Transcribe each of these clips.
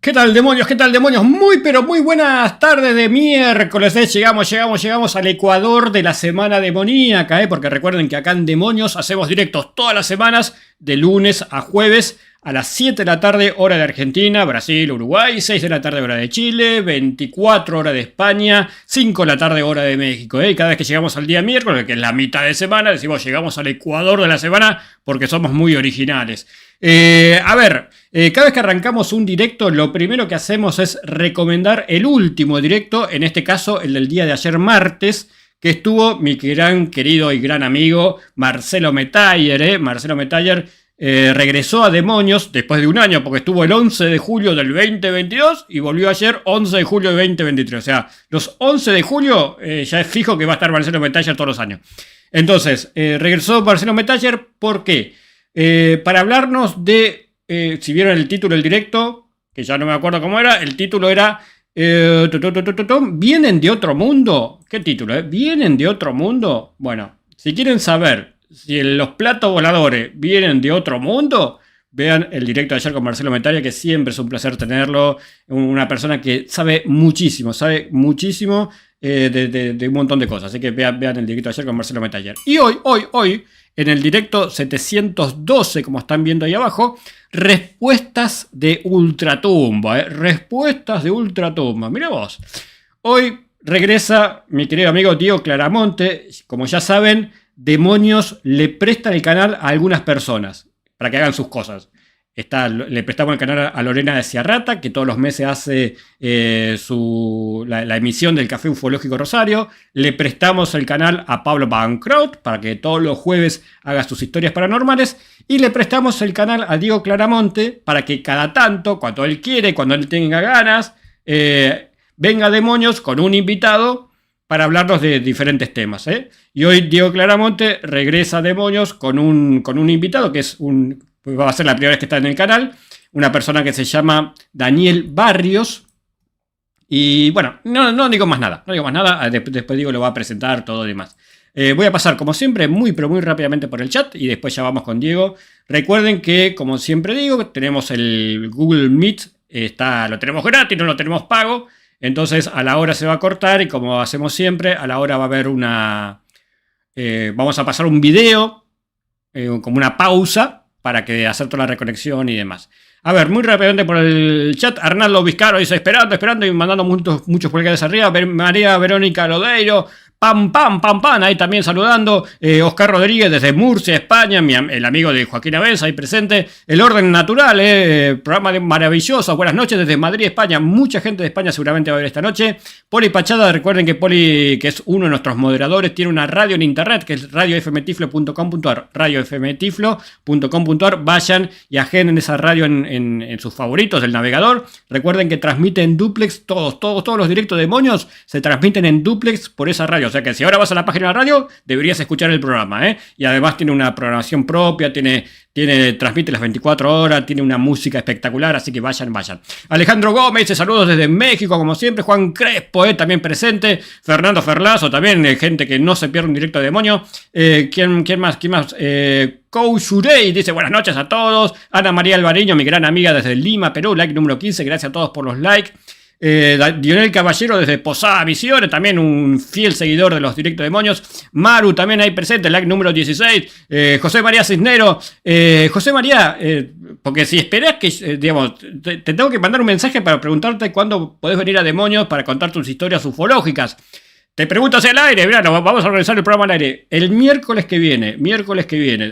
¿Qué tal, demonios? ¿Qué tal, demonios? Muy, pero muy buenas tardes de miércoles. Llegamos al Ecuador de la semana demoníaca, porque recuerden que acá en Demonios hacemos directos todas las semanas, de lunes a jueves, a las 7 de la tarde, hora de Argentina, Brasil, Uruguay, 6 de la tarde, hora de Chile, 24 hora de España, 5 de la tarde, hora de México. Y cada vez que llegamos al día miércoles, que es la mitad de semana, decimos llegamos al Ecuador de la semana porque somos muy originales. Cada vez que arrancamos un directo, lo primero que hacemos es recomendar el último directo, en este caso el del día de ayer martes, que estuvo mi gran querido y gran amigo Marcelo Metayer. Marcelo Metayer regresó a Demonios después de un año, porque estuvo el 11 de julio del 2022 y volvió ayer 11 de julio del 2023. O sea, los 11 de julio ya es fijo que va a estar Marcelo Metayer todos los años. Entonces, regresó Marcelo Metayer, ¿por qué? Para hablarnos de, si vieron el título del directo, que ya no me acuerdo cómo era, el título era ¿Vienen de otro mundo? ¿Qué título? ¿Vienen de otro mundo? Bueno, si quieren saber si los platos voladores vienen de otro mundo, vean el directo de ayer con Marcelo Metayer, que siempre es un placer tenerlo, una persona que sabe muchísimo de un montón de cosas, así que vean el directo de ayer con Marcelo Metayer. Y hoy, en el directo 712, como están viendo ahí abajo, respuestas de ultratumba, respuestas de ultratumba. Mirá vos. Hoy regresa mi querido amigo Diego Claramonte. Como ya saben, Demonios le presta el canal a algunas personas para que hagan sus cosas. Le prestamos el canal a Lorena de Ciarrata, que todos los meses hace la emisión del Café Ufológico Rosario. Le prestamos el canal a Pablo Bancroft, para que todos los jueves haga sus historias paranormales. Y le prestamos el canal a Diego Claramonte, para que cada tanto, cuando él quiere, cuando él tenga ganas, venga a Demonios con un invitado para hablarnos de diferentes temas. Y hoy Diego Claramonte regresa a Demonios con un invitado, que va a ser la primera vez que está en el canal, una persona que se llama Daniel Barrios. Y bueno, no digo más nada, después Diego lo va a presentar, todo demás. Voy a pasar, como siempre, muy rápidamente por el chat y después ya vamos con Diego. Recuerden que, como siempre digo, tenemos el Google Meet, lo tenemos gratis, no lo tenemos pago, entonces a la hora se va a cortar y, como hacemos siempre, a la hora va a haber vamos a pasar un video, como una pausa, para que hacer toda la reconexión y demás. A ver, muy rápidamente por el chat. Arnaldo Vizcaro dice, esperando y mandando muchos pulgares arriba. María Verónica Lodeiro, pam, ahí también saludando. Oscar Rodríguez desde Murcia, España, el amigo de Joaquín Aves, ahí presente. El Orden Natural, programa maravilloso. Buenas noches desde Madrid, España. Mucha gente de España seguramente va a ver esta noche. Poli Pachada, recuerden que Poli, que es uno de nuestros moderadores, tiene una radio en internet, que es radiofmtiflo.com.ar. radiofmtiflo.com.ar. Vayan y agenden esa radio en sus favoritos del navegador. Recuerden que transmiten duplex, todos los directos de Demonios se transmiten en duplex por esa radio. O sea que si ahora vas a la página de la radio, deberías escuchar el programa, Y además tiene una programación propia, transmite las 24 horas, tiene una música espectacular, así que vayan. Alejandro Gómez dice saludos desde México, como siempre. Juan Crespo, también presente. Fernando Ferlazo, también, gente que no se pierde un directo de Demonio. ¿Quién más? Koushurei dice buenas noches a todos. Ana María Alvariño, mi gran amiga desde Lima, Perú, like número 15, gracias a todos por los likes. Dionel Caballero desde Posada Misiones, también un fiel seguidor de los directos de Demonios. Maru también ahí presente, like número 16. José María Cisnero, José María, porque si esperás que, te tengo que mandar un mensaje para preguntarte cuándo podés venir a Demonios para contar tus historias ufológicas. Te pregunto hacia el aire, mirá, vamos a organizar el programa al aire. El miércoles que viene,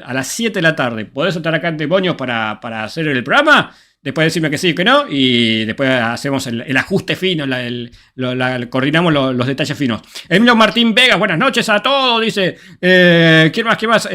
a las 7 de la tarde, ¿podés estar acá en Demonios para hacer el programa? Después decirme que sí o que no, y después hacemos el ajuste fino, coordinamos los detalles finos. Emilio Martín Vegas, buenas noches a todos, dice. ¿Quién más?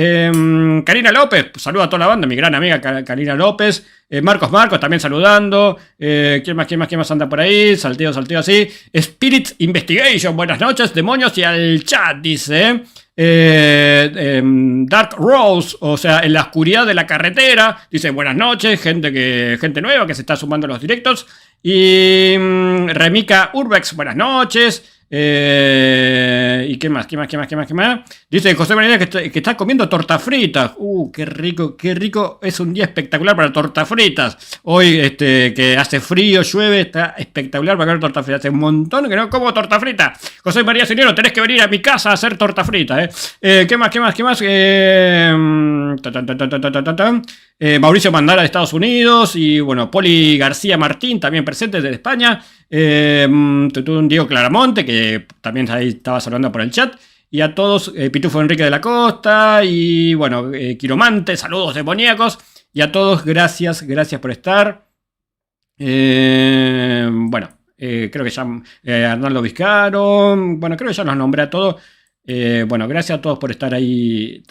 Karina López, saluda a toda la banda, mi gran amiga Karina López. Marcos también saludando. ¿Quién más anda por ahí? Salteo así. Spirit Investigation, buenas noches, Demonios y al chat, dice. Dark Rose, o sea, en la oscuridad de la carretera, dice buenas noches, gente nueva que se está sumando a los directos. Y Remika Urbex, buenas noches. ¿Y qué más? ¿Qué más? ¿Qué más? ¿Qué más? ¿Qué más? Dice José María que está comiendo torta fritas. Qué rico, qué rico. Es un día espectacular para tortas fritas. Hoy que hace frío, llueve, está espectacular para comer torta frita. Hace un montón que no como torta frita. José María Señero, tenés que venir a mi casa a hacer torta frita. ¿Qué más? ¿Qué más? ¿Qué más? Mauricio Mandara de Estados Unidos y bueno, Poli García Martín también presente desde España. Diego Claramonte, que también ahí estaba saludando por el chat. Y a todos, Pitufo Enrique de la Costa y bueno, Quiromante, saludos demoníacos. Y a todos, gracias por estar. Bueno, creo que ya Arnaldo Vizcaro, bueno, creo que ya los nombré a todos. Bueno, gracias a todos por estar ahí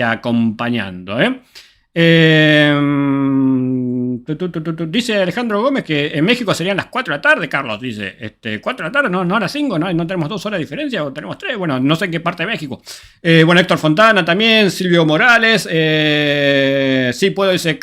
acompañando. Dice Alejandro Gómez que en México serían las 4 de la tarde, Carlos. Dice, 4 de la tarde, no a las 5, no tenemos 2 horas de diferencia, o tenemos 3, bueno, no sé en qué parte de México. Bueno, Héctor Fontana también, Silvio Morales, sí puedo dice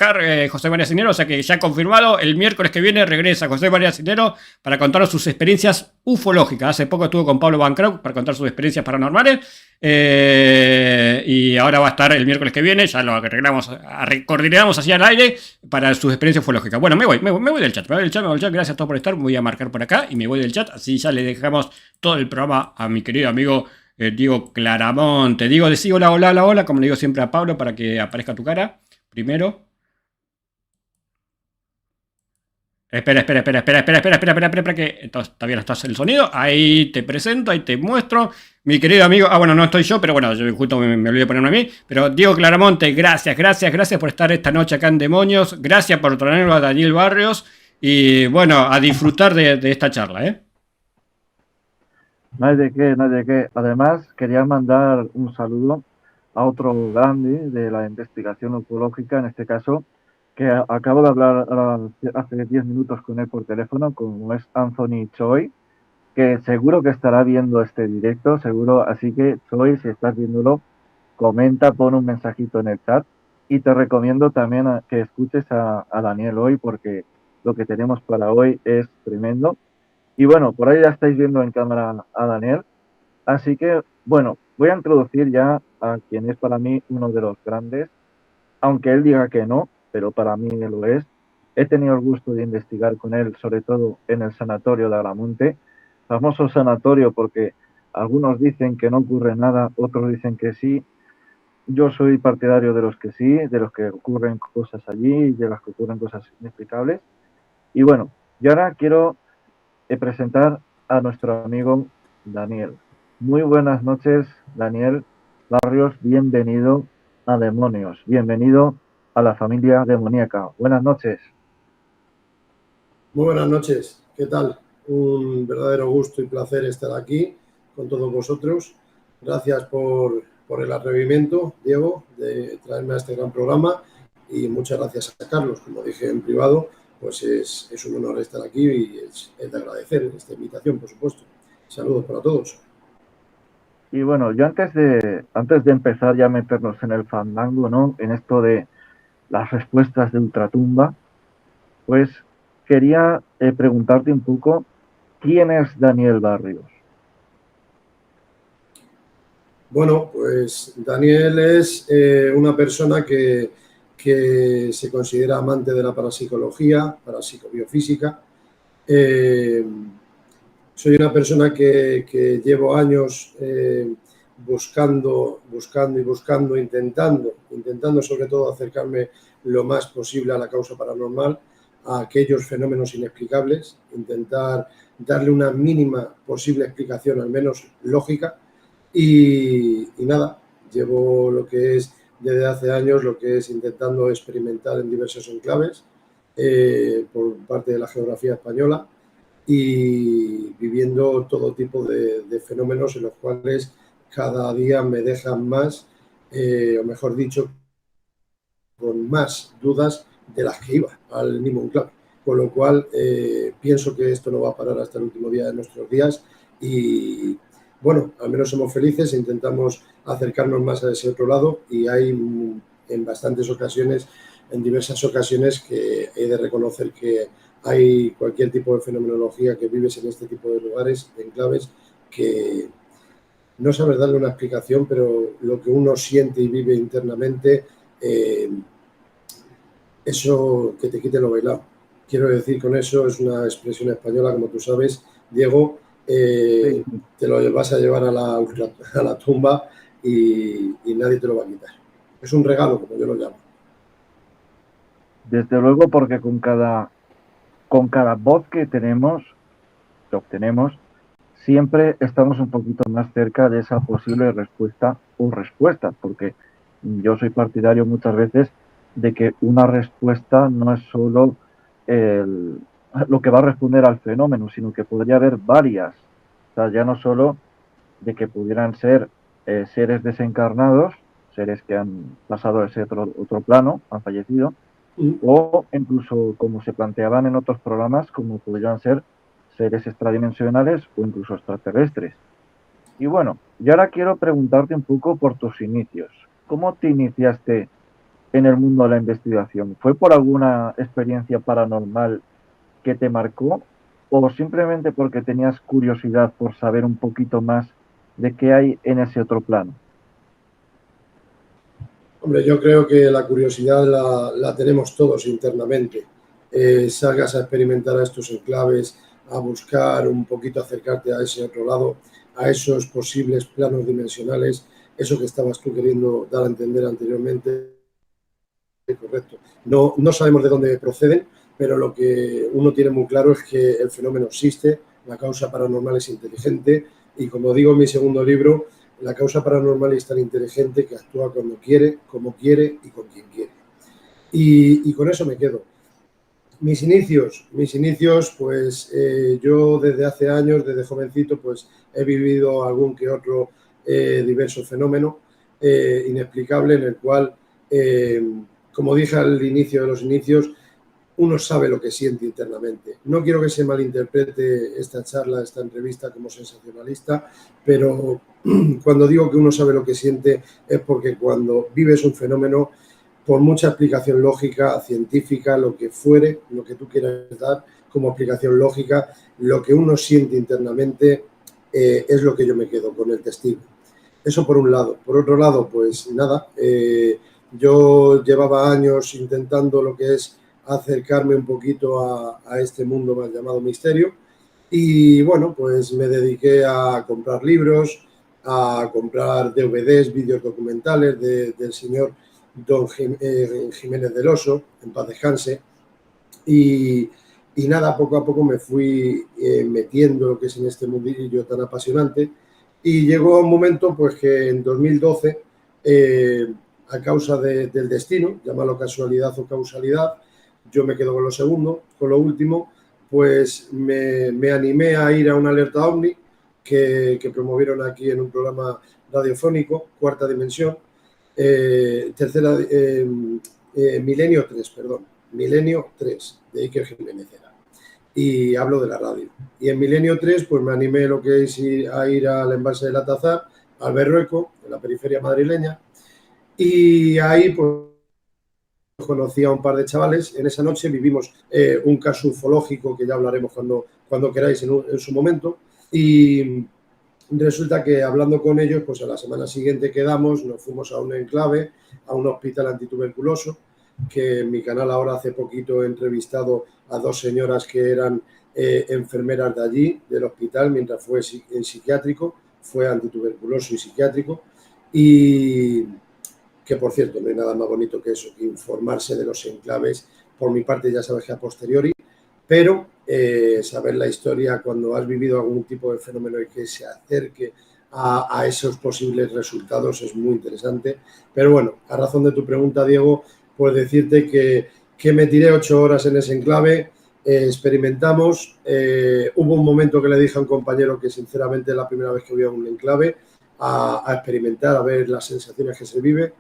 José María Cinero, o sea que ya confirmado, el miércoles que viene regresa José María Cinero para contarnos sus experiencias ufológicas. Hace poco estuvo con Pablo Van Krauk para contar sus experiencias paranormales. Y ahora va a estar el miércoles que viene, ya lo arreglamos, coordinamos así al aire para sus experiencias ufológicas. Bueno, me voy del chat, gracias a todos por estar, me voy a marcar por acá y me voy del chat, así ya le dejamos todo el programa a mi querido amigo Diego Claramonte. Diego, decí hola, como le digo siempre a Pablo para que aparezca tu cara primero. Espera, que todavía no estás el sonido. Ahí te presento, ahí te muestro. Mi querido amigo, bueno, no estoy yo, pero bueno, yo justo me olvidé de ponerme a mí. Pero Diego Claramonte, gracias por estar esta noche acá en Demonios. Gracias por traerlo a Daniel Barrios. Y bueno, a disfrutar de esta charla, ¿eh? No hay de qué. Además, quería mandar un saludo a otro grande de la investigación ufológica, en este caso, que acabo de hablar hace 10 minutos con él por teléfono, como es Anthony Choi, que seguro que estará viendo este directo, seguro. Así que, Choi, si estás viéndolo, comenta, pon un mensajito en el chat. Y te recomiendo también que escuches a Daniel hoy, porque lo que tenemos para hoy es tremendo. Y bueno, por ahí ya estáis viendo en cámara a Daniel. Así que, bueno, voy a introducir ya a quien es para mí uno de los grandes, aunque él diga que no, pero para mí lo es. He tenido el gusto de investigar con él, sobre todo en el sanatorio de Agramonte, famoso sanatorio porque algunos dicen que no ocurre nada, otros dicen que sí. Yo soy partidario de los que sí, de los que ocurren cosas allí, de las que ocurren cosas inexplicables. Y bueno, y ahora quiero presentar a nuestro amigo Daniel. Muy buenas noches, Daniel Barrios, bienvenido a Demonios, bienvenido a la familia demoníaca. Buenas noches. Muy buenas noches, ¿qué tal? Un verdadero gusto y placer estar aquí con todos vosotros. Gracias por el atrevimiento, Diego, de traerme a este gran programa y muchas gracias a Carlos, como dije en privado, pues es un honor estar aquí y es de agradecer esta invitación, por supuesto. Saludos para todos. Y bueno, yo antes de empezar ya a meternos en el fandango, ¿no? En esto de las respuestas de Ultratumba, pues quería preguntarte un poco, ¿quién es Daniel Barrios? Bueno, pues Daniel es una persona que se considera amante de la parapsicología, parapsicobiofísica. Soy una persona que llevo años buscando, intentando sobre todo acercarme lo más posible a la causa paranormal, a aquellos fenómenos inexplicables, intentar darle una mínima posible explicación, al menos lógica. Y nada, llevo lo que es desde hace años, lo que es intentando experimentar en diversos enclaves por parte de la geografía española y viviendo todo tipo de fenómenos en los cuales cada día me dejan más, o mejor dicho, con más dudas de las que iba al mismo enclave. Con lo cual, pienso que esto no va a parar hasta el último día de nuestros días y bueno, al menos somos felices, intentamos acercarnos más a ese otro lado y hay en bastantes ocasiones, en diversas ocasiones, que he de reconocer que hay cualquier tipo de fenomenología que vives en este tipo de lugares, de enclaves, que no sabes darle una explicación, pero lo que uno siente y vive internamente, eso que te quite lo bailado. Quiero decir con eso, es una expresión española, como tú sabes, Diego, Sí. te lo vas a llevar a la tumba y nadie te lo va a quitar. Es un regalo, como yo lo llamo. Desde luego, porque con cada voz que obtenemos, siempre estamos un poquito más cerca de esa posible respuesta o respuestas, porque yo soy partidario muchas veces de que una respuesta no es solo lo que va a responder al fenómeno, sino que podría haber varias. O sea, ya no solo de que pudieran ser seres desencarnados, seres que han pasado a ese otro plano, han fallecido, o incluso, como se planteaban en otros programas, como podrían ser seres extradimensionales o incluso extraterrestres. Y bueno, yo ahora quiero preguntarte un poco por tus inicios. ¿Cómo te iniciaste en el mundo de la investigación? ¿Fue por alguna experiencia paranormal que te marcó o simplemente porque tenías curiosidad por saber un poquito más de qué hay en ese otro plano? Hombre, yo creo que la curiosidad la tenemos todos internamente. Salgas a experimentar a estos enclaves, a buscar un poquito, acercarte a ese otro lado, a esos posibles planos dimensionales, eso que estabas tú queriendo dar a entender anteriormente, correcto. No sabemos de dónde proceden, pero lo que uno tiene muy claro es que el fenómeno existe, la causa paranormal es inteligente y, como digo en mi segundo libro, la causa paranormal es tan inteligente que actúa cuando quiere, como quiere y con quien quiere. Y con eso me quedo. Mis inicios, pues yo desde hace años, desde jovencito, pues he vivido algún que otro diverso fenómeno inexplicable en el cual, como dije al inicio de los inicios, uno sabe lo que siente internamente. No quiero que se malinterprete esta charla, esta entrevista como sensacionalista, pero cuando digo que uno sabe lo que siente es porque cuando vives un fenómeno, por mucha explicación lógica, científica, lo que fuere, lo que tú quieras dar como explicación lógica, lo que uno siente internamente es lo que yo me quedo con el testigo. Eso por un lado. Por otro lado, pues nada, yo llevaba años intentando lo que es acercarme un poquito a este mundo más llamado misterio y bueno, pues me dediqué a comprar libros, a comprar DVDs, vídeos documentales del señor Don Jiménez del Oso, en paz descanse, y, y nada, poco a poco me fui metiendo lo que es en este mundillo tan apasionante y llegó un momento pues que en 2012, a causa del destino, llámalo casualidad o causalidad, yo me quedo con lo segundo, con lo último, pues me animé a ir a una alerta OVNI que promovieron aquí en un programa radiofónico, Cuarta Dimensión, Milenio 3, perdón, Milenio 3, de Iker Jiménez era. Y hablo de la radio. Y en Milenio 3, pues me animé lo que es a ir al embalse del Atazar, al Berrueco, en la periferia madrileña, y ahí pues conocí a un par de chavales. En esa noche vivimos un caso ufológico que ya hablaremos cuando queráis en su momento. Y resulta que hablando con ellos, pues a la semana siguiente quedamos, nos fuimos a un enclave, a un hospital antituberculoso, que en mi canal ahora hace poquito he entrevistado a dos señoras que eran enfermeras de allí, del hospital, mientras fue en psiquiátrico, fue antituberculoso y psiquiátrico. Y que, por cierto, no hay nada más bonito que eso, que informarse de los enclaves, por mi parte ya sabes que a posteriori, pero saber la historia cuando has vivido algún tipo de fenómeno y que se acerque a esos posibles resultados es muy interesante. Pero bueno, a razón de tu pregunta, Diego, pues decirte que me tiré 8 horas en ese enclave, experimentamos, hubo un momento que le dije a un compañero que sinceramente es la primera vez que voy a un enclave a experimentar, a ver las sensaciones que se vive.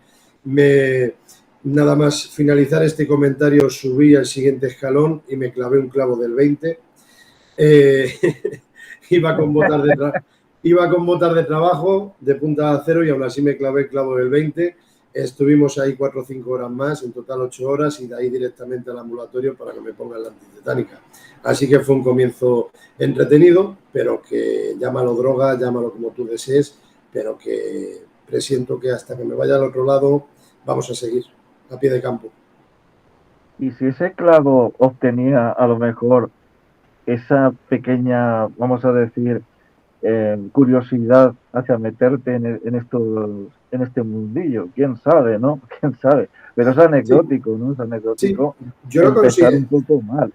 Nada más finalizar este comentario, subí al siguiente escalón y me clavé un clavo del 20. Iba con botas de trabajo, de punta de acero, y aún así me clavé el clavo del 20. estuvimos ahí 4 o 5 horas más, en total 8 horas, y de ahí directamente al ambulatorio para que me pongan la antitetánica. Así que fue un comienzo entretenido, pero que llámalo droga, llámalo como tú desees, pero que presiento que hasta que me vaya al otro lado vamos a seguir a pie de campo. Y si ese clavo obtenía a lo mejor esa pequeña, vamos a decir, curiosidad hacia meterte en este mundillo, quién sabe, ¿no? Quién sabe. Pero es anecdótico, ¿no? Es anecdótico yo lo empezar consideré un poco mal.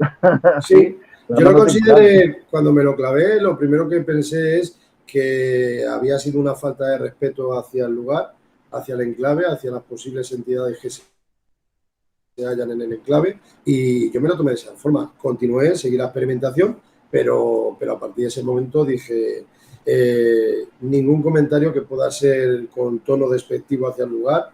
Sí, yo lo Dándote consideré, cuando me lo clavé, lo primero que pensé es que había sido una falta de respeto hacia el lugar, hacia el enclave, hacia las posibles entidades que se hallan en el enclave, y yo me lo tomé de esa forma. Continué, seguí la experimentación, pero a partir de ese momento dije, ningún comentario que pueda ser con tono despectivo hacia el lugar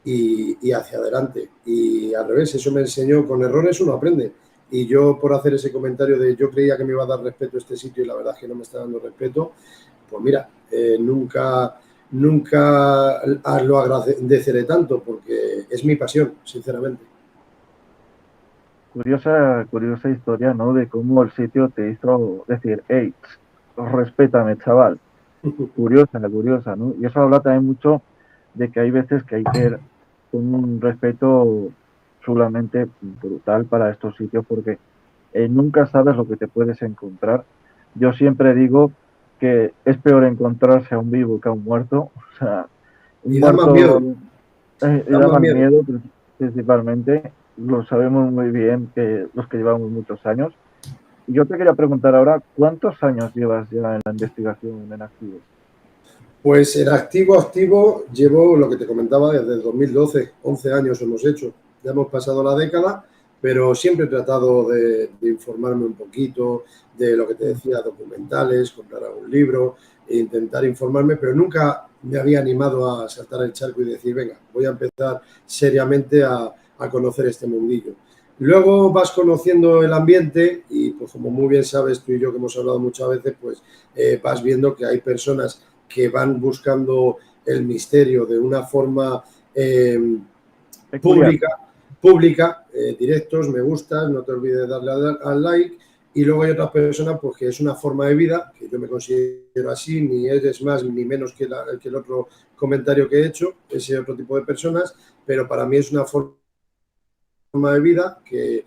y hacia adelante. Y al revés, eso me enseñó, con errores uno aprende. Y yo, por hacer ese comentario de yo creía que me iba a dar respeto a este sitio y la verdad es que no me está dando respeto, pues mira, nunca lo agradeceré tanto, porque es mi pasión, sinceramente. curiosa historia, ¿no? De cómo el sitio te hizo decir, hey, respétame, chaval. Curiosa, ¿no? Y eso habla también mucho de que hay veces que hay que ir con un respeto solamente brutal para estos sitios, porque nunca sabes lo que te puedes encontrar. Yo siempre digo que es peor encontrarse a un vivo que a un muerto. O sea, un Y da más miedo, muerto da da más más miedo. miedo, principalmente. Lo sabemos muy bien que los que llevamos muchos años. Y yo te quería preguntar ahora, ¿cuántos años llevas ya en la investigación en activo? Pues en activo, llevo lo que te comentaba desde el 2012, 11 años hemos hecho. Ya hemos pasado la década, pero siempre he tratado de informarme un poquito de lo que te decía, documentales, comprar algún libro, e intentar informarme, pero nunca me había animado a saltar el charco y decir, venga, voy a empezar seriamente a conocer este mundillo. Luego vas conociendo el ambiente y, pues como muy bien sabes tú y yo que hemos hablado muchas veces, pues vas viendo que hay personas que van buscando el misterio de una forma Peculiar. pública, directos, me gustas, no te olvides de darle al like. Y luego hay otras personas pues que es una forma de vida, que yo me considero así, ni eres más ni menos que el otro comentario que he hecho, ese otro tipo de personas, pero para mí es una forma de vida que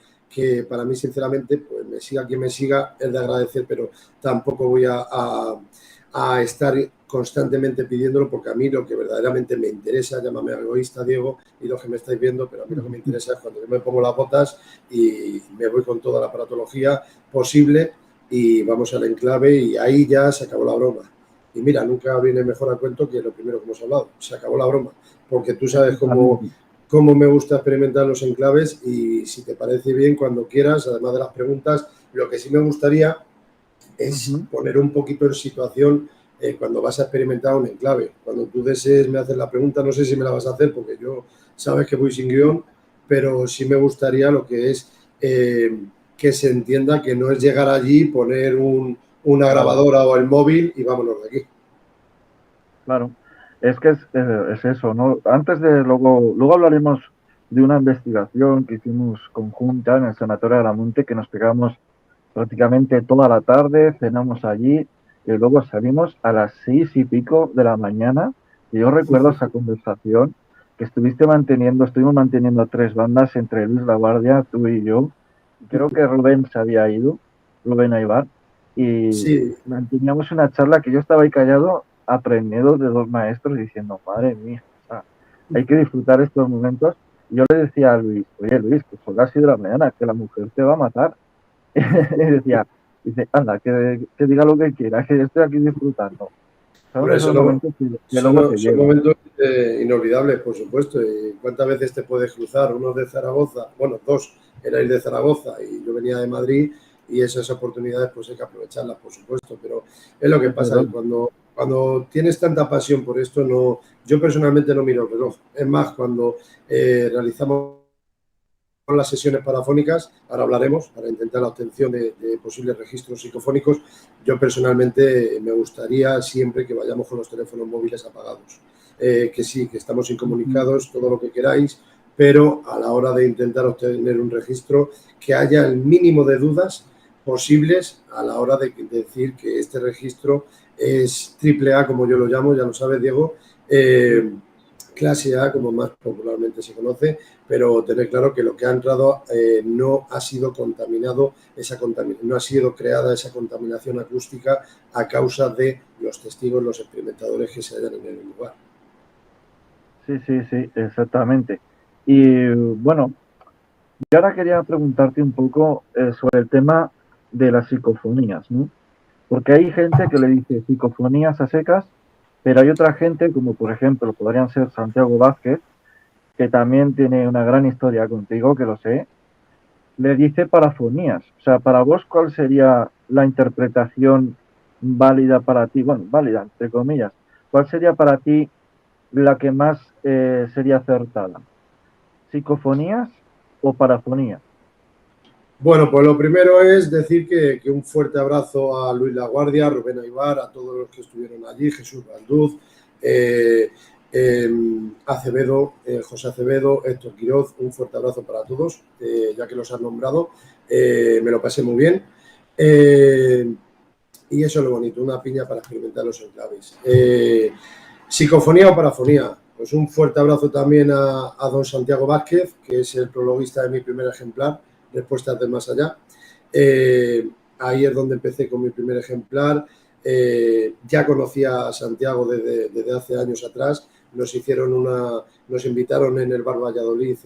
para mí, sinceramente, pues me siga quien me siga, es de agradecer, pero tampoco voy a estar constantemente pidiéndolo, porque a mí lo que verdaderamente me interesa, llámame egoísta, Diego, y los que me estáis viendo, pero a mí lo que me interesa es cuando yo me pongo las botas y me voy con toda la aparatología posible y vamos al enclave y ahí ya se acabó la broma. Y mira, nunca viene mejor a cuento que lo primero que hemos hablado, se acabó la broma, porque tú sabes cómo me gusta experimentar los enclaves y si te parece bien, cuando quieras, además de las preguntas, lo que sí me gustaría es poner un poquito en situación cuando vas a experimentar un enclave. Cuando tú desees me haces la pregunta, no sé si me la vas a hacer porque yo sabes que voy sin guión, pero sí me gustaría lo que es que se entienda que no es llegar allí, poner una grabadora o el móvil y vámonos de aquí. Claro, es que es eso, ¿no? Antes de, luego hablaremos de una investigación que hicimos conjunta en el Sanatorio de Aramonte, que nos pegamos prácticamente toda la tarde, cenamos allí y luego salimos a las 6:00 de la mañana. Y yo recuerdo esa conversación que estuvimos manteniendo 3 bandas entre Luis La Guardia, tú y yo. Creo que Rubén se había ido, Rubén Aybar, y Sí, manteníamos una charla que yo estaba ahí callado, aprendiendo de 2 maestros, diciendo, madre mía, o sea, hay que disfrutar estos momentos. Y yo le decía a Luis, oye Luis, que son las 6 de la mañana, que la mujer te va a matar. Dice, anda, que diga lo que quiera, que yo estoy aquí disfrutando. Son por esos eso no. momentos que luego te Son llevan. momentos inolvidables, por supuesto. ¿Y cuántas veces te puedes cruzar? Uno de Zaragoza, bueno, dos erais de Zaragoza y yo venía de Madrid y esas oportunidades pues hay que aprovecharlas, por supuesto. Pero es lo que pasa, que cuando tienes tanta pasión por esto, no, yo personalmente no miro el reloj. Es más, cuando realizamos las sesiones parafónicas, ahora hablaremos, para intentar la obtención de posibles registros psicofónicos, yo personalmente me gustaría siempre que vayamos con los teléfonos móviles apagados. que sí, que estamos incomunicados, todo lo que queráis, pero a la hora de intentar obtener un registro, que haya el mínimo de dudas posibles a la hora de decir que este registro es triple A, como yo lo llamo, ya lo sabes, Diego, clase A, como más popularmente se conoce, pero tener claro que lo que ha entrado no ha sido contaminado, no ha sido creada esa contaminación acústica a causa de los testigos, los experimentadores que se hallan en el lugar. Sí, exactamente. Y bueno, yo ahora quería preguntarte un poco sobre el tema de las psicofonías, ¿no? Porque hay gente que le dice psicofonías a secas, pero hay otra gente, como por ejemplo podrían ser Santiago Vázquez, que también tiene una gran historia contigo, que lo sé, le dice parafonías. O sea, para vos, ¿cuál sería la interpretación válida para ti? Bueno, válida, entre comillas. ¿Cuál sería para ti la que más sería acertada? ¿Psicofonías o parafonías? Bueno, pues lo primero es decir que un fuerte abrazo a Luis Laguardia, a Rubén Aybar, a todos los que estuvieron allí, Jesús Valduz, Acevedo, José Acevedo, Héctor Quiroz, un fuerte abrazo para todos, ya que los han nombrado, me lo pasé muy bien. Y eso es lo bonito, una piña para experimentar los enclaves. ¿Psicofonía o parafonía? Pues un fuerte abrazo también a don Santiago Vázquez, que es el prologuista de mi primer ejemplar, Respuestas del Más Allá. Ahí es donde empecé con mi primer ejemplar. Ya conocía a Santiago desde hace años atrás. Nos invitaron en el Bar Valladolid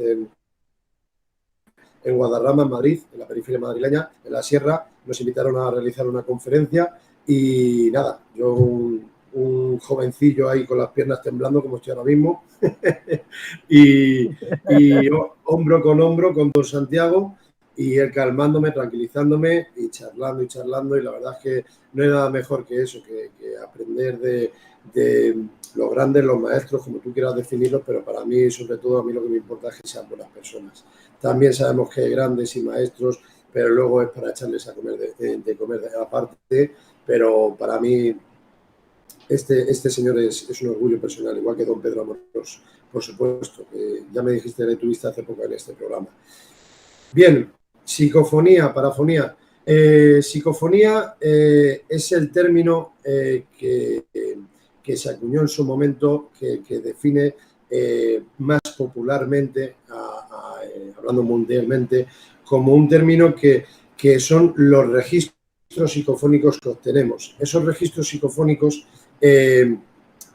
en Guadarrama, en Madrid, en la periferia madrileña, en la Sierra. Nos invitaron a realizar una conferencia y nada, yo un jovencillo ahí con las piernas temblando como estoy ahora mismo y hombro con don Santiago y él calmándome, tranquilizándome y charlando y la verdad es que no hay nada mejor que eso, que aprender de los grandes, los maestros, como tú quieras definirlos, pero para mí, sobre todo, a mí lo que me importa es que sean buenas personas. También sabemos que hay grandes y maestros, pero luego es para echarles a comer de comer aparte, pero para mí este señor es un orgullo personal, igual que don Pedro Amorós, por supuesto, que ya me dijiste que tuviste hace poco en este programa. Bien, psicofonía, parafonía. Psicofonía es el término que se acuñó en su momento, que define más popularmente, hablando mundialmente, como un término que son los registros psicofónicos que obtenemos. Esos registros psicofónicos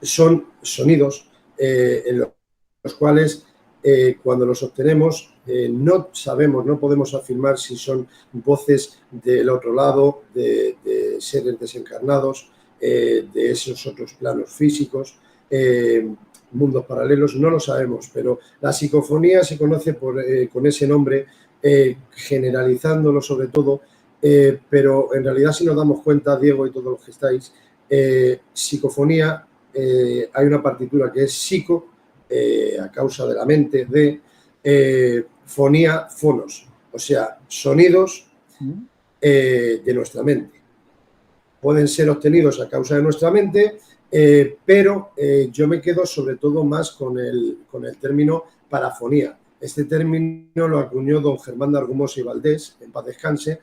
son sonidos en los cuales cuando los obtenemos no sabemos, no podemos afirmar si son voces del otro lado, de seres desencarnados, de esos otros planos físicos, mundos paralelos, no lo sabemos, pero la psicofonía se conoce con ese nombre, generalizándolo sobre todo, pero en realidad si nos damos cuenta, Diego y todos los que estáis, psicofonía, hay una partitura que es psico, a causa de la mente, fonía, fonos, o sea, sonidos de nuestra mente. Pueden ser obtenidos a causa de nuestra mente, pero yo me quedo sobre todo más con el término parafonía. Este término lo acuñó don Germán de Argumosa y Valdés, en paz descanse,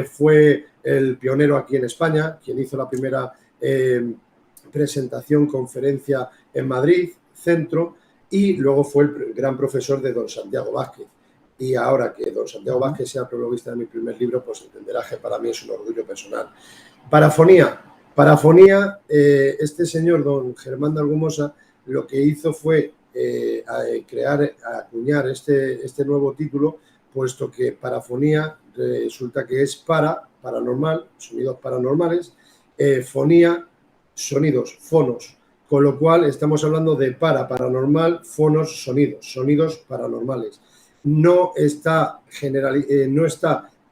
fue el pionero aquí en España, quien hizo la primera presentación, conferencia en Madrid, centro, y luego fue el gran profesor de don Santiago Vázquez. Y ahora que don Santiago Vázquez sea prologuista de mi primer libro, pues entenderás que para mí es un orgullo personal. Parafonía, este señor, don Germán de Argumosa, lo que hizo fue acuñar este nuevo título, puesto que parafonía resulta que es paranormal, sonidos paranormales, fonía, sonidos, fonos, con lo cual estamos hablando de paranormal, fonos, sonidos paranormales. No está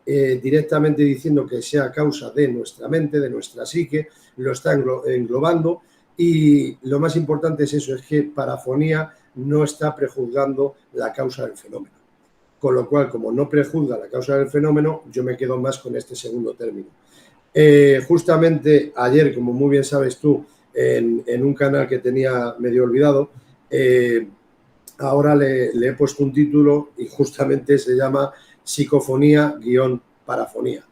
directamente diciendo que sea causa de nuestra mente, de nuestra psique, lo está englobando y lo más importante es eso, es que parafonía no está prejuzgando la causa del fenómeno. Con lo cual, como no prejuzga la causa del fenómeno, yo me quedo más con este segundo término. Justamente ayer, como muy bien sabes tú, en un canal que tenía medio olvidado. Ahora le he puesto un título y justamente se llama Psicofonía-Parafonía.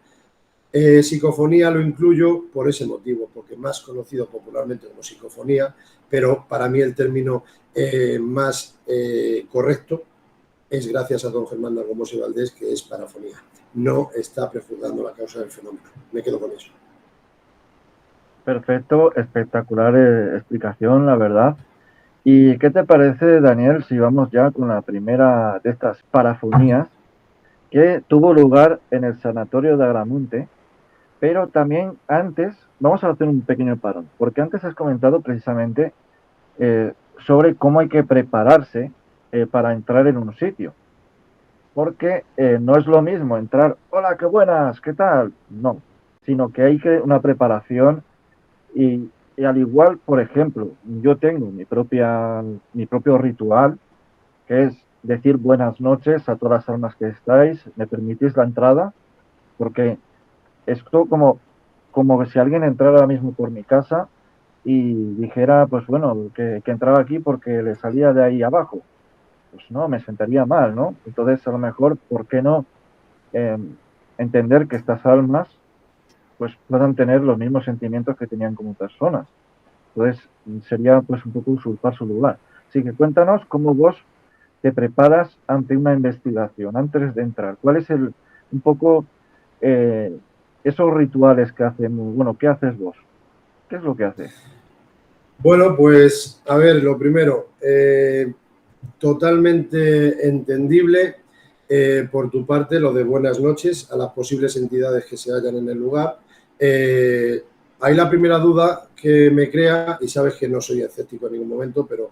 Psicofonía lo incluyo por ese motivo, porque es más conocido popularmente como psicofonía, pero para mí el término más correcto es gracias a don Germán Nargomos y Valdés, que es parafonía. No está prejuzgando la causa del fenómeno. Me quedo con eso. Perfecto, espectacular explicación, la verdad. ¿Y qué te parece, Daniel, si vamos ya con la primera de estas parafonías que tuvo lugar en el Sanatorio de Agramonte? Pero también antes, vamos a hacer un pequeño parón, porque antes has comentado precisamente sobre cómo hay que prepararse para entrar en un sitio. Porque no es lo mismo entrar, hola, qué buenas, ¿qué tal? No, sino que hay que una preparación y al igual, por ejemplo, yo tengo mi propio ritual, que es decir buenas noches a todas las almas que estáis, me permitís la entrada, porque esto como si alguien entrara ahora mismo por mi casa y dijera, pues bueno, que entraba aquí porque le salía de ahí abajo. Pues no, me sentaría mal, ¿no? Entonces, a lo mejor, ¿por qué no eh, entender que estas almas pues puedan tener los mismos sentimientos que tenían como personas? Entonces, sería pues un poco usurpar su lugar. Así que cuéntanos cómo vos te preparas ante una investigación, antes de entrar. ¿Cuál es un poco eh, esos rituales que hacen? Bueno, ¿qué haces vos? ¿Qué es lo que haces? Bueno, pues a ver, lo primero, totalmente entendible por tu parte lo de buenas noches a las posibles entidades que se hallan en el lugar. Hay la primera duda que me crea, y sabes que no soy escéptico en ningún momento, pero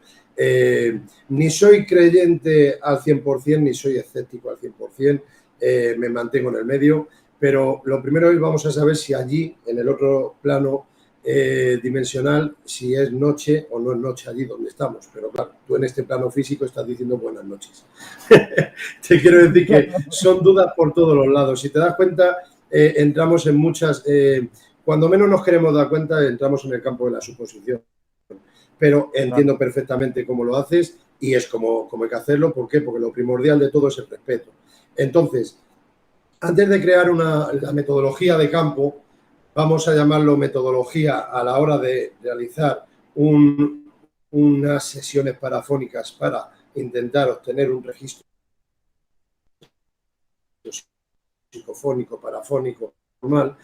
ni soy creyente al 100%, ni soy escéptico al 100%, me mantengo en el medio, pero lo primero es vamos a saber si allí, en el otro plano dimensional, si es noche o no es noche allí donde estamos. Pero claro, tú en este plano físico estás diciendo buenas noches. Te quiero decir que son dudas por todos los lados. Si te das cuenta, entramos en muchas... cuando menos nos queremos dar cuenta, entramos en el campo de la suposición. Pero entiendo perfectamente cómo lo haces y es como hay que hacerlo. ¿Por qué? Porque lo primordial de todo es el respeto. Entonces, antes de crear la metodología de campo, vamos a llamarlo metodología a la hora de realizar unas sesiones parafónicas para intentar obtener un registro psicofónico, parafónico, normal.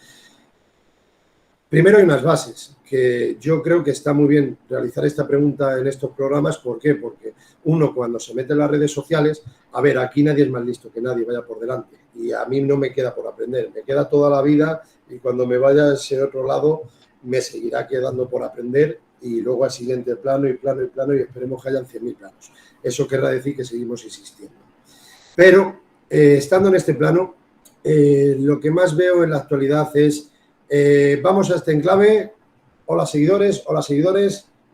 Primero hay unas bases, que yo creo que está muy bien realizar esta pregunta en estos programas. ¿Por qué? Porque uno cuando se mete en las redes sociales, a ver, aquí nadie es más listo que nadie, vaya por delante. Y a mí no me queda por aprender, me queda toda la vida y cuando me vaya a ese otro lado me seguirá quedando por aprender y luego al siguiente plano y plano y plano y esperemos que hayan 100.000 planos. Eso querrá decir que seguimos existiendo. Pero estando en este plano, lo que más veo en la actualidad es vamos a este enclave, hola seguidores,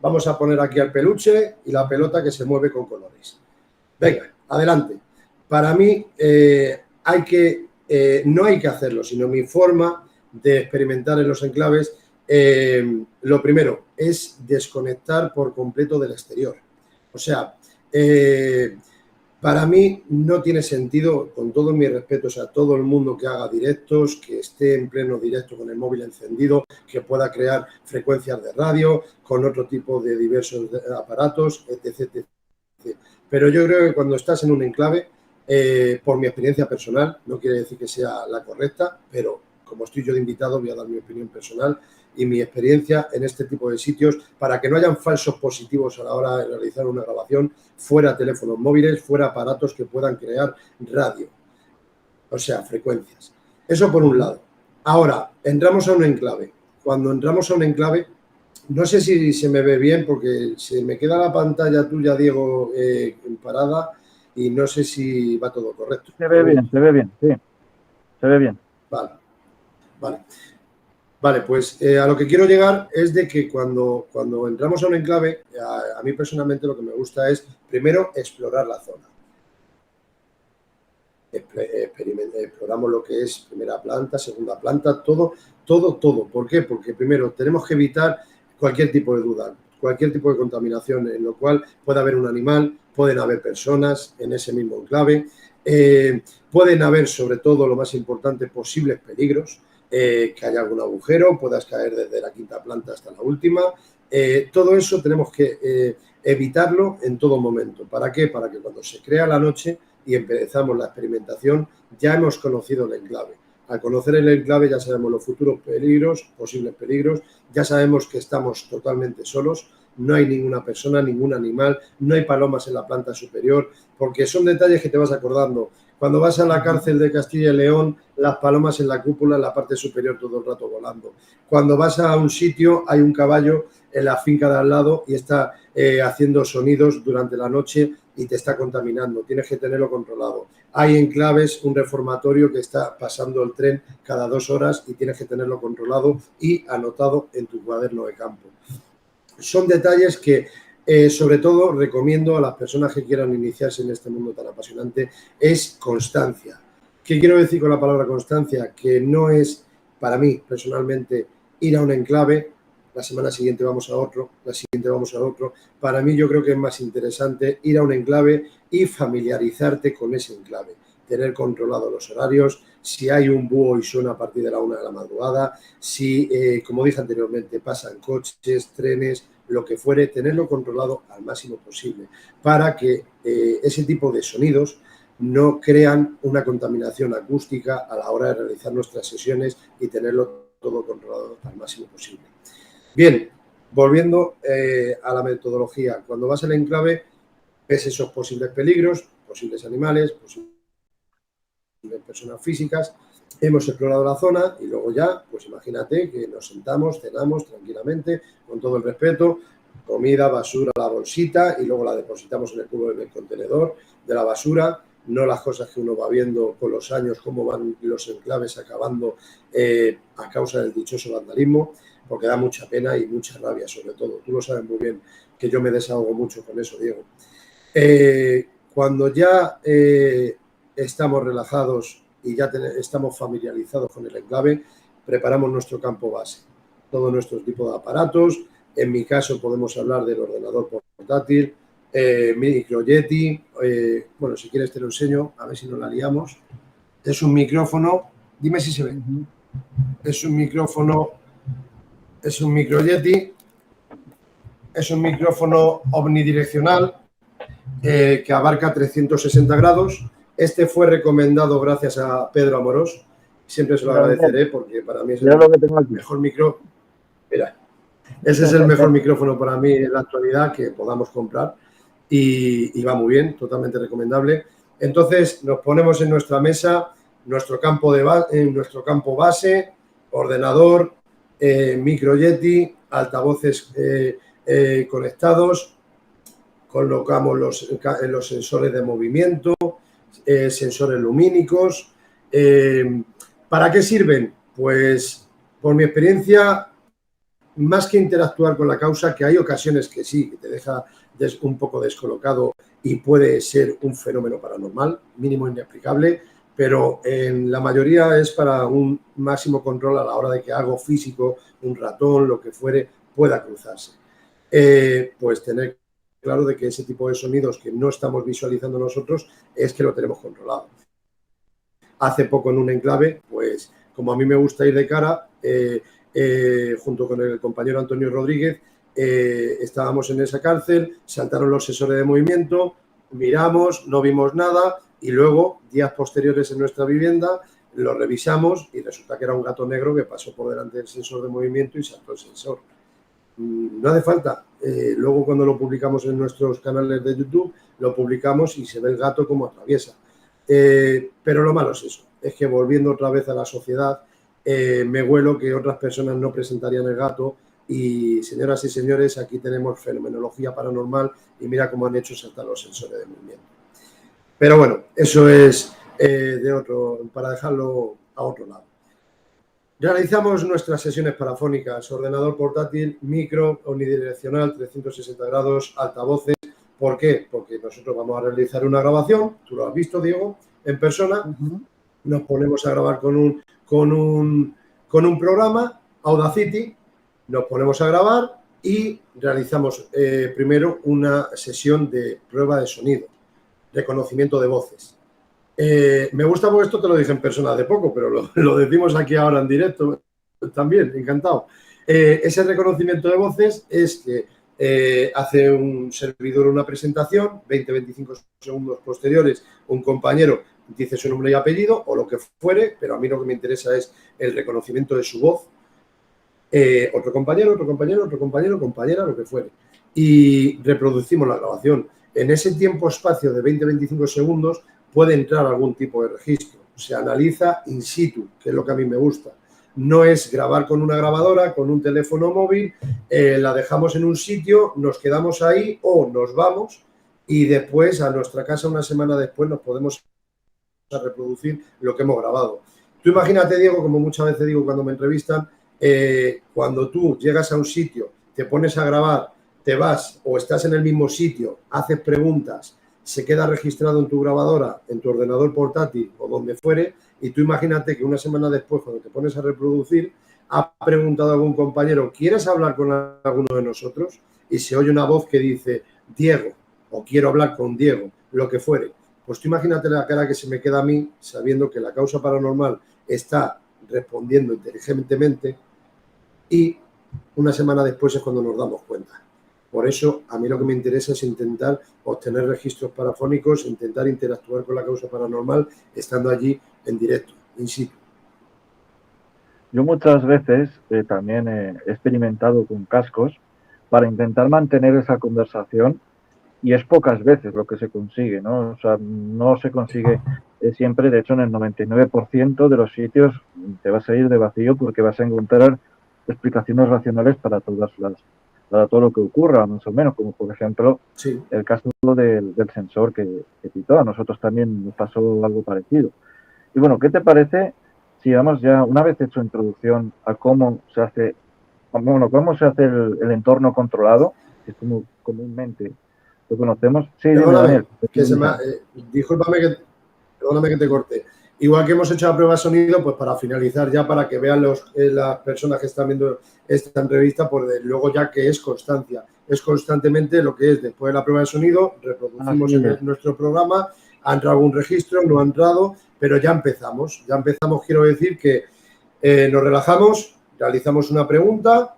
vamos a poner aquí al peluche y la pelota que se mueve con colores. Venga, adelante. Para mí no hay que hacerlo, sino mi forma de experimentar en los enclaves, lo primero es desconectar por completo del exterior. O sea, para mí no tiene sentido, con todo mi respeto, o sea, todo el mundo que haga directos, que esté en pleno directo con el móvil encendido, que pueda crear frecuencias de radio con otro tipo de diversos aparatos, etc. Pero yo creo que cuando estás en un enclave, por mi experiencia personal, no quiere decir que sea la correcta, pero como estoy yo de invitado, voy a dar mi opinión personal y mi experiencia en este tipo de sitios para que no hayan falsos positivos a la hora de realizar una grabación, fuera teléfonos móviles, fuera aparatos que puedan crear radio, o sea, frecuencias. Eso por un lado. Ahora, entramos a un enclave. Cuando entramos a un enclave, no sé si se me ve bien porque se me queda la pantalla tuya, Diego, parada y no sé si va todo correcto. Se ve bien, sí, se ve bien. Vale, pues a lo que quiero llegar es de que cuando entramos a un enclave, a mí personalmente lo que me gusta es primero explorar la zona. Exploramos lo que es primera planta, segunda planta, todo. ¿Por qué? Porque primero tenemos que evitar cualquier tipo de duda, cualquier tipo de contaminación, en lo cual puede haber un animal, pueden haber personas en ese mismo enclave, pueden haber, sobre todo, lo más importante, posibles peligros, que haya algún agujero, puedas caer desde la quinta planta hasta la última. Todo eso tenemos que evitarlo en todo momento. ¿Para qué? Para que cuando se crea la noche y empezamos la experimentación, ya hemos conocido el enclave. Al conocer el enclave ya sabemos los futuros peligros, posibles peligros, ya sabemos que estamos totalmente solos, no hay ninguna persona, ningún animal, no hay palomas en la planta superior, porque son detalles que te vas acordando. Cuando vas a la cárcel de Castilla y León, las palomas en la cúpula, en la parte superior, todo el rato volando. Cuando vas a un sitio, hay un caballo en la finca de al lado y está haciendo sonidos durante la noche y te está contaminando. Tienes que tenerlo controlado. Hay enclaves, un reformatorio que está pasando el tren cada 2 horas y tienes que tenerlo controlado y anotado en tu cuaderno de campo. Son detalles que, sobre todo, recomiendo a las personas que quieran iniciarse en este mundo tan apasionante, es constancia. ¿Qué quiero decir con la palabra constancia? Que no es, para mí, personalmente, ir a un enclave, la semana siguiente vamos a otro, la siguiente vamos a otro. Para mí yo creo que es más interesante ir a un enclave y familiarizarte con ese enclave, tener controlados los horarios, si hay un búho y suena a partir de la 1 de la madrugada, si, como dije anteriormente, pasan coches, trenes, lo que fuere, tenerlo controlado al máximo posible para que ese tipo de sonidos no crean una contaminación acústica a la hora de realizar nuestras sesiones y tenerlo todo controlado al máximo posible. Bien, volviendo a la metodología, cuando vas al enclave ves esos posibles peligros, posibles animales, posibles personas físicas, hemos explorado la zona y luego ya, pues imagínate que nos sentamos, cenamos tranquilamente, con todo el respeto, comida, basura, la bolsita y luego la depositamos en el cubo del contenedor de la basura, no las cosas que uno va viendo con los años, cómo van los enclaves acabando a causa del dichoso vandalismo, porque da mucha pena y mucha rabia sobre todo. Tú lo sabes muy bien, que yo me desahogo mucho con eso, Diego. Cuando ya estamos relajados y ya estamos familiarizados con el enclave, preparamos nuestro campo base, todo nuestro tipo de aparatos. En mi caso podemos hablar del ordenador portátil, micro Yeti, bueno, si quieres te lo enseño, a ver si nos la liamos. Es un micrófono, dime si se ve, es un micrófono, es un micro Yeti, es un micrófono omnidireccional que abarca 360 grados. Este fue recomendado gracias a Pedro Amorós, siempre se lo agradeceré porque para mí es el mejor micrófono. Mira, ese es el mejor micrófono para mí en la actualidad que podamos comprar y va muy bien, totalmente recomendable. Entonces nos ponemos en nuestra mesa, nuestro campo base, ordenador, micro Yeti, altavoces conectados, colocamos los sensores de movimiento, sensores lumínicos. ¿Para qué sirven? Pues por mi experiencia, más que interactuar con la causa, que hay ocasiones que sí, que te deja un poco descolocado y puede ser un fenómeno paranormal, mínimo inexplicable, pero en la mayoría es para un máximo control a la hora de que algo físico, un ratón, lo que fuere, pueda cruzarse. Pues tener claro de que ese tipo de sonidos que no estamos visualizando nosotros es que lo tenemos controlado. Hace poco en un enclave, pues como a mí me gusta ir de cara, junto con el compañero Antonio Rodríguez, estábamos en esa cárcel, saltaron los sensores de movimiento, miramos, no vimos nada y luego, días posteriores en nuestra vivienda, lo revisamos y resulta que era un gato negro que pasó por delante del sensor de movimiento y saltó el sensor. No hace falta. Luego cuando lo publicamos en nuestros canales de YouTube, lo publicamos y se ve el gato como atraviesa. Pero lo malo es eso, es que volviendo otra vez a la sociedad, me huelo que otras personas no presentarían el gato y, señoras y señores, aquí tenemos fenomenología paranormal y mira cómo han hecho saltar los sensores de movimiento. Pero bueno, eso es para dejarlo a otro lado. Realizamos nuestras sesiones parafónicas, ordenador portátil, micro, omnidireccional, 360 grados, altavoces. ¿Por qué? Porque nosotros vamos a realizar una grabación, tú lo has visto, Diego, en persona. Nos ponemos a grabar con un programa, Audacity, nos ponemos a grabar y realizamos primero una sesión de prueba de sonido, reconocimiento de voces. Me gusta porque esto te lo dije en persona hace poco, pero lo decimos aquí ahora en directo también, encantado. Ese reconocimiento de voces es que hace un servidor una presentación, 20-25 segundos posteriores, un compañero dice su nombre y apellido o lo que fuere, pero a mí lo que me interesa es el reconocimiento de su voz. Otro compañero, compañera, lo que fuere. Y reproducimos la grabación. En ese tiempo-espacio de 20-25 segundos puede entrar algún tipo de registro. Se analiza in situ, que es lo que a mí me gusta. No es grabar con una grabadora, con un teléfono móvil, la dejamos en un sitio, nos quedamos ahí o nos vamos y después a nuestra casa una semana después nos podemos reproducir lo que hemos grabado. Tú imagínate, Diego, como muchas veces digo cuando me entrevistan, cuando tú llegas a un sitio, te pones a grabar, te vas o estás en el mismo sitio, haces preguntas, se queda registrado en tu grabadora, en tu ordenador portátil o donde fuere, y tú imagínate que una semana después, cuando te pones a reproducir, ha preguntado a algún compañero, ¿quieres hablar con alguno de nosotros? Y se oye una voz que dice, Diego, o quiero hablar con Diego, lo que fuere. Pues tú imagínate la cara que se me queda a mí sabiendo que la causa paranormal está respondiendo inteligentemente y una semana después es cuando nos damos cuenta. Por eso, a mí lo que me interesa es intentar obtener registros parafónicos, intentar interactuar con la causa paranormal estando allí en directo, in situ. Yo muchas veces también he experimentado con cascos para intentar mantener esa conversación y es pocas veces lo que se consigue, ¿no? O sea, no se consigue siempre, de hecho en el 99% de los sitios te vas a ir de vacío porque vas a encontrar explicaciones racionales para para todo lo que ocurra, más o menos, como por ejemplo sí. El caso del sensor que citó. A nosotros también nos pasó algo parecido. Y bueno, ¿qué te parece si vamos ya, una vez hecho introducción a cómo se hace, cómo se hace el entorno controlado, que es como comúnmente lo conocemos? Sí, dime, Daniel. Perdóname que te corte. Igual que hemos hecho la prueba de sonido, pues para finalizar ya, para que vean las personas que están viendo esta entrevista, pues luego ya que es constancia. Es constantemente lo que es después de la prueba de sonido, reproducimos nuestro programa, ha entrado algún registro, no ha entrado, pero ya empezamos. Ya empezamos, quiero decir que nos relajamos, realizamos una pregunta,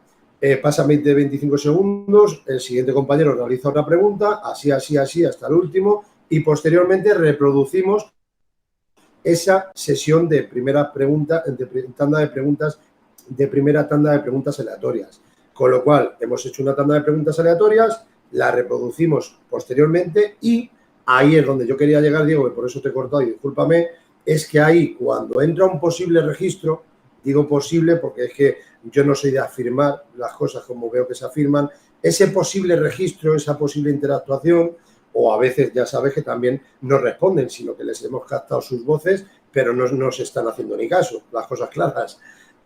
pasan 20-25 segundos, el siguiente compañero realiza otra pregunta, así hasta el último, y posteriormente reproducimos esa sesión de primera pregunta, primera tanda de preguntas aleatorias. Con lo cual, hemos hecho una tanda de preguntas aleatorias, la reproducimos posteriormente y ahí es donde yo quería llegar, Diego, y por eso te he cortado y discúlpame, es que ahí cuando entra un posible registro, digo posible porque es que yo no soy de afirmar las cosas como veo que se afirman, ese posible registro, esa posible interactuación, o a veces ya sabes que también no responden, sino que les hemos captado sus voces, pero no nos están haciendo ni caso, las cosas claras.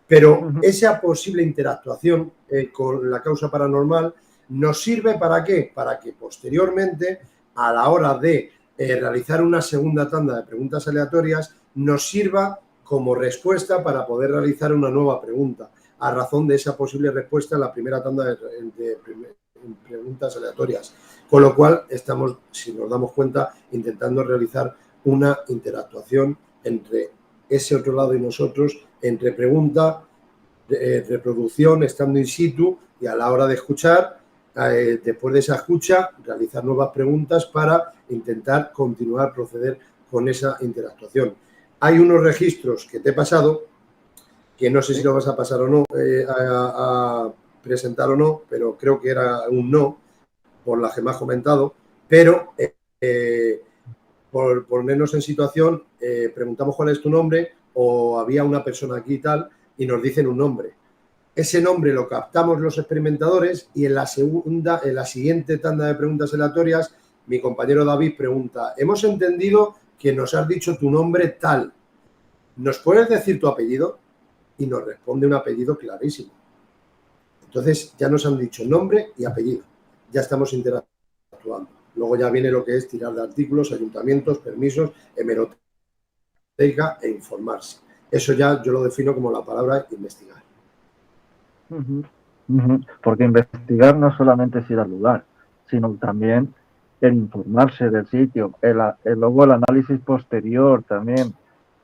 Pero esa posible interactuación con la causa paranormal nos sirve ¿para qué? Para que posteriormente, a la hora de realizar una segunda tanda de preguntas aleatorias, nos sirva como respuesta para poder realizar una nueva pregunta, a razón de esa posible respuesta en la primera tanda de preguntas aleatorias. Con lo cual, estamos, si nos damos cuenta, intentando realizar una interactuación entre ese otro lado y nosotros, entre pregunta, reproducción, estando in situ y a la hora de escuchar, después de esa escucha, realizar nuevas preguntas para intentar continuar, proceder con esa interactuación. Hay unos registros que te he pasado, que no sé si lo vas a pasar o no, a presentar o no, pero creo que era un no, por la que me has comentado, pero por ponernos en situación, preguntamos cuál es tu nombre o había una persona aquí y tal y nos dicen un nombre. Ese nombre lo captamos los experimentadores y en la siguiente tanda de preguntas aleatorias, mi compañero David pregunta, hemos entendido que nos has dicho tu nombre tal. ¿Nos puedes decir tu apellido? Y nos responde un apellido clarísimo. Entonces ya nos han dicho nombre y apellido. Ya estamos interactuando. Luego ya viene lo que es tirar de artículos, ayuntamientos, permisos, hemeroteca e informarse. Eso ya yo lo defino como la palabra investigar. Porque investigar no solamente es ir al lugar, sino también el informarse del sitio, luego el análisis posterior también,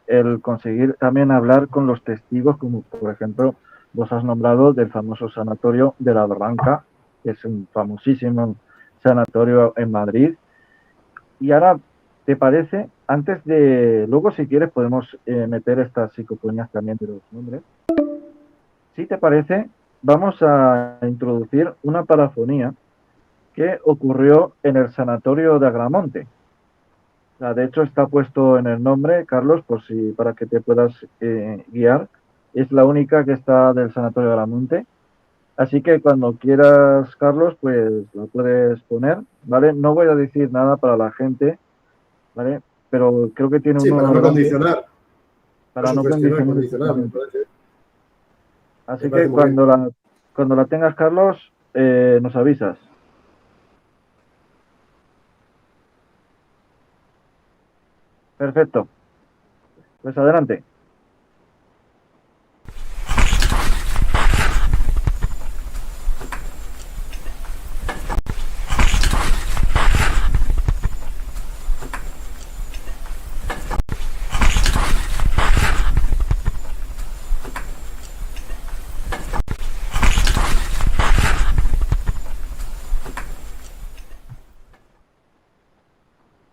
el conseguir también hablar con los testigos, como por ejemplo vos has nombrado del famoso sanatorio de La Barranca, que es un famosísimo sanatorio en Madrid. Y ahora, ¿te parece? Luego si quieres podemos meter estas psicofonías también de los nombres. Si te parece, vamos a introducir una parafonía que ocurrió en el sanatorio de Agramonte. O sea, de hecho, está puesto en el nombre, Carlos, para que te puedas guiar. Es la única que está del sanatorio de Agramonte. Así que cuando quieras, Carlos, pues la puedes poner, ¿vale? No voy a decir nada para la gente, ¿vale? Pero creo que tiene Sí, para uno no grande. condicionar. Para no condicionar, me parece. Así que cuando la tengas, Carlos, nos avisas. Perfecto. Pues adelante.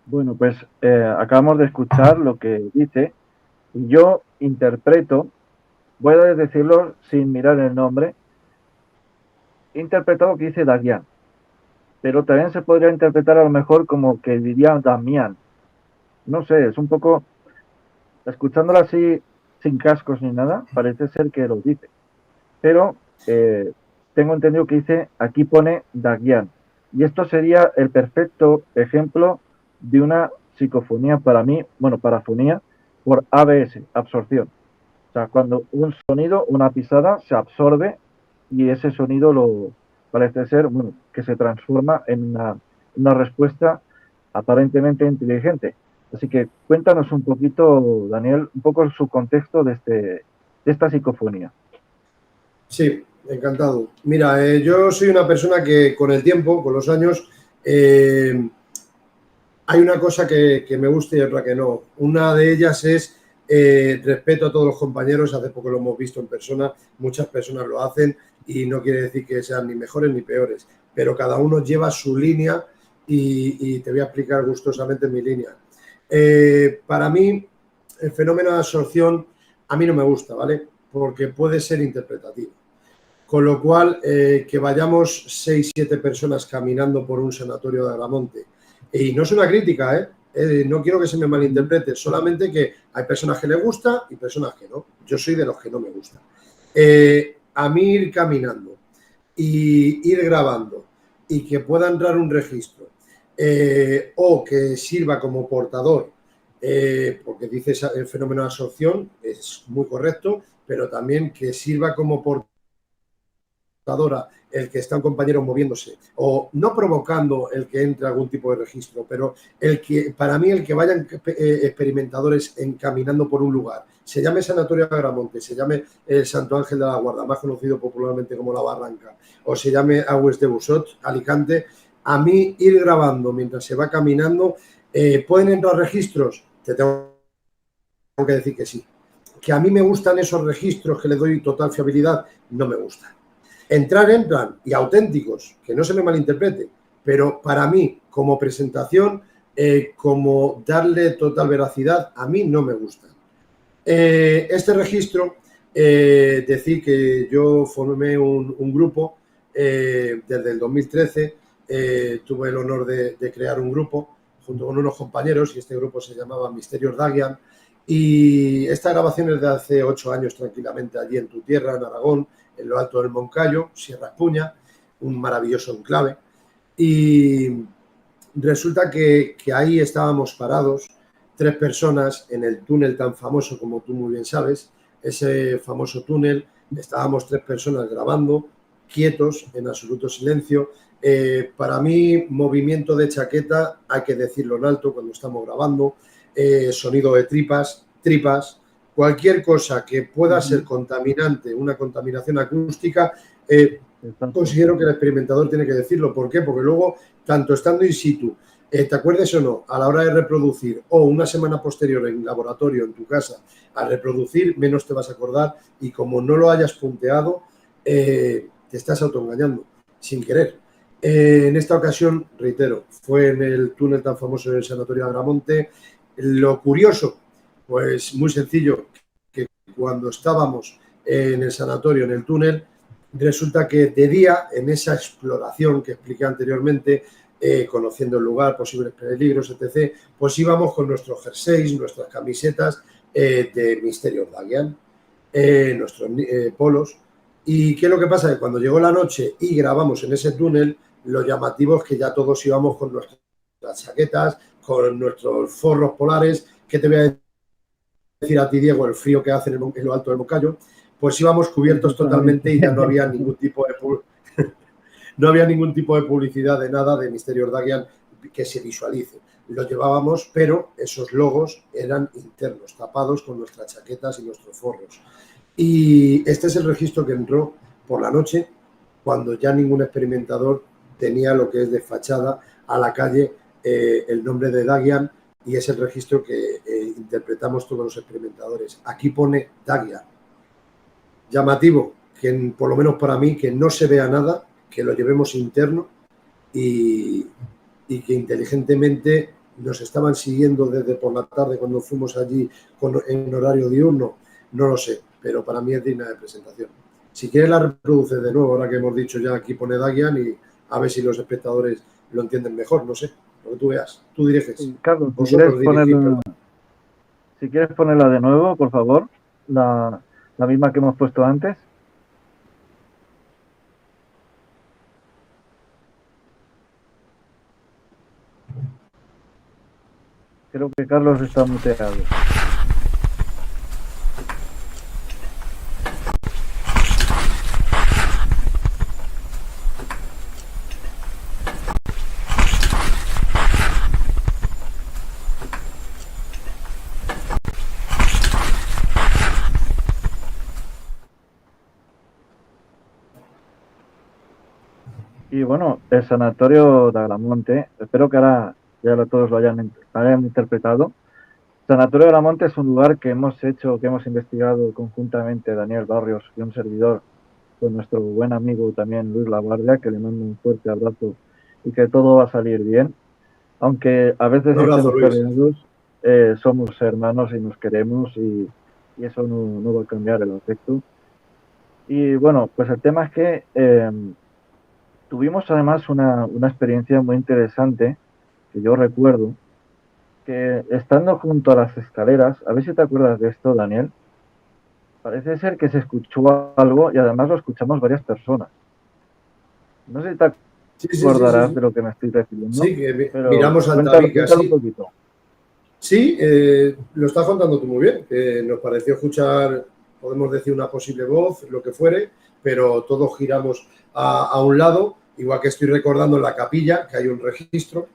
Bueno, pues acabamos de escuchar lo que dice. Yo interpreto, voy a decirlo sin mirar el nombre, he interpretado que dice Dagian, pero también se podría interpretar a lo mejor como que diría Damián. No sé, es un poco, escuchándolo así sin cascos ni nada, parece ser que lo dice. Pero tengo entendido que dice, aquí pone Dagian. Y esto sería el perfecto ejemplo de una psicofonía para mí, bueno, parafonía, por ABS, absorción. O sea, cuando un sonido, una pisada, se absorbe y ese sonido parece ser, bueno, que se transforma en una respuesta aparentemente inteligente. Así que cuéntanos un poquito, Daniel, un poco su contexto de esta psicofonía. Sí, encantado. Mira, yo soy una persona que con el tiempo, con los años, hay una cosa que me gusta y otra que no. Una de ellas es respeto a todos los compañeros. Hace poco lo hemos visto en persona, muchas personas lo hacen y no quiere decir que sean ni mejores ni peores, pero cada uno lleva su línea y te voy a explicar gustosamente mi línea. Para mí, el fenómeno de absorción a mí no me gusta, ¿vale? Porque puede ser interpretativo. Con lo cual, que vayamos 6, 7 personas caminando por un sanatorio de Agramonte, y no es una crítica, no quiero que se me malinterprete, solamente que hay personas que les gusta y personas que no. Yo soy de los que no me gusta. A mí ir caminando y ir grabando y que pueda entrar un registro o que sirva como portador, porque dices el fenómeno de absorción, es muy correcto, pero también que sirva como portador el que está un compañero moviéndose o no provocando el que entre algún tipo de registro, pero para mí el que vayan experimentadores caminando por un lugar, se llame Sanatorio de Agramonte, se llame el Santo Ángel de la Guarda, más conocido popularmente como La Barranca, o se llame Agües de Busot, Alicante, a mí ir grabando mientras se va caminando, ¿pueden entrar registros? Te tengo que decir que sí. Que a mí me gustan esos registros que le doy total fiabilidad, no me gustan. Entran y auténticos, que no se me malinterprete, pero para mí, como presentación, como darle total veracidad, a mí no me gusta. Este registro, decir que yo formé un grupo desde el 2013, tuve el honor de crear un grupo junto con unos compañeros y este grupo se llamaba Misterios Dagian y esta grabación es de hace 8 años tranquilamente allí en tu tierra, en Aragón, en lo alto del Moncayo, Sierra Espuña, un maravilloso enclave. Y resulta que ahí estábamos parados, 3 personas en el túnel tan famoso como tú muy bien sabes, ese famoso túnel, estábamos 3 personas grabando, quietos, en absoluto silencio. Para mí, movimiento de chaqueta, hay que decirlo en alto cuando estamos grabando, sonido de tripas, cualquier cosa que pueda ser contaminante, una contaminación acústica, Exacto. Considero que el experimentador tiene que decirlo. ¿Por qué? Porque luego, tanto estando in situ, te acuerdes o no, a la hora de reproducir, o una semana posterior en laboratorio, en tu casa, a reproducir, menos te vas a acordar, y como no lo hayas punteado, te estás autoengañando, sin querer. En esta ocasión, reitero, fue en el túnel tan famoso del Sanatorio de Agramonte. Lo curioso, pues muy sencillo, que cuando estábamos en el sanatorio, en el túnel, resulta que de día, en esa exploración que expliqué anteriormente, conociendo el lugar, posibles peligros, etc., pues íbamos con nuestros jerseys, nuestras camisetas de Misterio Dagian, nuestros polos. ¿Y qué es lo que pasa? Que cuando llegó la noche y grabamos en ese túnel, lo llamativo es que ya todos íbamos con nuestras chaquetas, con nuestros forros polares. ¿Qué te voy a decir a ti, Diego, el frío que hace en lo alto del Moncayo? Pues íbamos cubiertos totalmente y ya no había ningún tipo de no había ningún tipo de publicidad de nada de Misterio Dagian que se visualice. Lo llevábamos, pero esos logos eran internos, tapados con nuestras chaquetas y nuestros forros. Y este es el registro que entró por la noche, cuando ya ningún experimentador tenía lo que es de fachada a la calle el nombre de Dagian, y es el registro que interpretamos todos los experimentadores. Aquí pone Dagian. Llamativo, que por lo menos para mí, que no se vea nada, que lo llevemos interno y que inteligentemente nos estaban siguiendo desde por la tarde cuando fuimos allí en horario diurno, no lo sé, pero para mí es digna de presentación. Si quieres la reproduces de nuevo, ahora que hemos dicho ya aquí pone Dagian, y a ver si los espectadores lo entienden mejor, no sé, lo que tú veas. Tú diriges. Carlos, Vosotros dirigís, perdón. si quieres ponerla de nuevo, por favor, la misma que hemos puesto antes. Creo que Carlos está muteado. Y bueno, el Sanatorio de Agramonte, espero que ahora ya todos lo hayan interpretado. Sanatorio de Agramonte es un lugar que hemos investigado conjuntamente Daniel Barrios y un servidor, con nuestro buen amigo también Luis Laguardia, que le mando un fuerte abrazo y que todo va a salir bien. Aunque a veces estemos peleados, somos hermanos y nos queremos, y eso no va a cambiar el afecto. Y bueno, pues el tema es que tuvimos además una experiencia muy interesante que yo recuerdo, que estando junto a las escaleras, a ver si te acuerdas de esto, Daniel, parece ser que se escuchó algo y además lo escuchamos varias personas. No sé si te acordarás de lo que me estoy refiriendo. Sí, que pero miramos al cuéntalo sí. un poquito. Sí, lo estás contando tú muy bien. Nos pareció escuchar, podemos decir, una posible voz, lo que fuere, pero todos giramos a un lado, igual que estoy recordando en la capilla, que hay un registro,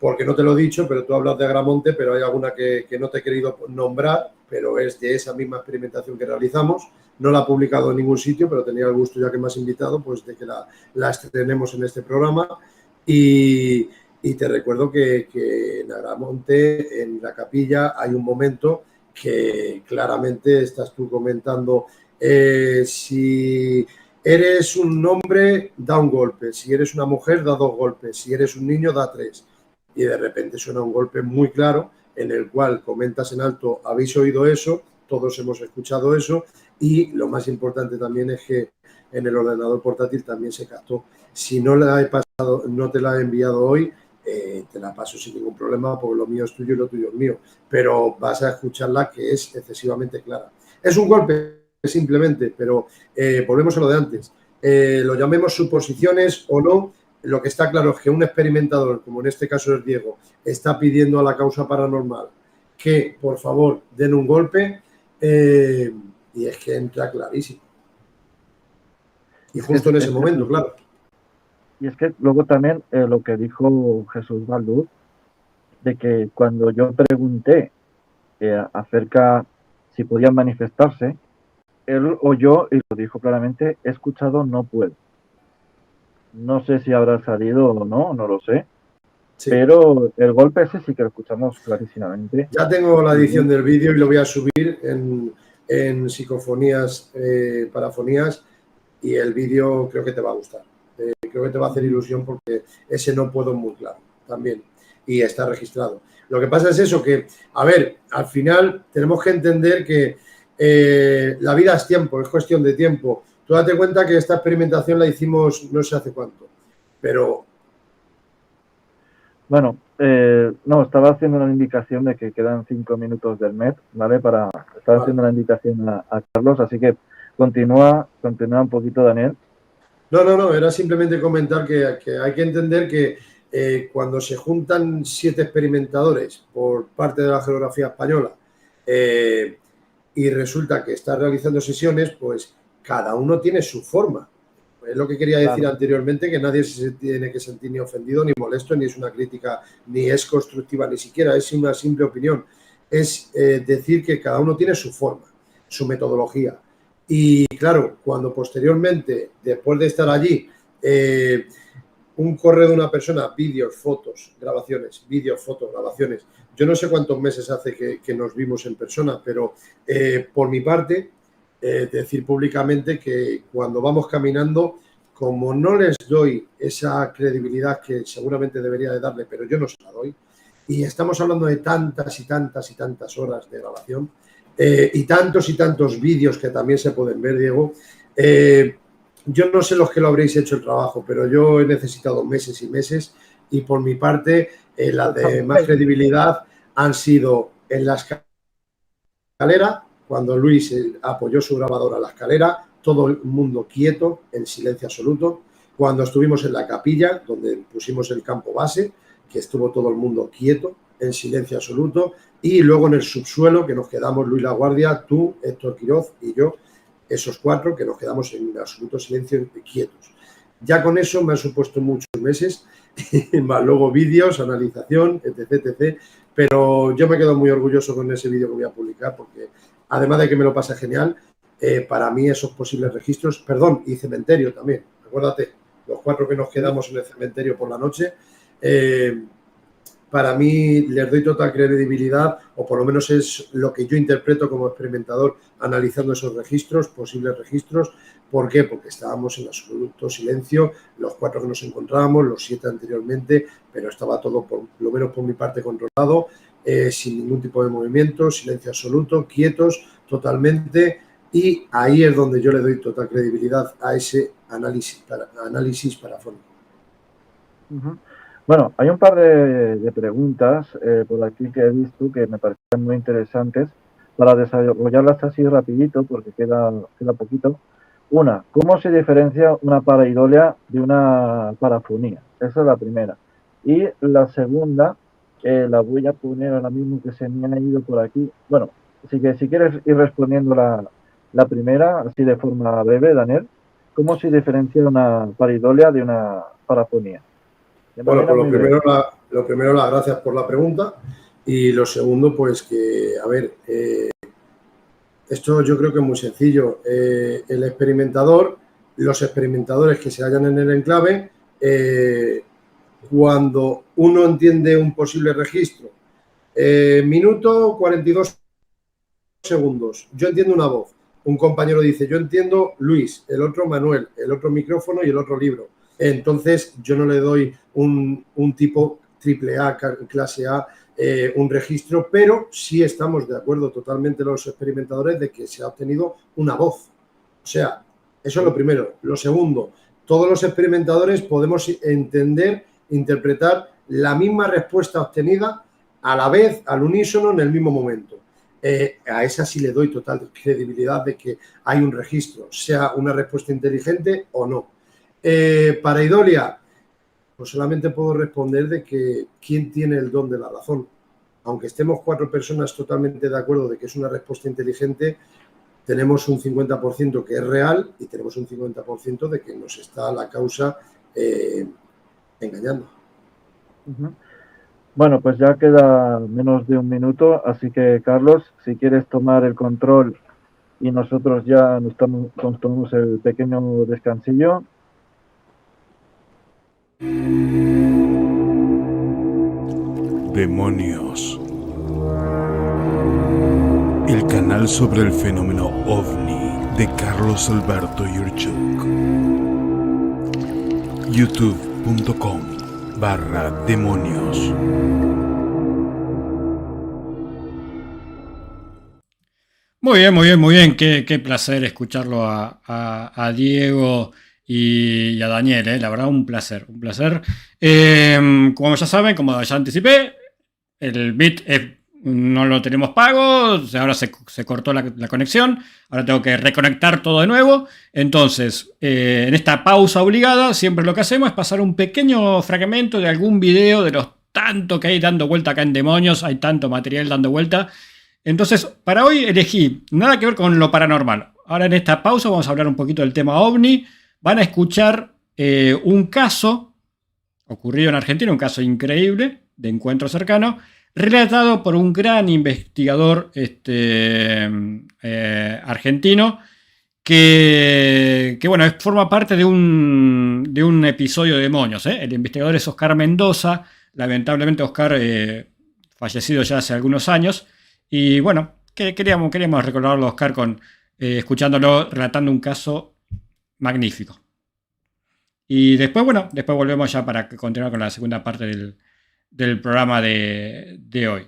porque no te lo he dicho, pero tú hablas de Agramonte, pero hay alguna que no te he querido nombrar, pero es de esa misma experimentación que realizamos. No la he publicado en ningún sitio, pero tenía el gusto, ya que me has invitado, pues de que la estrenemos en este programa. Y te recuerdo que en Agramonte, en la capilla, hay un momento que claramente estás tú comentando. Si eres un hombre, da un golpe. Si eres una mujer, da 2 golpes. Si eres un niño, da 3. Y de repente suena un golpe muy claro en el cual comentas en alto, habéis oído eso, todos hemos escuchado eso, y lo más importante también es que en el ordenador portátil también se captó. Si no te la he enviado hoy, te la paso sin ningún problema, porque lo mío es tuyo y lo tuyo es mío, pero vas a escucharla, que es excesivamente clara. Es un golpe simplemente, pero volvemos a lo de antes. Lo llamemos suposiciones o no, lo que está claro es que un experimentador, como en este caso es Diego, está pidiendo a la causa paranormal que por favor den un golpe, y es que entra clarísimo. Y justo en ese momento, claro. Y es que luego también lo que dijo Jesús Valduz, de que cuando yo pregunté acerca si podían manifestarse, él oyó y lo dijo claramente, he escuchado, no puedo. No sé si habrá salido o no, no lo sé, Sí. pero el golpe ese sí que lo escuchamos clarísimamente. Ya tengo la Y edición bien, del vídeo y lo voy a subir en psicofonías, parafonías, y el vídeo creo que te va a gustar. Creo que te va a hacer ilusión porque ese no puedo muy claro también y está registrado. Lo que pasa es eso, que, a ver, al final tenemos que entender que la vida es tiempo, es cuestión de tiempo. Tú date cuenta que esta experimentación la hicimos no sé hace cuánto, pero bueno, no, estaba haciendo una indicación de que quedan 5 minutos del MET, ¿vale? Estaba vale. haciendo una indicación a Carlos, así que continúa un poquito, Daniel. No, era simplemente comentar que hay que entender que cuando se juntan 7 experimentadores por parte de la geografía española eh, y resulta que está realizando sesiones, pues cada uno tiene su forma. Es lo que quería decir Claro, anteriormente, que nadie se tiene que sentir ni ofendido, ni molesto, ni es una crítica, ni es constructiva, ni siquiera es una simple opinión. Es decir que cada uno tiene su forma, su metodología. Y claro, cuando posteriormente, después de estar allí, un correo de una persona, vídeos, fotos, grabaciones, vídeos, fotos, grabaciones. Yo no sé cuántos meses hace que nos vimos en persona, pero por mi parte, decir públicamente que cuando vamos caminando, como no les doy esa credibilidad que seguramente debería de darle, pero yo no se la doy, y estamos hablando de tantas y tantas y tantas horas de grabación, y tantos vídeos que también se pueden ver, Diego, yo no sé los que lo habréis hecho el trabajo, pero yo he necesitado meses y meses y por mi parte las de más credibilidad han sido en la escalera, cuando Luis apoyó su grabadora a la escalera, todo el mundo quieto, en silencio absoluto. Cuando estuvimos en la capilla, donde pusimos el campo base, que estuvo todo el mundo quieto, en silencio absoluto. Y luego en el subsuelo, que nos quedamos Luis La Guardia, tú, Héctor Quiroz y yo, esos 4 que nos quedamos en absoluto silencio y quietos. Ya con eso me han supuesto muchos meses, más luego vídeos, analización, etc. Pero yo me quedo muy orgulloso con ese vídeo que voy a publicar porque, además de que me lo pase genial, para mí esos posibles registros, perdón, y cementerio también, acuérdate, los 4 que nos quedamos en el cementerio por la noche, para mí les doy total credibilidad, o por lo menos es lo que yo interpreto como experimentador analizando esos registros, posibles registros. ¿Por qué? Porque estábamos en absoluto silencio, los 4 que nos encontrábamos, los 7 anteriormente, pero estaba todo, por lo menos por mi parte, controlado, sin ningún tipo de movimiento, silencio absoluto, quietos totalmente, y ahí es donde yo le doy total credibilidad a ese análisis parafónico. Bueno, hay un par de preguntas por aquí que he visto que me parecen muy interesantes para desarrollarlas así rapidito porque queda poquito. Una, ¿cómo se diferencia una pareidolia de una parafonía? Esa es la primera. Y la segunda, la voy a poner ahora mismo que se me ha ido por aquí. Bueno, así que si quieres ir respondiendo la primera, así de forma breve, Daniel, ¿cómo se diferencia una pareidolia de una parafonía? De Bueno, manera pues muy breve. lo primero, las gracias por la pregunta. Y lo segundo, pues que, a ver, esto yo creo que es muy sencillo. El experimentador, los experimentadores que se hallan en el enclave, cuando uno entiende un posible registro, minuto 42 segundos, yo entiendo una voz. Un compañero dice, yo entiendo Luis, el otro Manuel, el otro micrófono y el otro libro. Entonces yo no le doy un tipo triple A, clase A, un registro, pero sí estamos de acuerdo totalmente los experimentadores de que se ha obtenido una voz. O sea, eso es lo primero. Lo segundo, todos los experimentadores podemos entender, interpretar la misma respuesta obtenida a la vez, al unísono, en el mismo momento. A esa sí le doy total credibilidad de que hay un registro, sea una respuesta inteligente o no. Para Idolia, pues solamente puedo responder de que quién tiene el don de la razón. Aunque estemos 4 personas totalmente de acuerdo de que es una respuesta inteligente, tenemos un 50% que es real y tenemos un 50% de que nos está la causa engañando. Bueno, pues ya queda menos de un minuto, así que Carlos, si quieres tomar el control y nosotros ya nos tomamos el pequeño descansillo. Demonios. El canal sobre el fenómeno OVNI de Carlos Alberto Yurchuk. youtube.com/demonios. Muy bien, muy bien, muy bien. Qué placer escucharlo a Diego y a Daniel, la verdad, un placer, un placer. Como ya saben, como ya anticipé, el bit no lo tenemos pago, ahora se cortó la conexión, ahora tengo que reconectar todo de nuevo. Entonces, en esta pausa obligada, siempre lo que hacemos es pasar un pequeño fragmento de algún video de los tanto que hay dando vuelta acá en Demonios, hay tanto material dando vuelta. Entonces, para hoy elegí nada que ver con lo paranormal. Ahora en esta pausa vamos a hablar un poquito del tema OVNI. Van a escuchar un caso ocurrido en Argentina, un caso increíble de encuentro cercano, relatado por un gran investigador argentino que bueno, forma parte de un episodio de Demonios. El investigador es Oscar Mendoza. Lamentablemente Oscar fallecido ya hace algunos años. Y bueno, queríamos recordarlo a Oscar escuchándolo relatando un caso magnífico. Y después volvemos ya para continuar con la segunda parte del programa de hoy.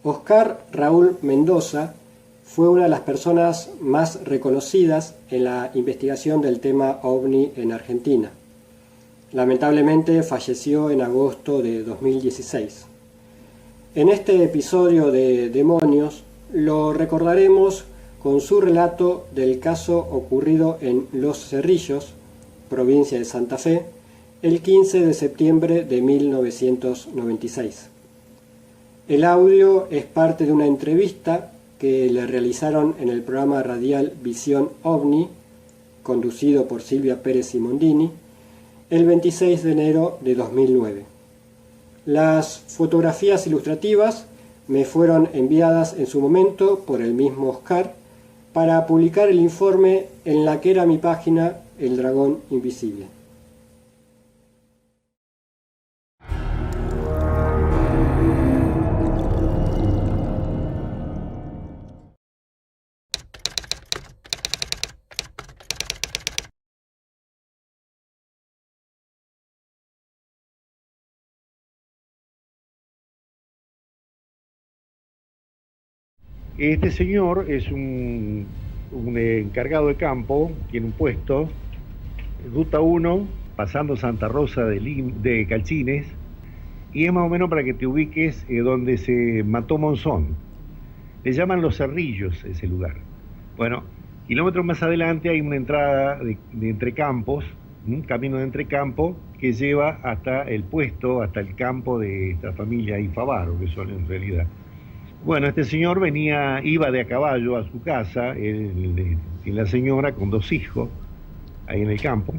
Oscar Raúl Mendoza fue una de las personas más reconocidas en la investigación del tema OVNI en Argentina. Lamentablemente falleció en agosto de 2016. En este episodio de Demonios lo recordaremos con su relato del caso ocurrido en Los Cerrillos, provincia de Santa Fe, el 15 de septiembre de 1996. El audio es parte de una entrevista que le realizaron en el programa radial Visión OVNI, conducido por Silvia Pérez Simondini, el 26 de enero de 2009. Las fotografías ilustrativas me fueron enviadas en su momento por el mismo Oscar para publicar el informe en la que era mi página El Dragón Invisible. Este señor es un encargado de campo, tiene un puesto, Ruta 1, pasando Santa Rosa de Calchines, y es más o menos para que te ubiques donde se mató Monzón. Le llaman Los Cerrillos ese lugar. Bueno, kilómetros más adelante hay una entrada de entrecampos, un camino de entrecampo que lleva hasta el puesto, hasta el campo de esta familia Ifavaro, que son en realidad. Bueno, este señor iba de a caballo a su casa, y la señora con 2 hijos, ahí en el campo.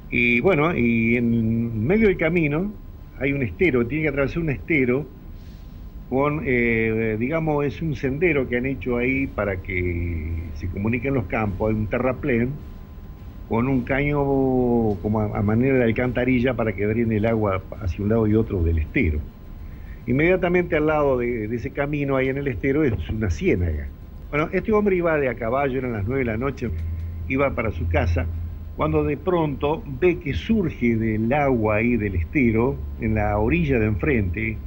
Y bueno, y en medio del camino hay un estero, tiene que atravesar un estero con, digamos, es un sendero que han hecho ahí para que se comuniquen los campos. Hay un terraplén con un caño como a manera de alcantarilla para que drene el agua hacia un lado y otro del estero. Inmediatamente al lado de ese camino, ahí en el estero, es una ciénaga. Bueno, este hombre iba de a caballo, eran las 9 de la noche, iba para su casa, cuando de pronto ve que surge del agua ahí del estero, en la orilla de enfrente.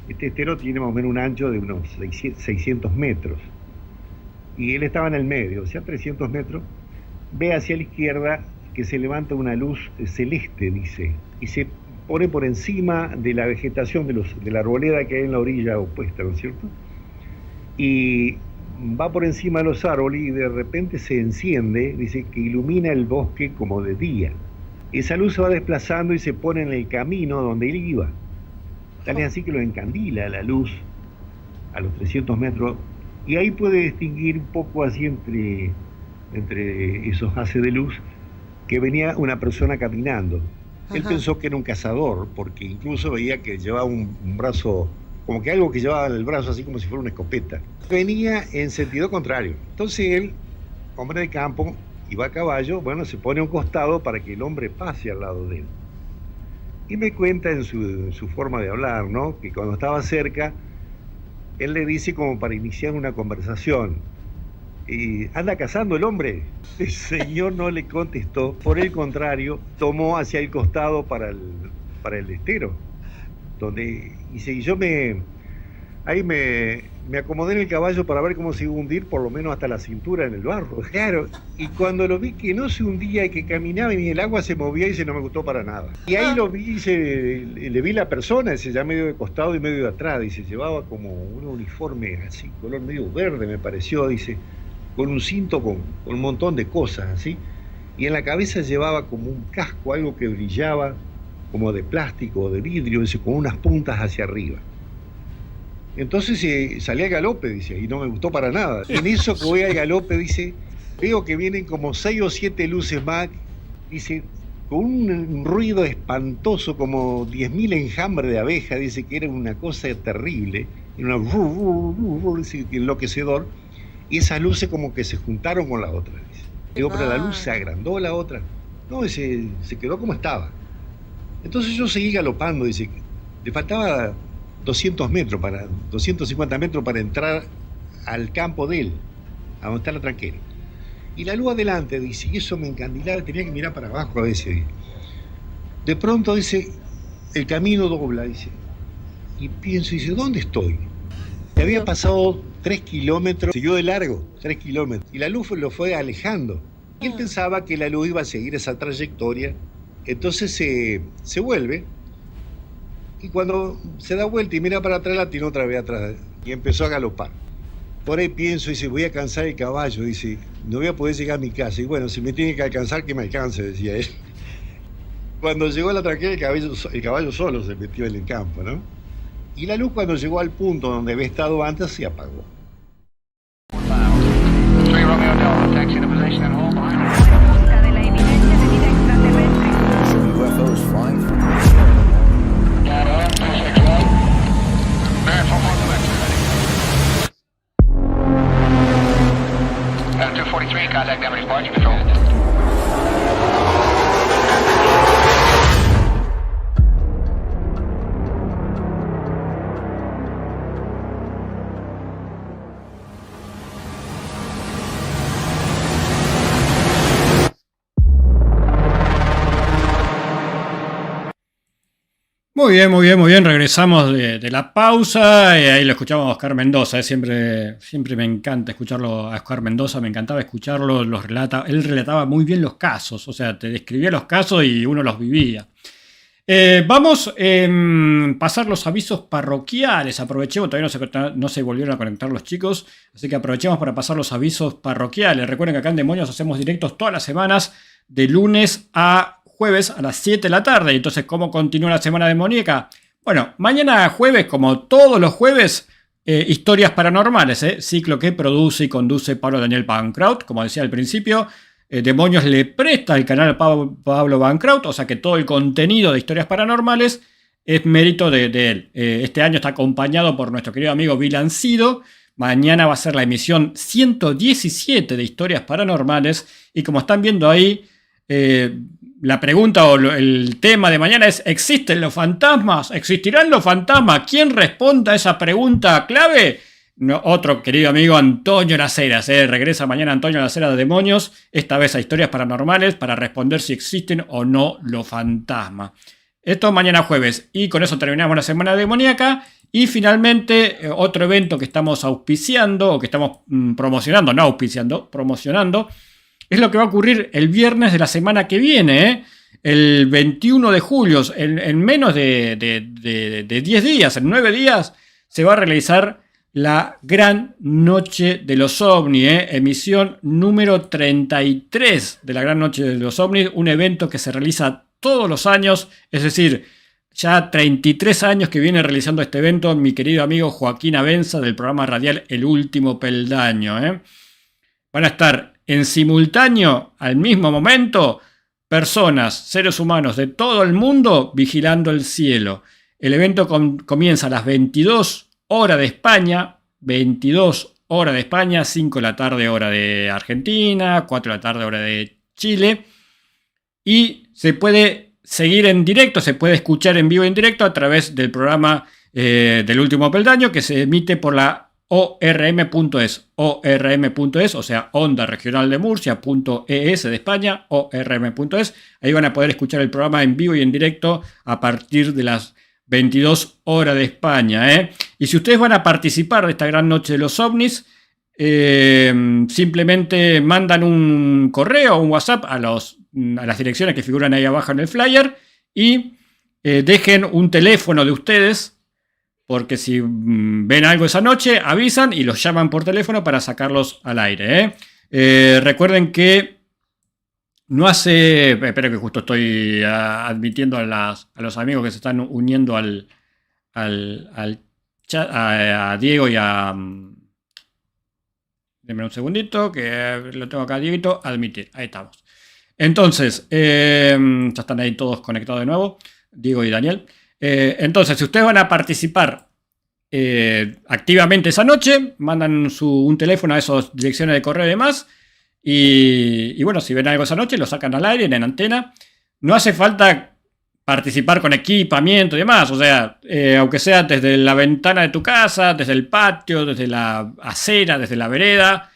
Este estero tiene más o menos un ancho de unos 600 metros. Y él estaba en el medio, o sea, 300 metros. Ve hacia la izquierda que se levanta una luz celeste, dice, y se pone por encima de la vegetación de la arboleda que hay en la orilla opuesta, ¿no es cierto? Y va por encima de los árboles y de repente se enciende, dice que ilumina el bosque como de día. Esa luz se va desplazando y se pone en el camino donde él iba. Tal es así que lo encandila la luz a los 300 metros y ahí puede distinguir un poco así entre esos haces de luz que venía una persona caminando. Él pensó que era un cazador, porque incluso veía que llevaba un brazo como que algo que llevaba en el brazo, así como si fuera una escopeta. Venía en sentido contrario. Entonces él, hombre de campo, iba a caballo, bueno, se pone a un costado para que el hombre pase al lado de él. Y me cuenta en su forma de hablar, ¿no? Que cuando estaba cerca, él le dice como para iniciar una conversación: y anda cazando el hombre. El señor no le contestó, por el contrario, tomó hacia el costado para el estero, donde ahí me acomodé en el caballo para ver cómo se iba a hundir, por lo menos hasta la cintura en el barro. Claro, y cuando lo vi que no se hundía y que caminaba y ni el agua se movía, y no me gustó para nada. Y ahí lo vi, le vi la persona, dice, ya medio de costado y medio de atrás, dice, llevaba como un uniforme así, color medio verde me pareció, dice, con un cinto con un montón de cosas así, y en la cabeza llevaba como un casco, algo que brillaba como de plástico o de vidrio, dice, con unas puntas hacia arriba. Entonces salí al galope, dice, y no me gustó para nada. En eso que voy al galope, dice, veo que vienen como 6 o 7 luces más, dice, con un ruido espantoso, como 10.000 enjambres de abejas, dice, que era una cosa terrible, era dice, enloquecedor, y esas luces como que se juntaron con la otra, dice. Digo, pero la luz se agrandó la otra. No, dice, se quedó como estaba. Entonces yo seguí galopando, dice, le faltaba 250 metros para entrar al campo de él, a donde está la tranquera. Y la luz adelante, dice, y eso me encandilaba, tenía que mirar para abajo a veces. Dice. De pronto, dice, el camino dobla, dice, y pienso, dice, ¿dónde estoy? Y había pasado 3 kilómetros, siguió de largo, 3 kilómetros, y la luz lo fue alejando. Y él pensaba que la luz iba a seguir esa trayectoria, entonces se vuelve, y cuando se da vuelta y mira para atrás, la tiene otra vez atrás, y empezó a galopar. Por ahí pienso, dice, voy a cansar el caballo, dice, no voy a poder llegar a mi casa, y bueno, si me tiene que alcanzar, que me alcance, decía él. Cuando llegó a la tranquera, el caballo solo se metió en el campo, ¿no? Y la luz, cuando llegó al punto donde había estado antes, se apagó. Muy bien, muy bien, muy bien. Regresamos de la pausa y ahí lo escuchamos a Oscar Mendoza. Siempre me encanta escucharlo a Oscar Mendoza, me encantaba escucharlo, él relataba muy bien los casos, o sea, te describía los casos y uno los vivía. Vamos a pasar los avisos parroquiales. Aprovechemos, todavía no se volvieron a conectar los chicos, así que aprovechemos para pasar los avisos parroquiales. Recuerden que acá en Demonios hacemos directos todas las semanas, de lunes a jueves a las 7 de la tarde. Entonces, ¿cómo continúa la semana demoníaca? Bueno, mañana jueves, como todos los jueves, historias paranormales, ciclo que produce y conduce Pablo Daniel Bancroft, como decía al principio. Demonios le presta el canal a Pablo Bancroft, o sea que todo el contenido de historias paranormales es mérito de él. Este año está acompañado por nuestro querido amigo Vilancido. Mañana va a ser la emisión 117 de historias paranormales. Y como están viendo ahí, la pregunta o el tema de mañana es: ¿existen los fantasmas? ¿Existirán los fantasmas? ¿Quién responda a esa pregunta clave? No, otro querido amigo, Antonio Laceras. Regresa mañana Antonio Laceras de Demonios, esta vez a historias paranormales, para responder si existen o no los fantasmas. Esto mañana jueves. Y con eso terminamos la semana demoníaca. Y finalmente, otro evento que estamos auspiciando, o que estamos promocionando, no auspiciando, promocionando, es lo que va a ocurrir el viernes de la semana que viene, el 21 de julio, en menos de 10 días, en 9 días, se va a realizar la Gran Noche de los OVNI, emisión número 33 de la Gran Noche de los OVNI, un evento que se realiza todos los años, es decir, ya 33 años que viene realizando este evento mi querido amigo Joaquín Abenza del programa radial El Último Peldaño. Van a estar en simultáneo, al mismo momento, personas, seres humanos de todo el mundo vigilando el cielo. El evento comienza a las 22 horas de España, 22 horas de España, 5 de la tarde hora de Argentina, 4 de la tarde hora de Chile. Y se puede seguir en directo, se puede escuchar en vivo y en directo a través del programa del Último Peldaño, que se emite por la ORM.es, o sea, Onda Regional de Murcia.es de España, ORM.es. Ahí van a poder escuchar el programa en vivo y en directo a partir de las 22 horas de España. Y si ustedes van a participar de esta gran noche de los ovnis, simplemente mandan un correo o un WhatsApp a las direcciones que figuran ahí abajo en el flyer y dejen un teléfono de ustedes, porque si ven algo esa noche, avisan y los llaman por teléfono para sacarlos al aire. Recuerden que no hace... Espera que justo estoy admitiendo a los amigos que se están uniendo al chat, a Diego y a... Denme un segundito, que lo tengo acá, Dieguito, admitir. Ahí estamos. Entonces, ya están ahí todos conectados de nuevo, Diego y Daniel. Entonces, si ustedes van a participar activamente esa noche, mandan un teléfono a esas direcciones de correo y demás. Y bueno, si ven algo esa noche, lo sacan al aire, en antena. No hace falta participar con equipamiento y demás. O sea, aunque sea desde la ventana de tu casa, desde el patio, desde la acera, desde la vereda.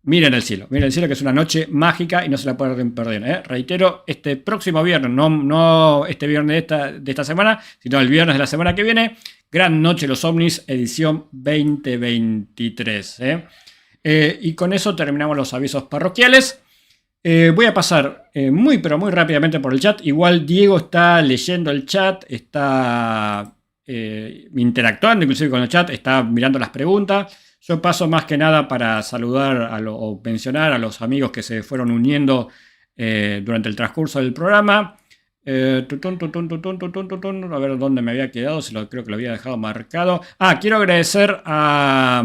Miren el cielo, que es una noche mágica y no se la pueden perder. Reitero, este próximo viernes, no este viernes de esta semana, sino el viernes de la semana que viene, Gran Noche de los OVNIs, edición 2023. Y con eso terminamos los avisos parroquiales. Voy a pasar muy rápidamente por el chat. Igual Diego está leyendo el chat, está interactuando inclusive con el chat, está mirando las preguntas. Yo paso más que nada para saludar o mencionar a los amigos que se fueron uniendo durante el transcurso del programa. A ver dónde me había quedado, creo que lo había dejado marcado. Quiero agradecer a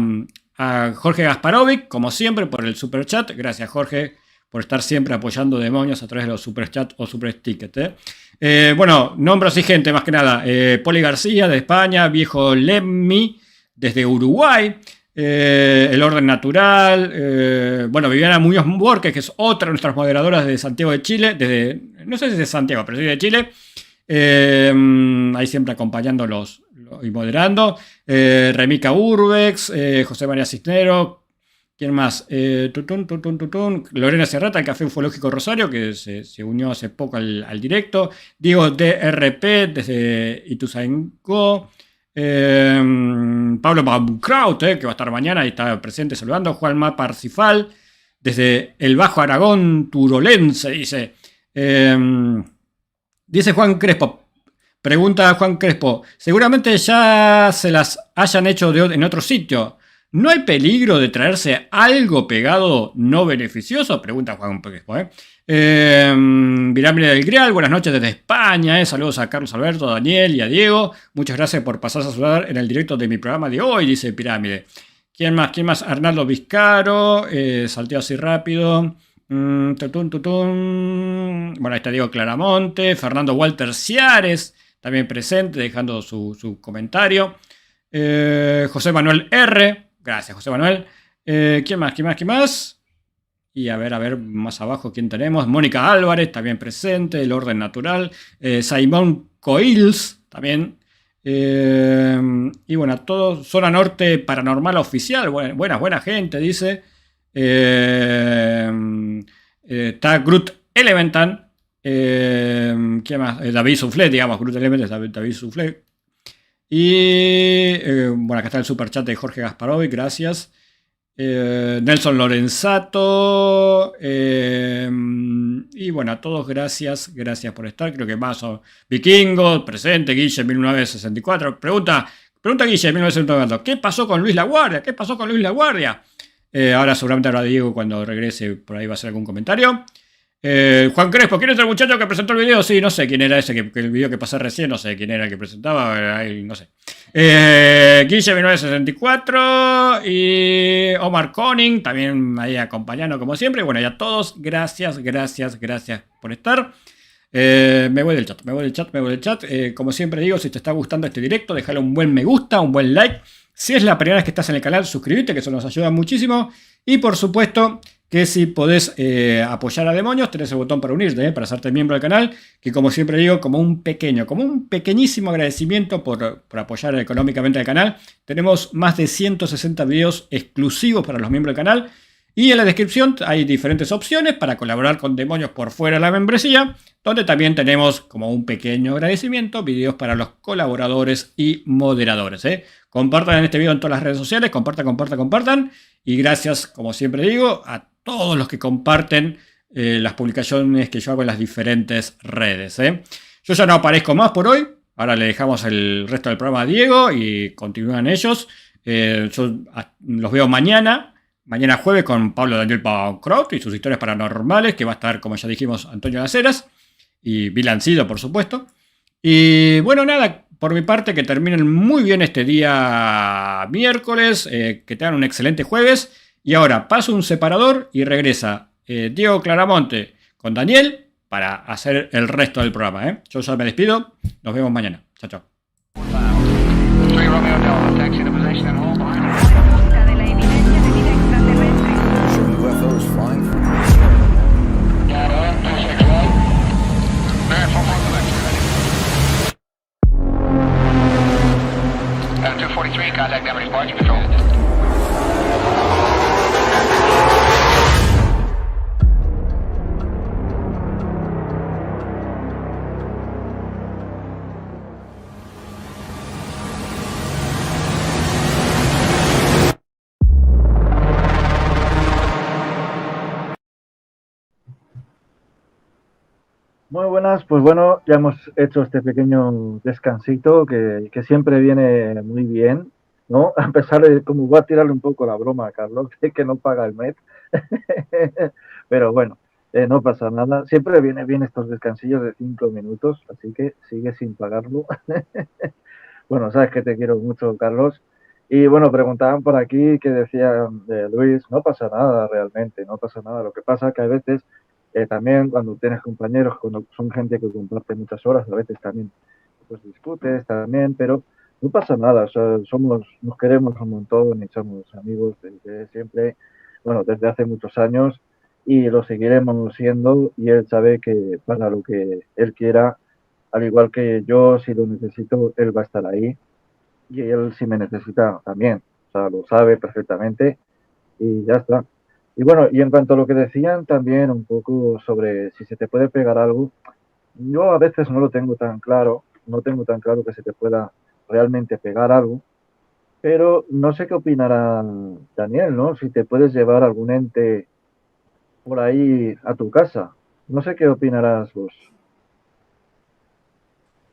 Jorge Gasparovic, como siempre, por el super chat. Gracias, Jorge, por estar siempre apoyando Demonios a través de los super chat o super tickets. Bueno, nombros y gente, más que nada. Poli García, de España. Viejo Lemmy, desde Uruguay. El Orden Natural, bueno, Viviana Muñoz Borges, que es otra de nuestras moderadoras de Santiago de Chile, no sé si es de Santiago, pero sí de Chile, ahí siempre acompañándolos y moderando. Remica Urbex, José María Cisnero, ¿quién más? Lorena Serrata, el Café Ufológico Rosario, que se unió hace poco al directo. Diego DRP, desde Ituzaingó. Pablo Baumkraut, que va a estar mañana y está presente saludando. Juanma Parcifal, desde el Bajo Aragón turolense, dice. Dice Juan Crespo. Pregunta Juan Crespo. Seguramente ya se las hayan hecho en otro sitio. ¿No hay peligro de traerse algo pegado no beneficioso? Pregunta Juan Crespo. Pirámide del Grial, buenas noches desde España. Saludos a Carlos Alberto, a Daniel y a Diego. Muchas gracias por pasarse a saludar en el directo de mi programa de hoy, dice Pirámide. ¿Quién más? Arnaldo Vizcaro, salteo así rápido. Bueno, ahí está Diego Claramonte. Fernando Walter Ciares, también presente, dejando su comentario. José Manuel R. Gracias, José Manuel. ¿Quién más? Y a ver, más abajo, ¿quién tenemos? Mónica Álvarez, también presente, El Orden Natural. Simón Coils, también. Y bueno, todo Zona Norte Paranormal Oficial. Buena gente, dice. Está Groot Elementan. ¿Quién más? David Soufflet, digamos. Groot Elementan, David Soufflet. Y bueno, acá está el superchat de Jorge Gasparovic, gracias. Nelson Lorenzato, y bueno, a todos gracias por estar. Creo que más Vikingo, presente, Guille 1964. Pregunta Guille 1964, ¿qué pasó con Luis Laguardia? Ahora seguramente habrá Diego cuando regrese, por ahí va a hacer algún comentario. Juan Crespo, ¿quién es el muchacho que presentó el video? Sí, no sé quién era ese, que el video que pasé recién, no sé quién era el que presentaba, no sé. Guille 1964 y Omar Koning, también ahí acompañando como siempre. Bueno, y a todos, gracias por estar. Me voy del chat. Como siempre digo, si te está gustando este directo, déjale un buen me gusta, un buen like. Si es la primera vez que estás en el canal, suscríbete, que eso nos ayuda muchísimo. Y por supuesto que si podés apoyar a Demonios, tenés el botón para unirte, para hacerte miembro del canal, que como siempre digo, como un pequeñísimo agradecimiento por apoyar económicamente al canal. Tenemos más de 160 videos exclusivos para los miembros del canal. Y en la descripción hay diferentes opciones para colaborar con Demonios por fuera de la membresía, donde también tenemos como un pequeño agradecimiento, videos para los colaboradores y moderadores. Compartan este video en todas las redes sociales, compartan. Y gracias, como siempre digo, a todos los que comparten las publicaciones que yo hago en las diferentes redes. Yo ya no aparezco más por hoy. Ahora le dejamos el resto del programa a Diego y continúan ellos. Yo los veo mañana jueves con Pablo Daniel Paucroft y sus historias paranormales, que va a estar, como ya dijimos, Antonio Las Heras y Bilancido, por supuesto. Y bueno, nada, por mi parte, que terminen muy bien este día miércoles, que tengan un excelente jueves. Y ahora paso un separador y regresa Diego Claramonte con Daniel para hacer el resto del programa. Yo ya me despido, nos vemos mañana. Chao. Contact number departure control. Muy buenas, pues bueno, ya hemos hecho este pequeño descansito que siempre viene muy bien, ¿no? A pesar de, como voy a tirarle un poco la broma a Carlos, que no paga el MET, pero bueno, no pasa nada. Siempre viene bien estos descansillos de 5 minutos, así que sigue sin pagarlo. Bueno, sabes que te quiero mucho, Carlos. Y bueno, preguntaban por aquí que decía Luis, no pasa nada realmente, no pasa nada. Lo que pasa que a veces también cuando tienes compañeros, cuando son gente que comparte muchas horas, a veces también pues discutes también, pero no pasa nada, o sea, nos queremos un montón y somos amigos desde siempre, bueno, desde hace muchos años y lo seguiremos siendo y él sabe que para lo que él quiera, al igual que yo, si lo necesito, él va a estar ahí y él si me necesita también, o sea, lo sabe perfectamente y ya está. Y bueno, y en cuanto a lo que decían también un poco sobre si se te puede pegar algo, yo a veces no lo tengo tan claro, no tengo tan claro que se te pueda realmente pegar algo, pero no sé qué opinará Daniel, ¿no? Si te puedes llevar algún ente por ahí a tu casa. No sé qué opinarás vos.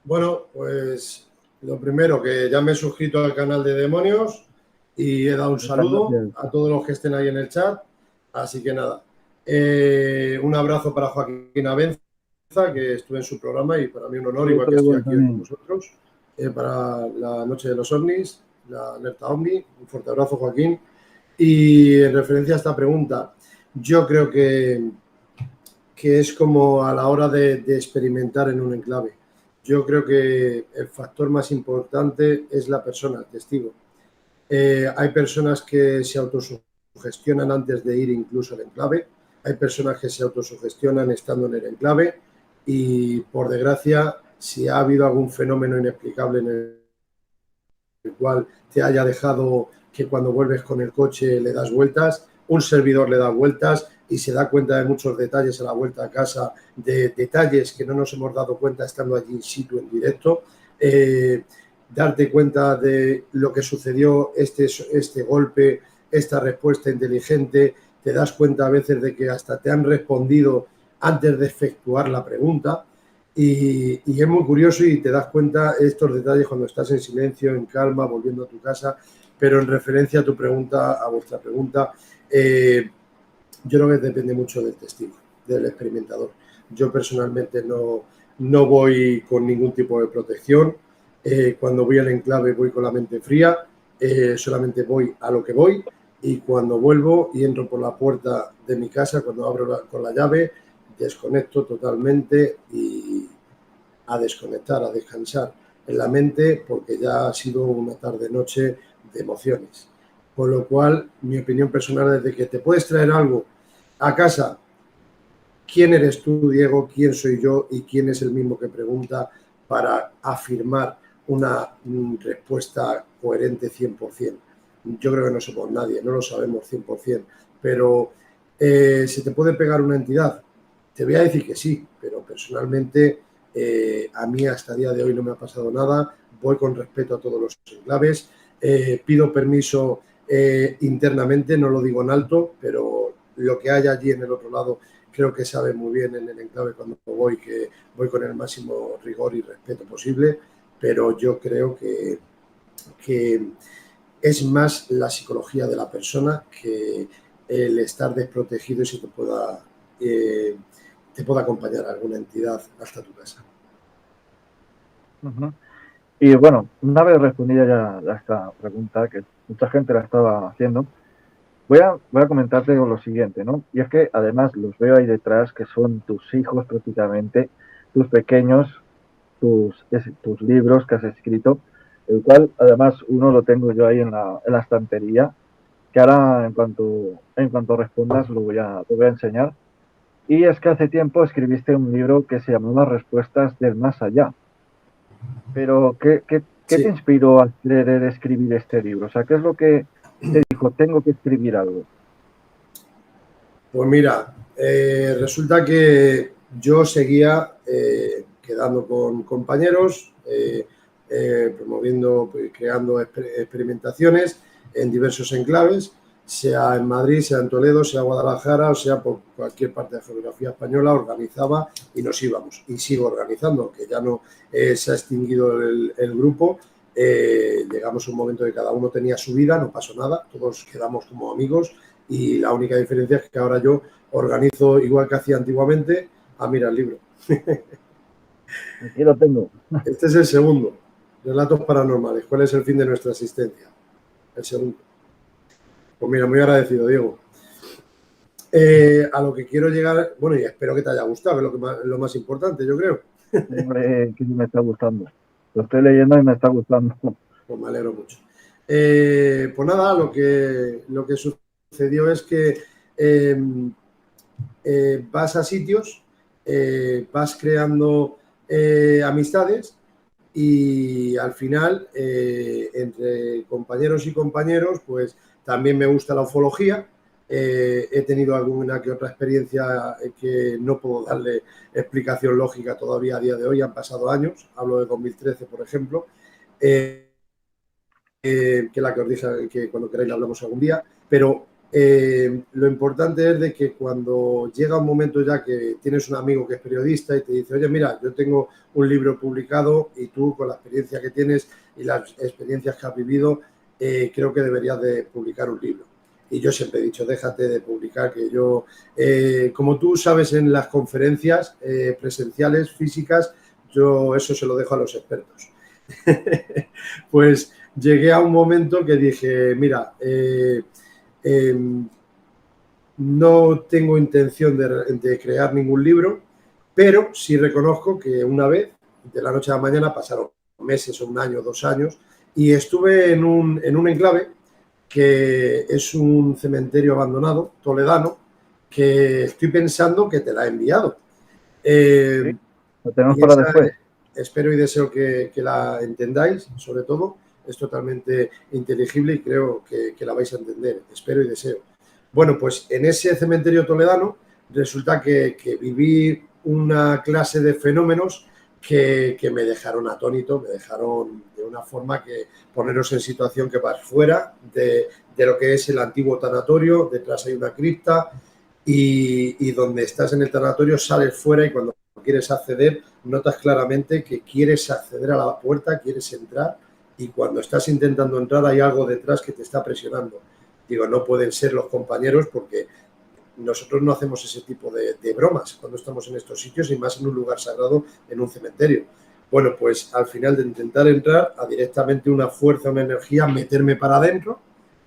Bueno, pues lo primero, que ya me he suscrito al canal de Demonios y he dado un saludo a todos los que estén ahí en el chat. Así que nada, un abrazo para Joaquín Abenza, que estuve en su programa y para mí un honor, igual que estoy aquí con vosotros, para la Noche de los OVNIs, la alerta OVNI. Un fuerte abrazo, Joaquín. Y en referencia a esta pregunta, yo creo que es como a la hora de experimentar en un enclave. Yo creo que el factor más importante es la persona, el testigo. Hay personas que se autosugestionan antes de ir incluso al enclave, hay personas que se autosugestionan estando en el enclave y, por desgracia, si ha habido algún fenómeno inexplicable en el cual te haya dejado que cuando vuelves con el coche le das vueltas, un servidor le da vueltas y se da cuenta de muchos detalles a la vuelta a casa, de detalles que no nos hemos dado cuenta estando allí in situ en directo, darte cuenta de lo que sucedió, este golpe, esta respuesta inteligente, te das cuenta a veces de que hasta te han respondido antes de efectuar la pregunta y es muy curioso y te das cuenta estos detalles cuando estás en silencio, en calma, volviendo a tu casa. Pero en referencia a tu pregunta, a vuestra pregunta, yo creo que depende mucho del testigo, del experimentador. Yo personalmente no voy con ningún tipo de protección. Cuando voy al enclave voy con la mente fría, solamente voy a lo que voy y cuando vuelvo y entro por la puerta de mi casa, cuando abro con la llave, desconecto totalmente y a desconectar, a descansar en la mente, porque ya ha sido una tarde-noche de emociones. Con lo cual, mi opinión personal es de que te puedes traer algo a casa. ¿Quién eres tú, Diego? ¿Quién soy yo? ¿Y quién es el mismo que pregunta para afirmar una respuesta coherente 100%? Yo creo que no somos nadie, no lo sabemos 100%, pero ¿se te puede pegar una entidad? Te voy a decir que sí, pero personalmente a mí hasta el día de hoy no me ha pasado nada, voy con respeto a todos los enclaves, pido permiso internamente, no lo digo en alto, pero lo que hay allí en el otro lado creo que sabe muy bien en el enclave cuando voy, que voy con el máximo rigor y respeto posible, pero yo creo que es más la psicología de la persona que el estar desprotegido y se te pueda acompañar alguna entidad hasta tu casa. Uh-huh. Y bueno, una vez respondida ya esta pregunta, que mucha gente la estaba haciendo, voy a comentarte lo siguiente, ¿no? Y es que además los veo ahí detrás, que son tus hijos prácticamente, tus pequeños, tus libros que has escrito, el cual además uno lo tengo yo ahí en la estantería, que ahora en cuanto respondas lo voy a enseñar. Y es que hace tiempo escribiste un libro que se llamaba Respuestas del Más Allá. Pero, ¿qué Sí. te inspiró a querer escribir este libro? O sea, ¿qué es lo que te dijo, tengo que escribir algo? Pues mira, resulta que yo seguía quedando con compañeros, promoviendo, creando experimentaciones en diversos enclaves, sea en Madrid, sea en Toledo, sea en Guadalajara, o sea por cualquier parte de la geografía española, organizaba y nos íbamos. Y sigo organizando, aunque ya no se ha extinguido el grupo. Llegamos a un momento que cada uno tenía su vida, no pasó nada, todos quedamos como amigos y la única diferencia es que ahora yo organizo igual que hacía antiguamente. Ah, mira el libro. Aquí lo tengo. Este es el segundo, Relatos Paranormales. ¿Cuál es el fin de nuestra existencia? El segundo. Pues mira, muy agradecido, Diego. A lo que quiero llegar, bueno, y espero que te haya gustado, que es lo más importante, yo creo. Hombre, que me está gustando. Lo estoy leyendo y me está gustando. Pues me alegro mucho. Pues nada, lo que sucedió es que vas a sitios, vas creando amistades y al final, entre compañeros y compañeros, pues también me gusta la ufología. He tenido alguna que otra experiencia que no puedo darle explicación lógica todavía a día de hoy, han pasado años, hablo de 2013, por ejemplo, que la que os dije que cuando queráis hablamos algún día, pero lo importante es de que cuando llega un momento ya que tienes un amigo que es periodista y te dice, oye, mira, yo tengo un libro publicado y tú con la experiencia que tienes y las experiencias que has vivido, creo que deberías de publicar un libro. Y yo siempre he dicho, déjate de publicar, que yo, como tú sabes en las conferencias presenciales, físicas, yo eso se lo dejo a los expertos. Pues llegué a un momento que dije, mira, no tengo intención de crear ningún libro, pero sí reconozco que una vez, de la noche a la mañana, pasaron meses o un año, 2 años, y estuve en un enclave que es un cementerio abandonado, toledano, que estoy pensando que te la he enviado. Sí, lo tenemos para después. Espero y deseo que la entendáis, sobre todo. Es totalmente inteligible y creo que la vais a entender. Espero y deseo. Bueno, pues en ese cementerio toledano resulta que viví una clase de fenómenos que me dejaron atónito, me dejaron de una forma que poneros en situación que vas fuera de lo que es el antiguo tanatorio, detrás hay una cripta y donde estás en el tanatorio sales fuera y cuando quieres acceder notas claramente que quieres acceder a la puerta, quieres entrar y cuando estás intentando entrar hay algo detrás que te está presionando. Digo, no pueden ser los compañeros porque nosotros no hacemos ese tipo de bromas cuando estamos en estos sitios y más en un lugar sagrado, en un cementerio. Bueno, pues al final de intentar entrar, a directamente una fuerza, una energía, meterme para adentro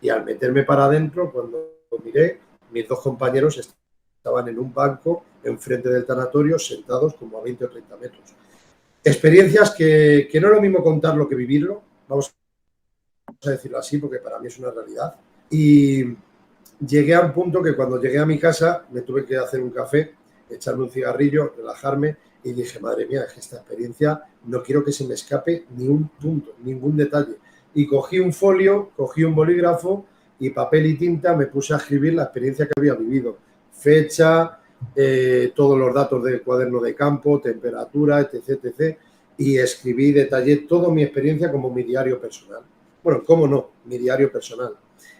y al meterme para adentro, cuando miré, mis 2 compañeros estaban en un banco enfrente del tanatorio, sentados como a 20 o 30 metros. Experiencias que no es lo mismo contarlo que vivirlo, vamos a decirlo así, porque para mí es una realidad. Y llegué a un punto que cuando llegué a mi casa me tuve que hacer un café, echarme un cigarrillo, relajarme y dije, madre mía, es que esta experiencia no quiero que se me escape ni un punto, ningún detalle. Y cogí un folio, cogí un bolígrafo y papel y tinta, me puse a escribir la experiencia que había vivido. Fecha, todos los datos del cuaderno de campo, temperatura, etc, etc. Y escribí, detallé toda mi experiencia como mi diario personal. Bueno, cómo no, mi diario personal.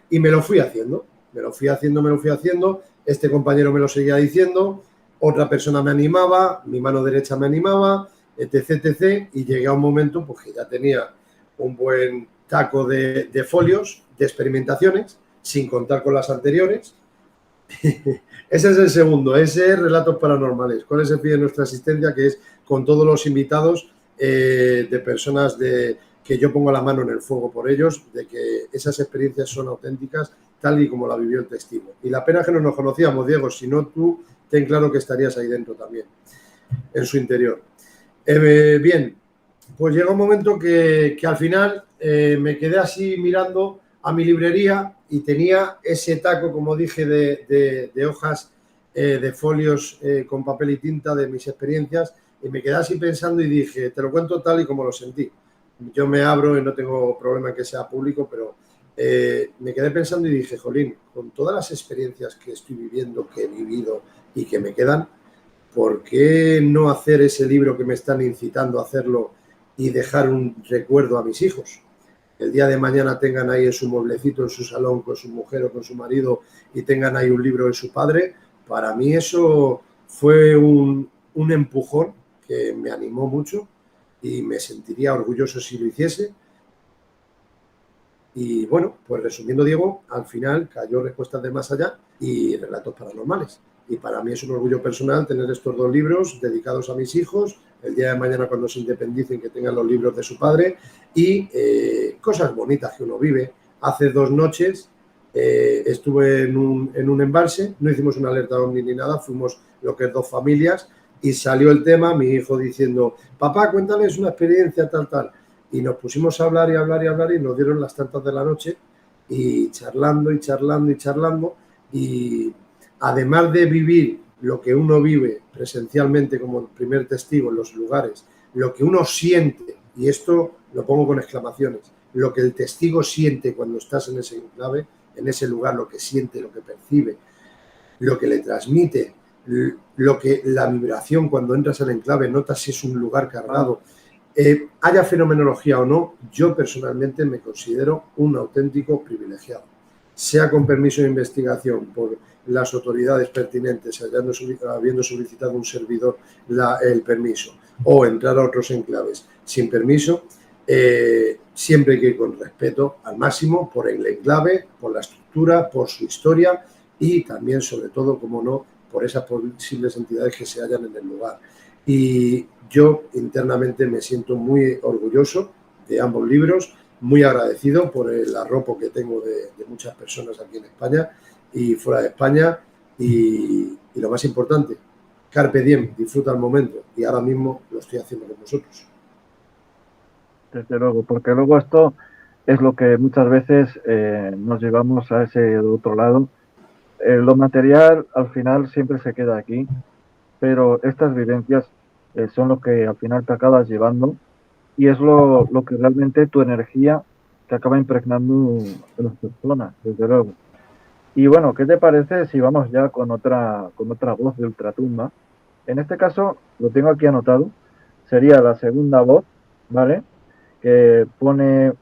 Y me lo fui haciendo. Me lo fui haciendo, este compañero me lo seguía diciendo, otra persona me animaba, mi mano derecha me animaba, etc, etc, y llegué a un momento pues, que ya tenía un buen taco de folios, de experimentaciones, sin contar con las anteriores. Ese es el segundo, ese es Relatos Paranormales. ¿Cuál es el fin de nuestra asistencia? Que es con todos los invitados de personas que yo pongo la mano en el fuego por ellos, de que esas experiencias son auténticas, tal y como la vivió el testigo. Y la pena es que no nos conocíamos, Diego, si no tú ten claro que estarías ahí dentro también, en su interior. Bien, pues llega un momento que al final me quedé así mirando a mi librería y tenía ese taco, como dije, de hojas, de folios con papel y tinta de mis experiencias, y me quedé así pensando y dije, te lo cuento tal y como lo sentí. Yo me abro y no tengo problema en que sea público, pero me quedé pensando y dije, jolín, con todas las experiencias que estoy viviendo, que he vivido y que me quedan, ¿por qué no hacer ese libro que me están incitando a hacerlo y dejar un recuerdo a mis hijos? El día de mañana tengan ahí en su mueblecito, en su salón, con su mujer o con su marido, y tengan ahí un libro de su padre. Para mí eso fue un empujón que me animó mucho y me sentiría orgulloso si lo hiciese. Y bueno, pues resumiendo, Diego, al final cayó Respuestas de Más Allá y Relatos Paranormales. Y para mí es un orgullo personal tener estos dos libros dedicados a mis hijos, el día de mañana cuando se independicen que tengan los libros de su padre y cosas bonitas que uno vive. Hace 2 noches estuve en un embalse, no hicimos una alerta ovni ni nada, fuimos lo que es 2 familias y salió el tema, mi hijo diciendo, papá, cuéntales una experiencia tal. Y nos pusimos a hablar y nos dieron las tantas de la noche y charlando y además de vivir lo que uno vive presencialmente como el primer testigo en los lugares, lo que uno siente, y esto lo pongo con exclamaciones, lo que el testigo siente cuando estás en ese enclave, en ese lugar, lo que siente, lo que percibe, lo que le transmite, lo que la vibración cuando entras al enclave, notas si es un lugar cargado. Haya fenomenología o no, yo personalmente me considero un auténtico privilegiado. Sea con permiso de investigación por las autoridades pertinentes, habiendo solicitado un servidor el permiso, o entrar a otros enclaves sin permiso, siempre hay que ir con respeto al máximo por el enclave, por la estructura, por su historia y también, sobre todo, como no, por esas posibles entidades que se hallan en el lugar. Y yo internamente me siento muy orgulloso de ambos libros, muy agradecido por el arropo que tengo de muchas personas aquí en España y fuera de España y lo más importante, carpe diem, disfruta el momento y ahora mismo lo estoy haciendo con vosotros. Desde luego, porque luego esto es lo que muchas veces nos llevamos a ese otro lado. Lo material al final siempre se queda aquí, pero estas vivencias son lo que al final te acabas llevando y es lo que realmente tu energía te acaba impregnando en las personas, desde luego. Y bueno, ¿qué te parece si vamos ya con otra voz de Ultratumba? En este caso, lo tengo aquí anotado, sería la segunda voz, ¿vale? Que pone,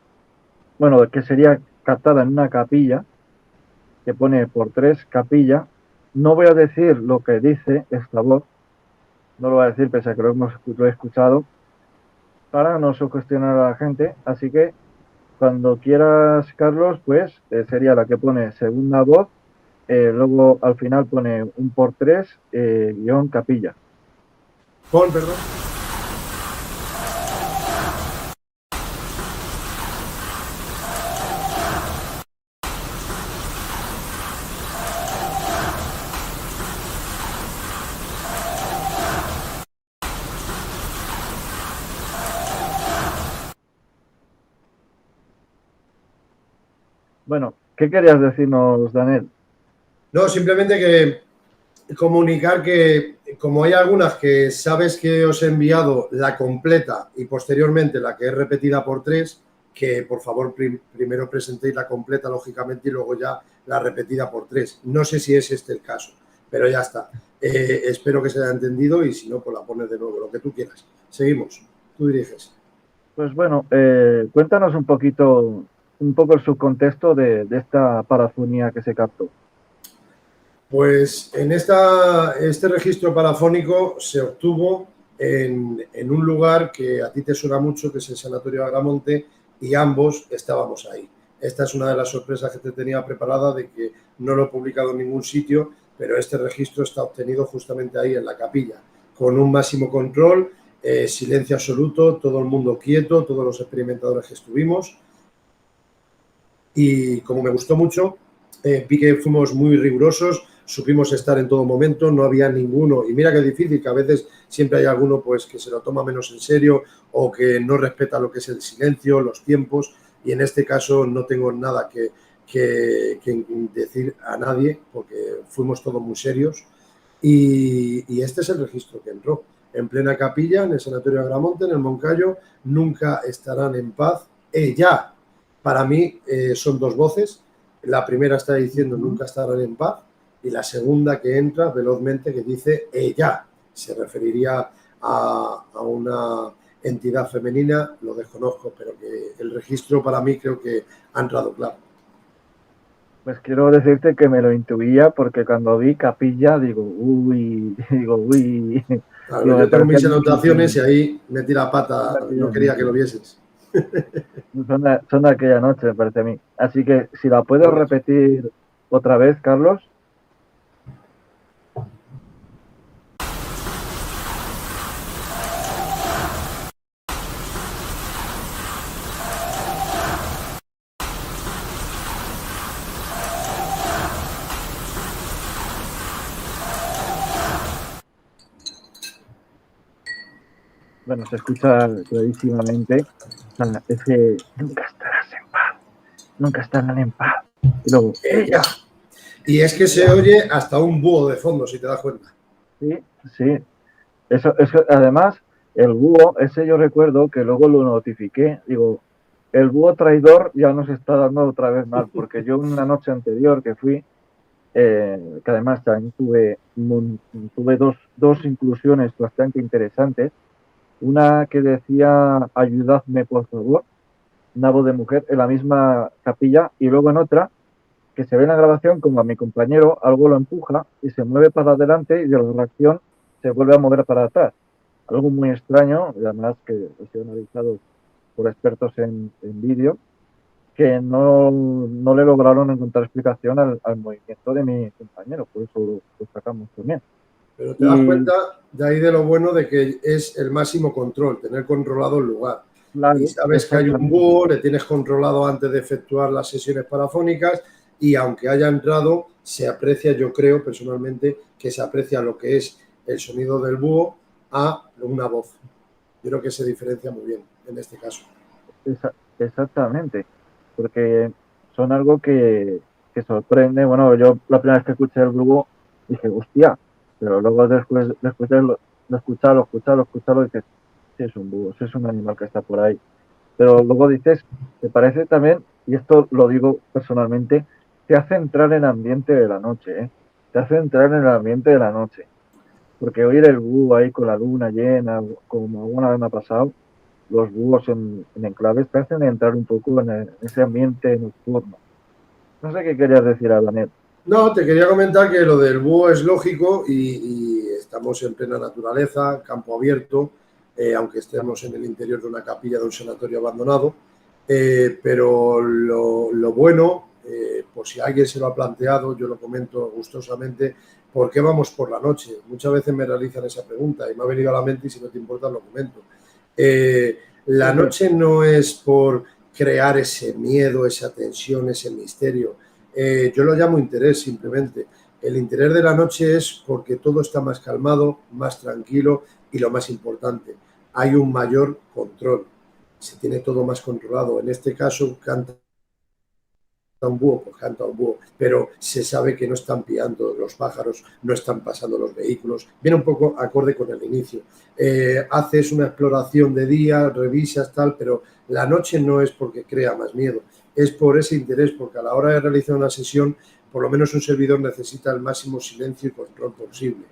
bueno, que sería captada en una capilla, que pone por 3 capilla. No voy a decir lo que dice esta voz, no lo voy a decir pese a que lo he escuchado, para no sugestionar a la gente, así que cuando quieras, Carlos, pues sería la que pone segunda voz, luego al final pone un por 3 guión capilla. Perdón. Bueno, ¿qué querías decirnos, Daniel? No, simplemente que comunicar que como hay algunas que sabes que os he enviado la completa y posteriormente la que es repetida por 3, que por favor primero presentéis la completa, lógicamente, y luego ya la repetida por 3. No sé si es este el caso, pero ya está. Espero que se haya entendido y si no, pues la pones de nuevo, lo que tú quieras. Seguimos. Tú diriges. Pues bueno, cuéntanos un poco el subcontexto de esta parafonía que se captó. Pues en este registro parafónico se obtuvo en un lugar que a ti te suena mucho, que es el Sanatorio Agramonte, y ambos estábamos ahí. Esta es una de las sorpresas que te tenía preparada, de que no lo he publicado en ningún sitio, pero este registro está obtenido justamente ahí en la capilla, con un máximo control, silencio absoluto, todo el mundo quieto, todos los experimentadores que estuvimos. Y como me gustó mucho, vi que fuimos muy rigurosos, supimos estar en todo momento, no había ninguno, y mira que es difícil, que a veces siempre hay alguno pues que se lo toma menos en serio o que no respeta lo que es el silencio, los tiempos, y en este caso no tengo nada que decir a nadie, porque fuimos todos muy serios, y este es el registro que entró. En plena capilla, en el Sanatorio Agramonte, en el Moncayo, nunca estarán en paz. Ya, para mí son dos voces. La primera está diciendo nunca estarán en paz y la segunda que entra velozmente que dice ella. Se referiría a una entidad femenina, lo desconozco, pero que el registro para mí creo que ha entrado claro. Pues quiero decirte que me lo intuía porque cuando vi capilla digo, uy, Claro, digo, me yo tengo parecía mis anotaciones y ahí metí la pata, no quería que lo noche. vieses. Son de aquella noche, me parece a mí. Así que si la puedes Correcto. repetir otra vez, Carlos. Bueno, se escucha clarísimamente. O sea, ese nunca estarás en paz, nunca estarán en paz. Y luego, ella. Y es que se oye hasta un búho de fondo, si te das cuenta. Sí, sí. Eso, además, el búho, ese yo recuerdo que luego lo notifiqué. Digo, el búho traidor ya nos está dando otra vez mal, porque yo una noche anterior que fui, que además también tuve dos inclusiones bastante interesantes. Una que decía, ayudadme por favor, una voz de mujer en la misma capilla, y luego en otra que se ve en la grabación como a mi compañero algo lo empuja y se mueve para adelante y de la reacción se vuelve a mover para atrás. Algo muy extraño, y además que ha sido analizado por expertos en vídeo, que no le lograron encontrar explicación al movimiento de mi compañero, por eso lo sacamos también. Pero te das cuenta de ahí de lo bueno de que es el máximo control, tener controlado el lugar. Claro, Y sabes que hay un búho, le tienes controlado antes de efectuar las sesiones parafónicas y aunque haya entrado, se aprecia, yo creo personalmente, que se aprecia lo que es el sonido del búho a una voz. Yo creo que se diferencia muy bien en este caso. Exactamente, porque son algo que sorprende. Bueno, yo la primera vez que escuché el búho dije, hostia, pero luego después de escucharlo, dices, sí es un búho, sí es un animal que está por ahí. Pero luego dices, te parece también, y esto lo digo personalmente, te hace entrar en el ambiente de la noche, ¿eh? Te hace entrar en el ambiente de la noche. Porque oír el búho ahí con la luna llena, como alguna vez me ha pasado, los búhos en enclaves te hacen entrar un poco en ese ambiente nocturno. No sé qué querías decir, Daniel. No, te quería comentar que lo del búho es lógico y estamos en plena naturaleza, campo abierto, aunque estemos en el interior de una capilla de un sanatorio abandonado. Pero lo bueno, por si alguien se lo ha planteado, yo lo comento gustosamente, ¿por qué vamos por la noche? Muchas veces me realizan esa pregunta y me ha venido a la mente y si no te importa lo comento. La noche no es por crear ese miedo, esa tensión, ese misterio. Yo lo llamo interés simplemente. El interés de la noche es porque todo está más calmado, más tranquilo y lo más importante, hay un mayor control. Se tiene todo más controlado. En este caso, canta un búho, pues canta un búho, pero se sabe que no están pillando los pájaros, no están pasando los vehículos. Viene un poco acorde con el inicio. Haces una exploración de día, revisas tal, pero la noche no es porque crea más miedo, es por ese interés, porque a la hora de realizar una sesión, por lo menos un servidor necesita el máximo silencio y control posible.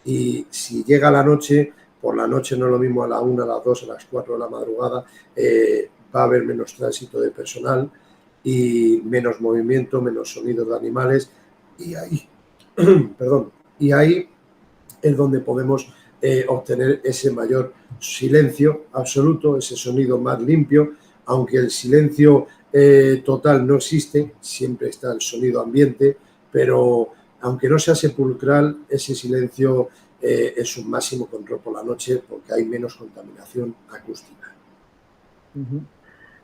Y si llega la noche, por la noche no es lo mismo a la 1, a las 2, a las 4 de la madrugada, va a haber menos tránsito de personal y menos movimiento, menos sonidos de animales, y ahí, perdón, y ahí es donde podemos obtener ese mayor silencio absoluto, ese sonido más limpio, aunque el silencio total no existe, siempre está el sonido ambiente, pero aunque no sea sepulcral, ese silencio es un máximo control por la noche porque hay menos contaminación acústica.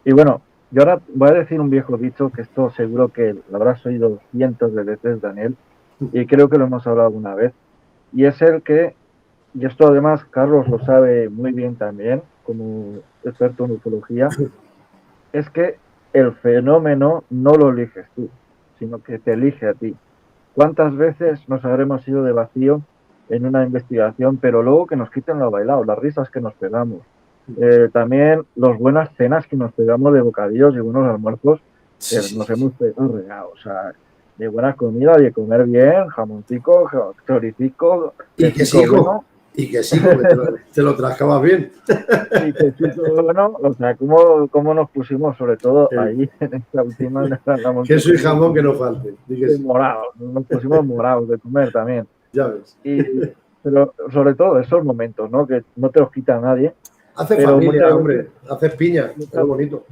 Y bueno, yo ahora voy a decir un viejo dicho que esto seguro que lo habrás oído cientos de veces, Daniel, y creo que lo hemos hablado alguna vez, y es el que, y esto además Carlos lo sabe muy bien también, como experto en ufología, es que el fenómeno no lo eliges tú, sino que te elige a ti. ¿Cuántas veces nos habremos ido de vacío en una investigación, pero luego que nos quiten lo bailado, las risas que nos pegamos? También las buenas cenas que nos pegamos de bocadillos y buenos almuerzos que nos hemos pegado regados, o sea, de buena comida, de comer bien, jamoncico, choricico, y que sí, bueno. Y que sí, porque te lo trascabas bien. Y que sí, bueno, o sea, cómo nos pusimos, sobre todo ahí en esta última. Queso y jamón que no falte. Morados, nos pusimos morados de comer también. Ya ves. Pero sobre todo esos momentos, ¿no? Que no te los quita nadie. Hace familia, hombre, haces piña, es bonito.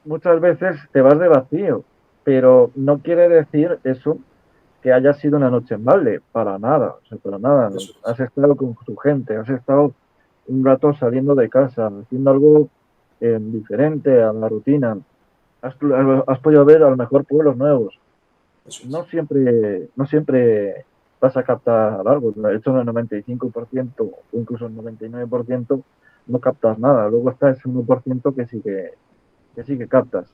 Muchas veces te vas de vacío, pero no quiere decir eso que haya sido una noche amable, para nada, o sea, para nada. Has estado con tu gente, has estado un rato saliendo de casa, haciendo algo diferente a la rutina. Has podido ver a lo mejor pueblos nuevos. No siempre vas a captar algo. De hecho, en el 95% o incluso el 99% no captas nada. Luego está ese 1% que sí que captas.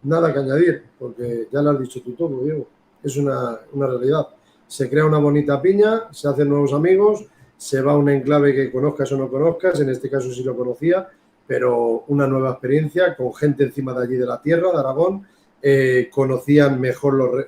Nada que añadir, porque ya lo has dicho tú todo, Diego. Es una realidad. Se crea una bonita piña, se hacen nuevos amigos, se va a un enclave que conozcas o no conozcas, en este caso sí lo conocía, pero una nueva experiencia con gente encima de allí de la tierra, de Aragón, conocían mejor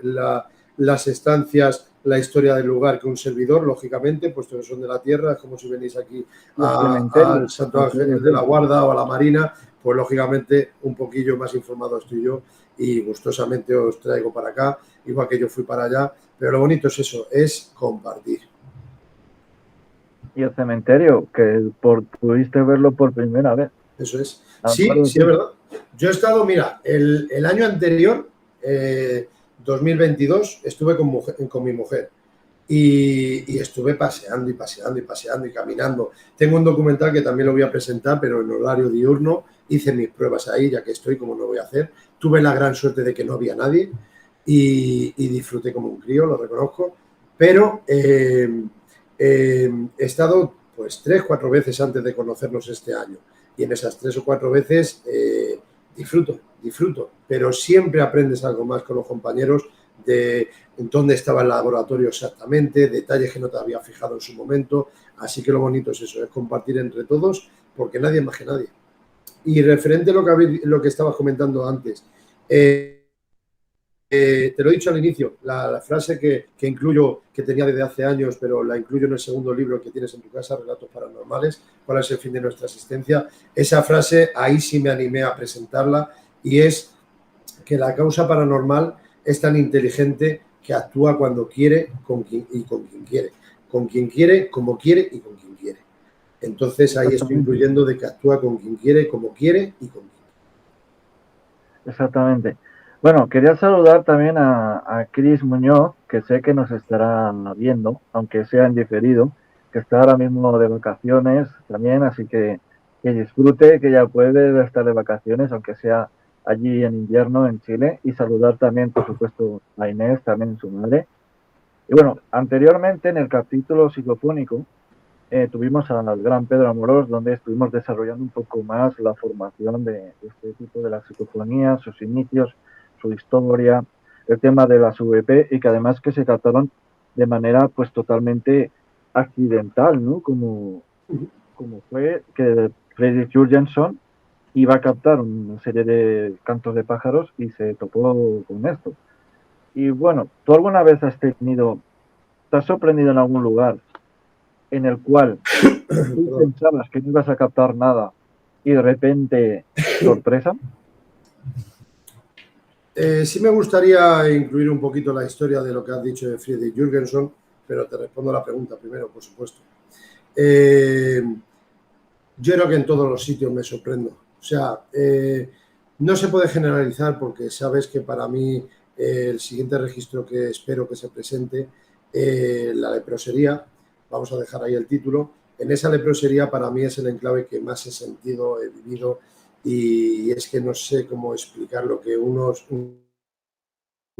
las estancias, la historia del lugar que un servidor, lógicamente, puesto que son de la tierra, es como si venís aquí al Santo Ángel de la Guarda o a la Marina, pues lógicamente un poquillo más informado estoy yo y gustosamente os traigo para acá, igual que yo fui para allá, pero lo bonito es eso, es compartir. Y el cementerio, que pudiste verlo por primera vez. Eso es. Sí, es verdad. Yo he estado, mira, el año anterior, 2022, estuve con mi mujer y estuve paseando y caminando. Tengo un documental que también lo voy a presentar, pero en horario diurno. Hice mis pruebas ahí, ya que estoy, como no voy a hacer. Tuve la gran suerte de que no había nadie y disfruté como un crío, lo reconozco. Pero he estado pues 3 o 4 veces antes de conocernos este año. Y en esas 3 o 4 veces disfruto, pero siempre aprendes algo más con los compañeros de dónde estaba el laboratorio exactamente, detalles que no te había fijado en su momento. Así que lo bonito es eso, es compartir entre todos, porque nadie es más que nadie. Y referente a lo que estabas comentando antes, te lo he dicho al inicio, la frase que incluyo, que tenía desde hace años, pero la incluyo en el segundo libro que tienes en tu casa, Relatos Paranormales, ¿cuál es el fin de nuestra existencia? Esa frase, ahí sí me animé a presentarla, y es que la causa paranormal es tan inteligente que actúa cuando quiere con quien quiere. Con quien quiere, como quiere y con quien quiere. Entonces ahí estoy incluyendo de que actúa con quien quiere, como quiere y con quien quiere. Exactamente. Bueno, quería saludar también a Cris Muñoz, que sé que nos estará viendo, aunque sea en diferido, que está ahora mismo de vacaciones también, así que disfrute, que ya puede estar de vacaciones, aunque sea allí en invierno en Chile, y saludar también, por supuesto, a Inés, también su madre. Y bueno, anteriormente en el capítulo psicofónico tuvimos al gran Pedro Amorós, donde estuvimos desarrollando un poco más la formación de este tipo de la psicofonía, sus inicios, su historia, el tema de las VP y que además que se captaron de manera pues totalmente accidental, ¿no? Como fue que Fredrik Jurgenson iba a captar una serie de cantos de pájaros y se topó con esto. Y bueno, ¿tú alguna vez te has sorprendido en algún lugar en el cual tú pensabas que no ibas a captar nada y de repente, sorpresa? Sí me gustaría incluir un poquito la historia de lo que has dicho de Fredrik Jurgenson, pero te respondo la pregunta primero, por supuesto. Yo creo que en todos los sitios me sorprendo. O sea, no se puede generalizar porque sabes que para mí el siguiente registro que espero que se presente, la leprosería, vamos a dejar ahí el título, en esa leprosería para mí es el enclave que más he sentido, he vivido, y es que no sé cómo explicar lo que un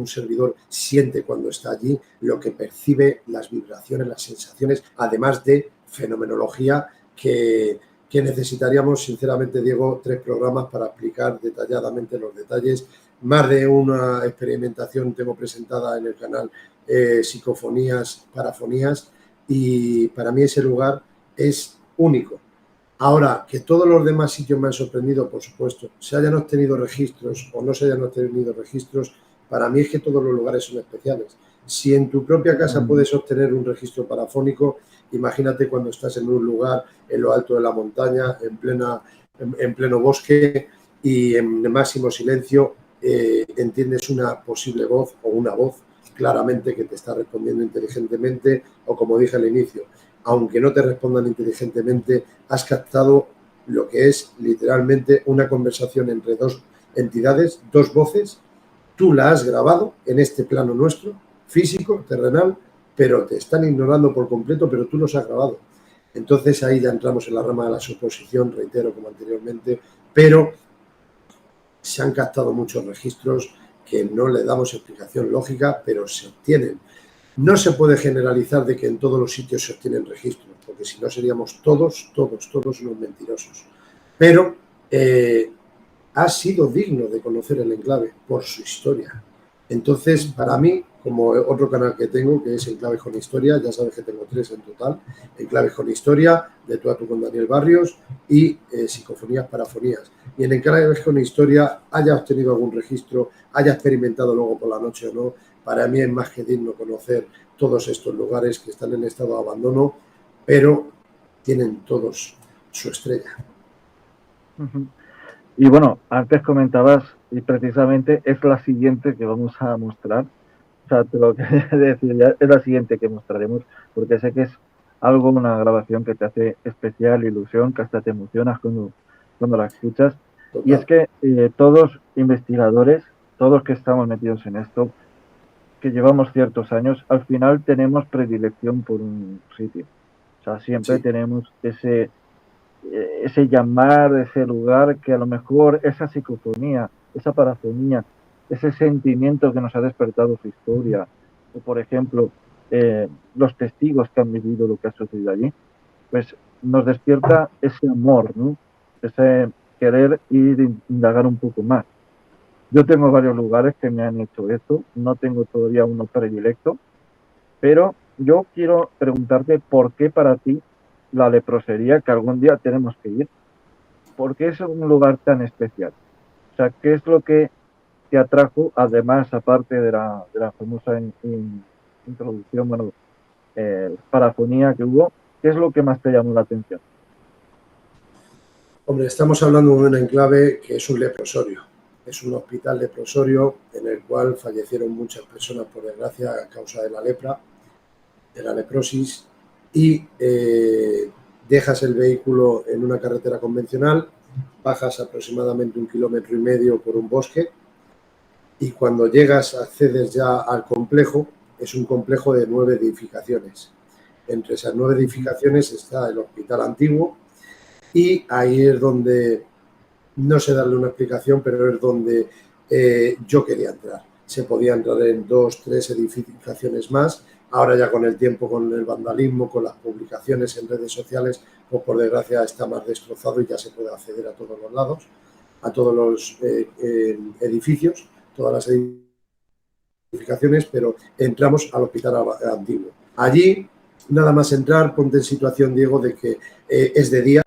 servidor siente cuando está allí, lo que percibe, las vibraciones, las sensaciones, además de fenomenología que necesitaríamos, sinceramente, Diego, 3 programas para explicar detalladamente los detalles. Más de una experimentación tengo presentada en el canal, Psicofonías, Parafonías, y para mí ese lugar es único. Ahora, que todos los demás sitios me han sorprendido, por supuesto, se hayan obtenido registros o no se hayan obtenido registros, para mí es que todos los lugares son especiales. Si en tu propia casa puedes obtener un registro parafónico, imagínate cuando estás en un lugar en lo alto de la montaña, en pleno bosque y en máximo silencio, entiendes una posible voz o una voz claramente que te está respondiendo inteligentemente, o como dije al inicio, aunque no te respondan inteligentemente, has captado lo que es literalmente una conversación entre dos entidades, dos voces. Tú la has grabado en este plano nuestro, físico, terrenal, pero te están ignorando por completo, pero tú los has grabado. Entonces ahí ya entramos en la rama de la suposición, reitero, como anteriormente, pero se han captado muchos registros que no le damos explicación lógica, pero se obtienen. No se puede generalizar de que en todos los sitios se obtienen registros, porque si no seríamos todos unos mentirosos. Pero ha sido digno de conocer el enclave por su historia. Entonces, para mí, como otro canal que tengo, que es Enclaves con Historia, ya sabes que tengo 3 en total, Enclaves con Historia, De tú a tú con Daniel Barrios y Psicofonías, Parafonías. Y en Enclaves con Historia, haya obtenido algún registro, haya experimentado luego por la noche o no, para mí es más que digno conocer todos estos lugares que están en estado de abandono, pero tienen todos su estrella. Y bueno, antes comentabas, y precisamente es la siguiente que vamos a mostrar. O sea, te lo quería decir ya, es la siguiente que mostraremos, porque sé que es algo, una grabación que te hace especial ilusión, que hasta te emocionas cuando la escuchas. Total. Y es que todos investigadores, todos que estamos metidos en esto, que llevamos ciertos años, al final tenemos predilección por un sitio. O sea, siempre Sí. tenemos ese llamar, ese lugar que a lo mejor esa psicofonía, esa parafonía, ese sentimiento que nos ha despertado su historia, o por ejemplo, los testigos que han vivido lo que ha sucedido allí, pues nos despierta ese amor, ¿no? Ese querer ir a indagar un poco más. Yo tengo varios lugares que me han hecho esto, no tengo todavía uno predilecto, pero yo quiero preguntarte por qué para ti la leprosería, que algún día tenemos que ir, ¿por qué es un lugar tan especial? O sea, ¿qué es lo que te atrajo, además, aparte de la famosa introducción, bueno, parafonía que hubo, qué es lo que más te llamó la atención? Hombre, estamos hablando de un enclave que es un leprosorio. Es un hospital leprosorio en el cual fallecieron muchas personas, por desgracia, a causa de la lepra, de la leprosis, y dejas el vehículo en una carretera convencional, bajas aproximadamente 1,5 kilómetros por un bosque, y cuando llegas, accedes ya al complejo. Es un complejo de 9 edificaciones. Entre esas 9 edificaciones está el hospital antiguo, y ahí es donde, no sé darle una explicación, pero es donde yo quería entrar. Se podía entrar en 2, 3 edificaciones más. Ahora ya con el tiempo, con el vandalismo, con las publicaciones en redes sociales, pues por desgracia está más destrozado y ya se puede acceder a todos los lados, a todos los edificios. todas las edificaciones, pero entramos al hospital antiguo. Allí, nada más entrar, ponte en situación, Diego, de que es de día,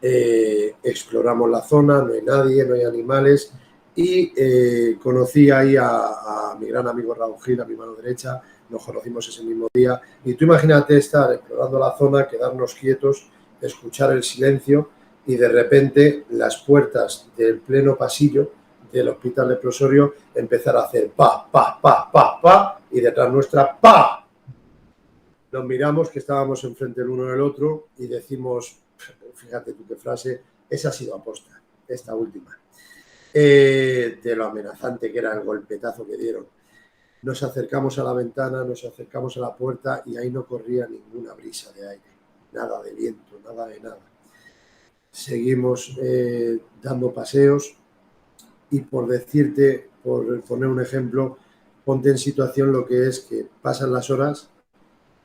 exploramos la zona, no hay nadie, no hay animales, y conocí ahí a mi gran amigo Raúl Gil, a mi mano derecha, nos conocimos ese mismo día, y tú imagínate estar explorando la zona, quedarnos quietos, escuchar el silencio, y de repente las puertas del pleno pasillo del hospital leprosorio empezar a hacer pa, pa, pa, pa, pa, y detrás nuestra pa. Nos miramos, que estábamos enfrente el uno del otro, y decimos, fíjate tú qué frase, esa ha sido aposta, esta última. De lo amenazante que era el golpetazo que dieron. Nos acercamos a la ventana, nos acercamos a la puerta y ahí no corría ninguna brisa de aire, nada de viento, nada de nada. Seguimos dando paseos y por decirte, por poner un ejemplo, ponte en situación lo que es que pasan las horas,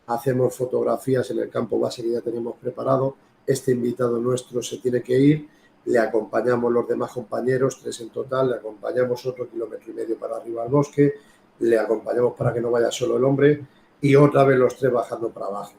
hacemos fotografías en el campo base que ya tenemos preparado, este invitado nuestro se tiene que ir, le acompañamos los demás compañeros, 3 en total, le acompañamos otro 1,5 kilómetros para arriba al bosque, le acompañamos para que no vaya solo el hombre y otra vez los 3 bajando para abajo.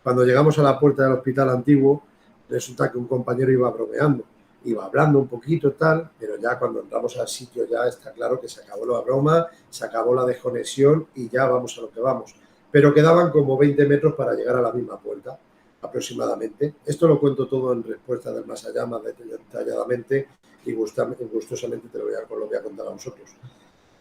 Cuando llegamos a la puerta del hospital antiguo, resulta que un compañero iba bromeando, iba hablando un poquito tal, pero ya cuando entramos al sitio ya está claro que se acabó la broma, se acabó la desconexión y ya vamos a lo que vamos. Pero quedaban como 20 metros para llegar a la misma puerta, aproximadamente. Esto lo cuento todo en respuesta del más allá, más detalladamente, y gustosamente te lo voy a contar a vosotros.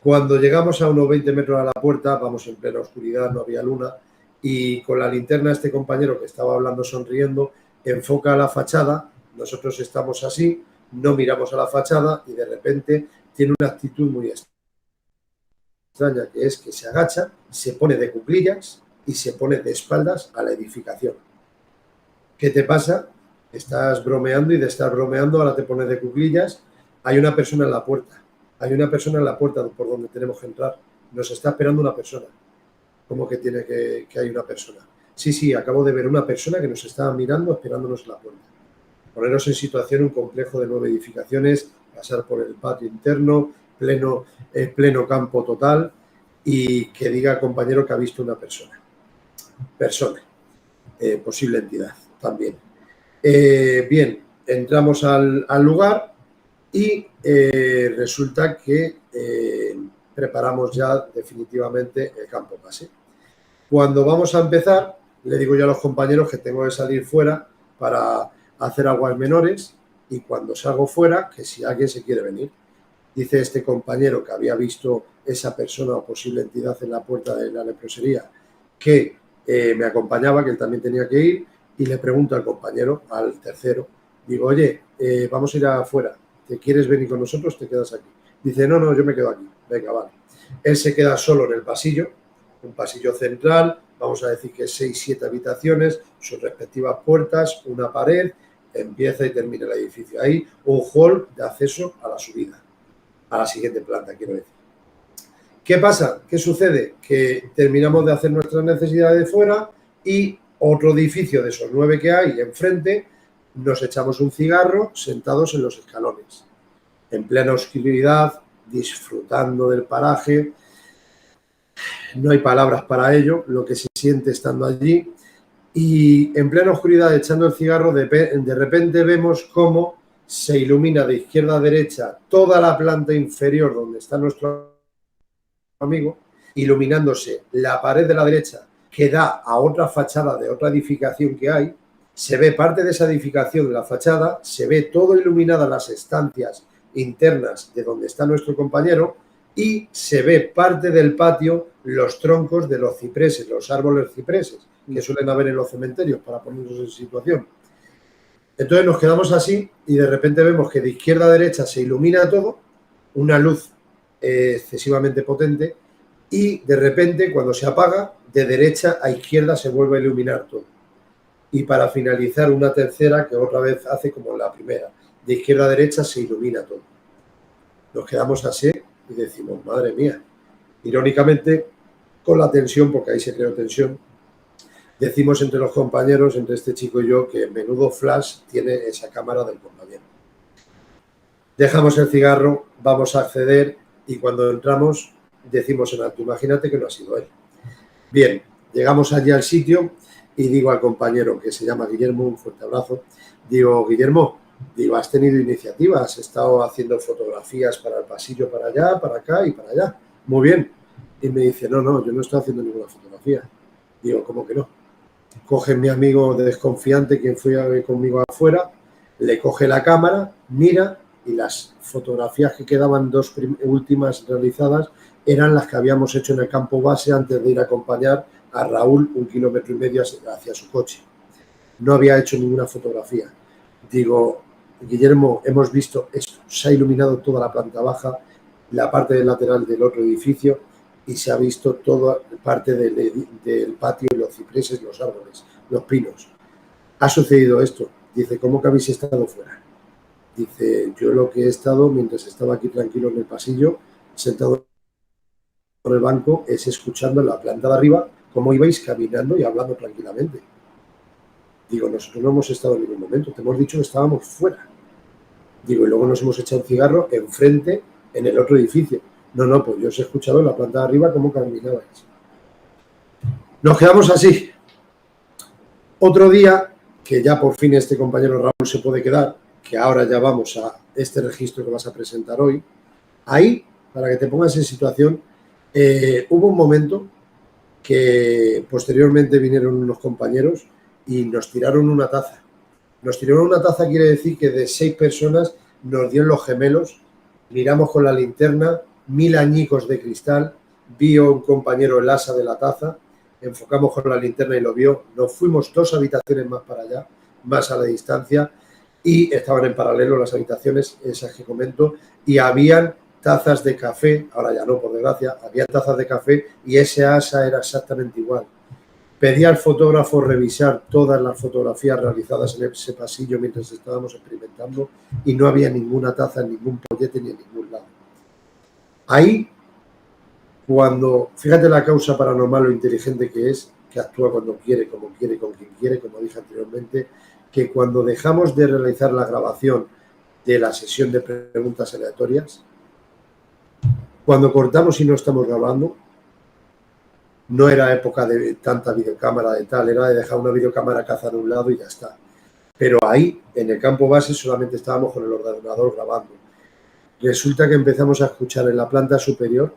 Cuando llegamos a unos 20 metros a la puerta, vamos en plena oscuridad, no había luna, y con la linterna este compañero que estaba hablando sonriendo, enfoca a la fachada, nosotros estamos así, no miramos a la fachada y de repente tiene una actitud muy extraña, que es que se agacha, se pone de cuclillas y se pone de espaldas a la edificación. ¿Qué te pasa? Estás bromeando y de estar bromeando ahora te pones de cuclillas. Hay una persona en la puerta. Hay una persona en la puerta por donde tenemos que entrar. Nos está esperando una persona. ¿Cómo que tiene que hay una persona? Sí, acabo de ver una persona que nos estaba mirando, esperándonos en la puerta. Poneros en situación un complejo de 9 edificaciones, pasar por el patio interno, pleno campo total, y que diga compañero que ha visto una persona. Posible entidad también. Bien, entramos al lugar y resulta que preparamos ya definitivamente el campo base. Cuando vamos a empezar, le digo yo a los compañeros que tengo que salir fuera para hacer aguas menores y cuando salgo fuera, que si alguien se quiere venir. Dice este compañero que había visto esa persona o posible entidad en la puerta de la leprosería que me acompañaba, que él también tenía que ir, y le pregunto al compañero, al tercero, digo, oye, vamos a ir afuera, ¿te quieres venir con nosotros? ¿Te quedas aquí? Dice, no, yo me quedo aquí. Venga, vale. Él se queda solo en el pasillo, un pasillo central, vamos a decir que 6-7 habitaciones, sus respectivas puertas, una pared, empieza y termina el edificio. Ahí un hall de acceso a la subida, a la siguiente planta, quiero decir. ¿Qué pasa? ¿Qué sucede? Que terminamos de hacer nuestras necesidades fuera y otro edificio de esos 9 que hay enfrente, nos echamos un cigarro sentados en los escalones, en plena oscuridad, disfrutando del paraje. No hay palabras para ello, lo que se siente estando allí. Y en plena oscuridad, echando el cigarro, de repente vemos cómo se ilumina de izquierda a derecha toda la planta inferior donde está nuestro amigo, iluminándose la pared de la derecha que da a otra fachada de otra edificación que hay. Se ve parte de esa edificación de la fachada, se ve todo iluminada las estancias internas de donde está nuestro compañero y se ve parte del patio, los troncos de los cipreses, los árboles cipreses que suelen haber en los cementerios para ponernos en situación. Entonces nos quedamos así y de repente vemos que de izquierda a derecha se ilumina todo, una luz excesivamente potente, y de repente cuando se apaga, de derecha a izquierda se vuelve a iluminar todo. Y para finalizar una tercera que otra vez hace como la primera, de izquierda a derecha se ilumina todo. Nos quedamos así y decimos, madre mía. Irónicamente, con la tensión, porque ahí se creó tensión, decimos entre los compañeros, entre este chico y yo, que menudo flash tiene esa cámara del compañero. Dejamos el cigarro, vamos a acceder y cuando entramos decimos en alto, imagínate que no ha sido él. Bien, llegamos allí al sitio y digo al compañero, que se llama Guillermo, un fuerte abrazo, digo, Guillermo, digo, has tenido iniciativa, has estado haciendo fotografías para el pasillo, para allá, para acá y para allá. Muy bien. Y me dice, no, yo no estoy haciendo ninguna fotografía. Digo, ¿cómo que no? Coge mi amigo desconfiante, quien fue conmigo afuera, le coge la cámara, mira, y las fotografías que quedaban dos últimas realizadas eran las que habíamos hecho en el campo base antes de ir a acompañar a Raúl 1,5 kilómetros hacia su coche. No había hecho ninguna fotografía. Digo, Guillermo, hemos visto esto, se ha iluminado toda la planta baja, la parte del lateral del otro edificio y se ha visto toda parte del patio, los cipreses, los árboles, los pinos. Ha sucedido esto. Dice, ¿cómo que habéis estado fuera? Dice, yo lo que he estado, mientras estaba aquí tranquilo en el pasillo, sentado por el banco, es escuchando en la planta de arriba cómo ibais caminando y hablando tranquilamente. Digo, nosotros no hemos estado en ningún momento, te hemos dicho que estábamos fuera. Digo, y luego nos hemos echado un cigarro enfrente, en el otro edificio. No, pues yo os he escuchado en la planta de arriba cómo caminabais. Nos quedamos así. Otro día, que ya por fin este compañero Raúl se puede quedar, que ahora ya vamos a este registro que vas a presentar hoy, ahí, para que te pongas en situación, hubo un momento que posteriormente vinieron unos compañeros y nos tiraron una taza. Nos tiraron una taza quiere decir que de 6 personas nos dieron los gemelos, miramos con la linterna, 1000 añicos de cristal, vio un compañero el asa de la taza, enfocamos con la linterna y lo vio, nos fuimos 2 habitaciones más para allá, más a la distancia, y estaban en paralelo las habitaciones, esas que comento, y habían tazas de café, ahora ya no, por desgracia, había tazas de café y ese asa era exactamente igual. Pedí al fotógrafo revisar todas las fotografías realizadas en ese pasillo mientras estábamos experimentando y no había ninguna taza en ningún pollete ni en ningún lado. Ahí, cuando, fíjate la causa paranormal, lo inteligente que es, que actúa cuando quiere, con quien quiere, como dije anteriormente, que cuando dejamos de realizar la grabación de la sesión de preguntas aleatorias, cuando cortamos y no estamos grabando, no era época de tanta videocámara de tal, era de dejar una videocámara cazar a un lado y ya está. Pero ahí, en el campo base, solamente estábamos con el ordenador grabando. Resulta que empezamos a escuchar en la planta superior,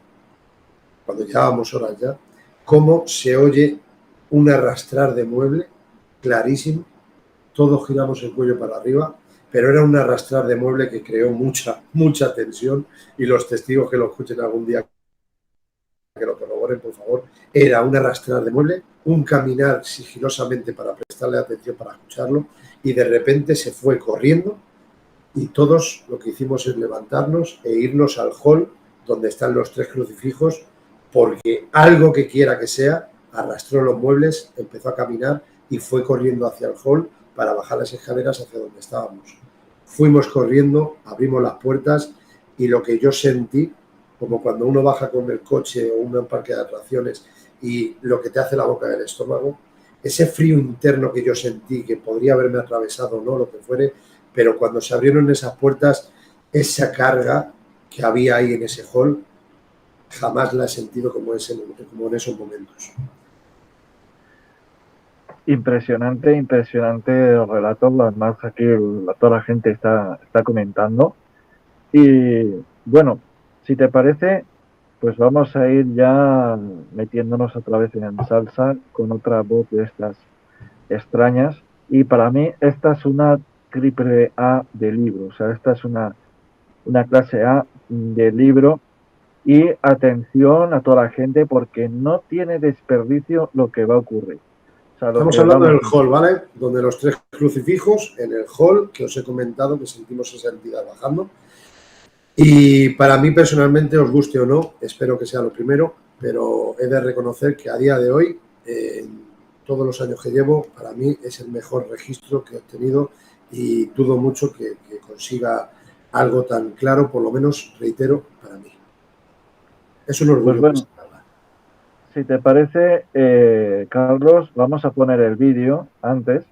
cuando llevábamos horas ya, cómo se oye un arrastrar de mueble, clarísimo. Todos giramos el cuello para arriba, pero era un arrastrar de mueble que creó mucha tensión y los testigos que lo escuchen algún día que lo corroboren, por favor, era un arrastrar de mueble, un caminar sigilosamente para prestarle atención, para escucharlo, y de repente se fue corriendo y todos lo que hicimos es levantarnos e irnos al hall donde están los 3 crucifijos, porque algo que quiera que sea, arrastró los muebles, empezó a caminar y fue corriendo hacia el hall para bajar las escaleras hacia donde estábamos. Fuimos corriendo, abrimos las puertas y lo que yo sentí, como cuando uno baja con el coche o un parque de atracciones y lo que te hace la boca del estómago, ese frío interno que yo sentí, que podría haberme atravesado o no, lo que fuere, pero cuando se abrieron esas puertas, esa carga que había ahí en ese hall, jamás la he sentido como en esos momentos. Impresionante el relato, además aquí toda la gente está comentando. Y bueno, si te parece, pues vamos a ir ya metiéndonos otra vez en salsa con otra voz de estas extrañas. Y para mí esta es una triple A de libro, o sea, esta es una clase A de libro. Y atención a toda la gente porque no tiene desperdicio lo que va a ocurrir. O sea, estamos hablando del hall, ¿vale? Donde los 3 crucifijos, en el hall, que os he comentado, que sentimos esa entidad bajando. Y para mí personalmente, os guste o no, espero que sea lo primero, pero he de reconocer que a día de hoy, en todos los años que llevo, para mí es el mejor registro que he obtenido y dudo mucho que consiga algo tan claro, por lo menos, reitero, para mí. Es un orgullo. Pues bueno, si te parece, Carlos, vamos a poner el vídeo antes,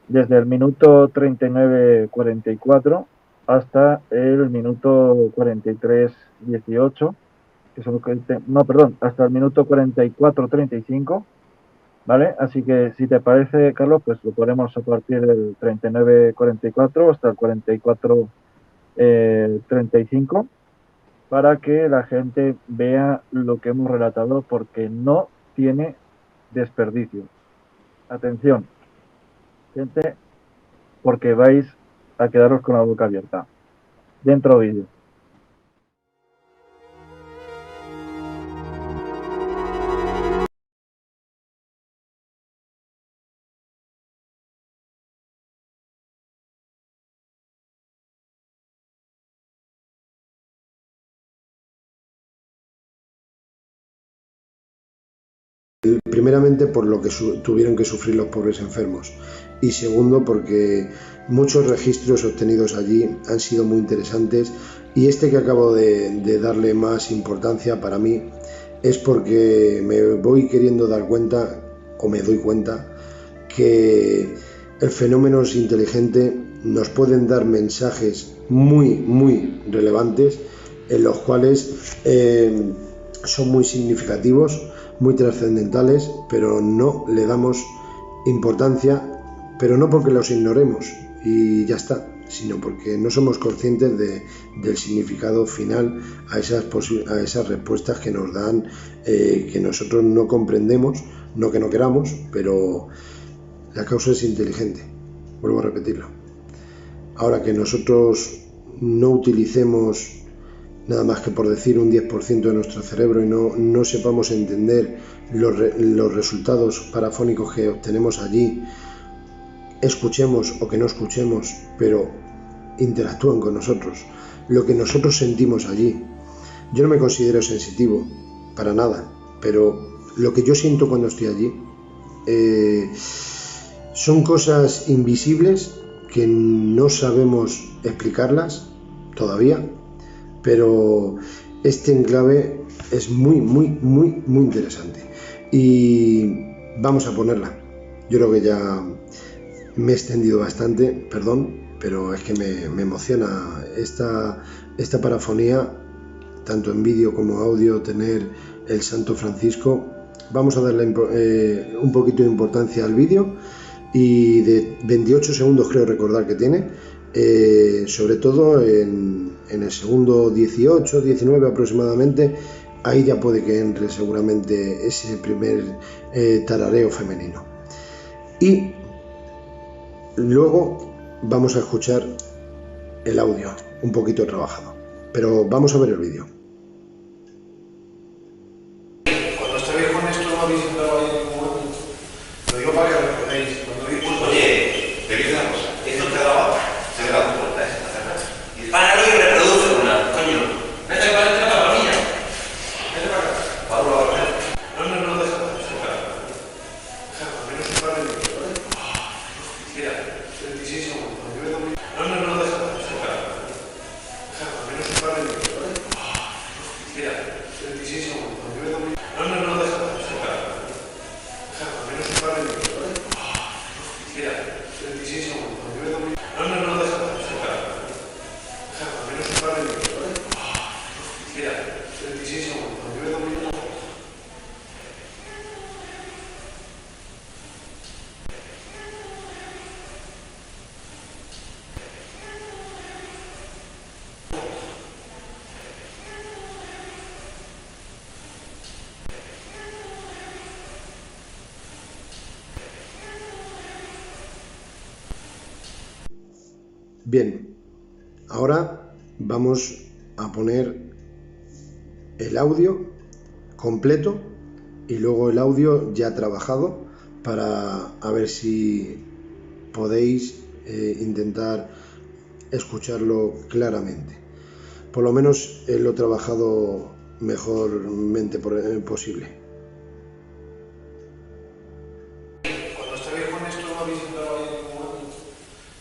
desde el minuto 39:44, hasta el minuto 43:18, que son no, perdón, hasta el minuto 44:35, ¿vale? Así que si te parece, Carlos, pues lo ponemos a partir del 39:44 hasta el 44:35, para que la gente vea lo que hemos relatado, porque no tiene desperdicio. Atención, gente, porque vais a quedaros con la boca abierta. Dentro vídeo. Primeramente por lo que tuvieron que sufrir los pobres enfermos y segundo porque muchos registros obtenidos allí han sido muy interesantes, y este que acabo de darle más importancia para mí es porque me voy queriendo dar cuenta, o me doy cuenta, que el fenómeno es inteligente, nos pueden dar mensajes muy relevantes, en los cuales son muy significativos, muy trascendentales, pero no le damos importancia, pero no porque los ignoremos y ya está, sino porque no somos conscientes del significado final a esas respuestas que nos dan, que nosotros no comprendemos, no que no queramos, pero la causa es inteligente, vuelvo a repetirlo. Ahora, que nosotros no utilicemos nada más que por decir un 10% de nuestro cerebro y no sepamos entender los resultados parafónicos que obtenemos allí, escuchemos o que no escuchemos, pero interactúan con nosotros, lo que nosotros sentimos allí. Yo no me considero sensitivo, para nada, pero lo que yo siento cuando estoy allí son cosas invisibles que no sabemos explicarlas todavía, pero este enclave es muy interesante y vamos a ponerla. Yo creo que ya me he extendido bastante, perdón, pero es que me emociona esta parafonía, tanto en vídeo como audio, tener el Santo Francisco. Vamos a darle un poquito de importancia al vídeo, y de 28 segundos creo recordar que tiene, sobre todo en el segundo 18, 19 aproximadamente. Ahí ya puede que entre seguramente ese primer tarareo femenino. Y luego vamos a escuchar el audio un poquito trabajado, pero vamos a ver el vídeo. Cuando estéis con esto no habéis entrado ahí en ningún momento. Lo digo para que lo recordéis. Oye, te digo una cosa, esto te graba, se graba tu puerta, está cerrada. Dispáralo y reproduce una, coño. Vete para entrar para la niña. Vete para acá. Pablo, a ver. No, deja. Menos un par de minutos, ¿vale? Mira, 36 segundos. No, deja. Menos un par de minutos, ¿vale? Mira, 36 segundos. No, deja. Menos un par de minutos, ¿vale? Mira, 36 segundos. No, deja. Menos un par de minutos, ¿vale? Mira, 36 segundos. Bien, ahora vamos a poner el audio completo y luego el audio ya trabajado, para a ver si podéis intentar escucharlo claramente. Por lo menos lo he trabajado mejormente posible. Cuando estéis con esto no habéis entrado ahí en ningún momento.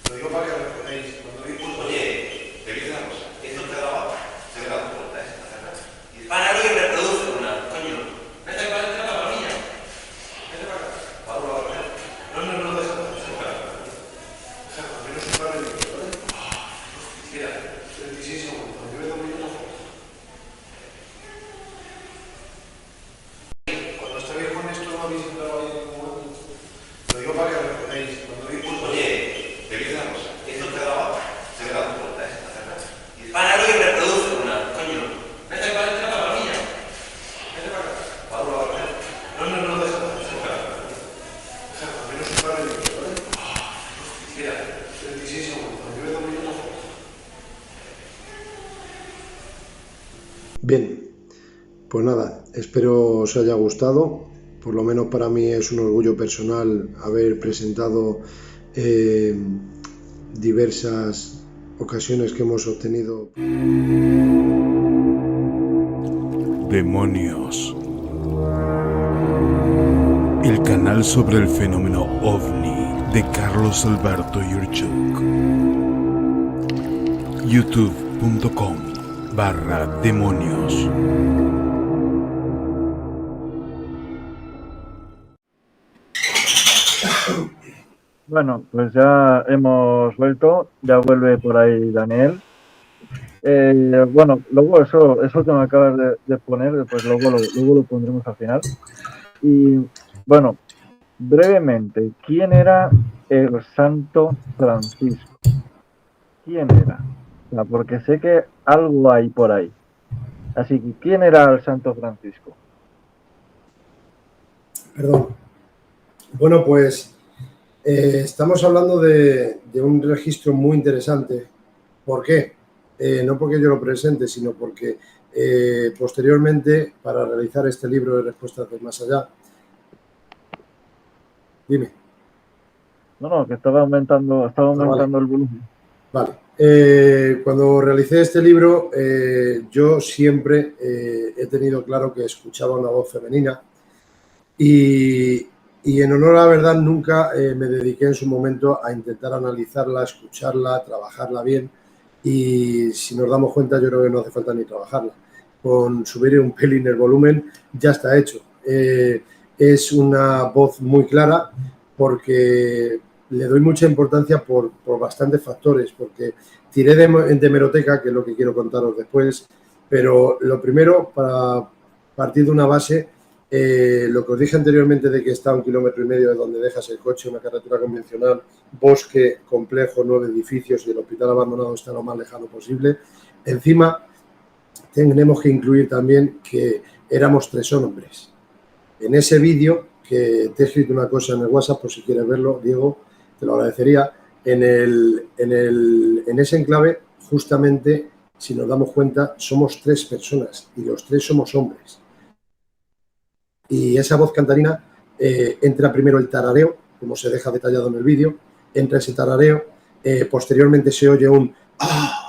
Lo digo para que lo recordéis. Oye, te digo una cosa, esto te graba, se graba tu puerta, está cerrada. Dispáralo y reproduce una, coño. Vete para entrar para la niña. Vete para acá. Pablo, a ver. No, deja. Menos un par de minutos, ¿vale? Mira. Bien, pues nada, espero os haya gustado. Por lo menos para mí es un orgullo personal haber presentado diversas ocasiones que hemos obtenido. Demonios. El canal sobre el fenómeno OVNI de Carlos Alberto Yurchuk. youtube.com/demonios. Bueno, pues ya hemos vuelto, ya vuelve por ahí Daniel. Bueno, luego eso que me acabas de poner, pues luego lo pondremos al final. Y bueno, brevemente, ¿quién era el Santo Francisco? ¿Quién era? O sea, porque sé que algo hay por ahí. Así que, ¿quién era el Santo Francisco? Perdón. Bueno, pues estamos hablando de un registro muy interesante. ¿Por qué? No porque yo lo presente, sino porque posteriormente, para realizar este libro de Respuestas del Más Allá... Dime. No, que estaba aumentando Vale. el volumen. Vale. Cuando realicé este libro, yo siempre he tenido claro que escuchaba una voz femenina y en honor a la verdad nunca me dediqué en su momento a intentar analizarla, escucharla, trabajarla bien, y si nos damos cuenta yo creo que no hace falta ni trabajarla. Con subir un pelín el volumen ya está hecho. Es una voz muy clara porque le doy mucha importancia por bastantes factores, porque tiré de hemeroteca, que es lo que quiero contaros después, pero lo primero, para partir de una base, lo que os dije anteriormente de que está a 1,5 kilómetros de donde dejas el coche, una carretera convencional, bosque complejo, 9 edificios y el hospital abandonado está lo más lejano posible. Encima, tenemos que incluir también que éramos 3 hombres. En ese vídeo, que te he escrito una cosa en el WhatsApp, por si quieres verlo, Diego, te lo agradecería. En ese enclave, justamente, si nos damos cuenta, somos 3 personas y los 3 somos hombres. Y esa voz cantarina entra primero el tarareo, como se deja detallado en el vídeo, entra ese tarareo, posteriormente se oye un ¡ah!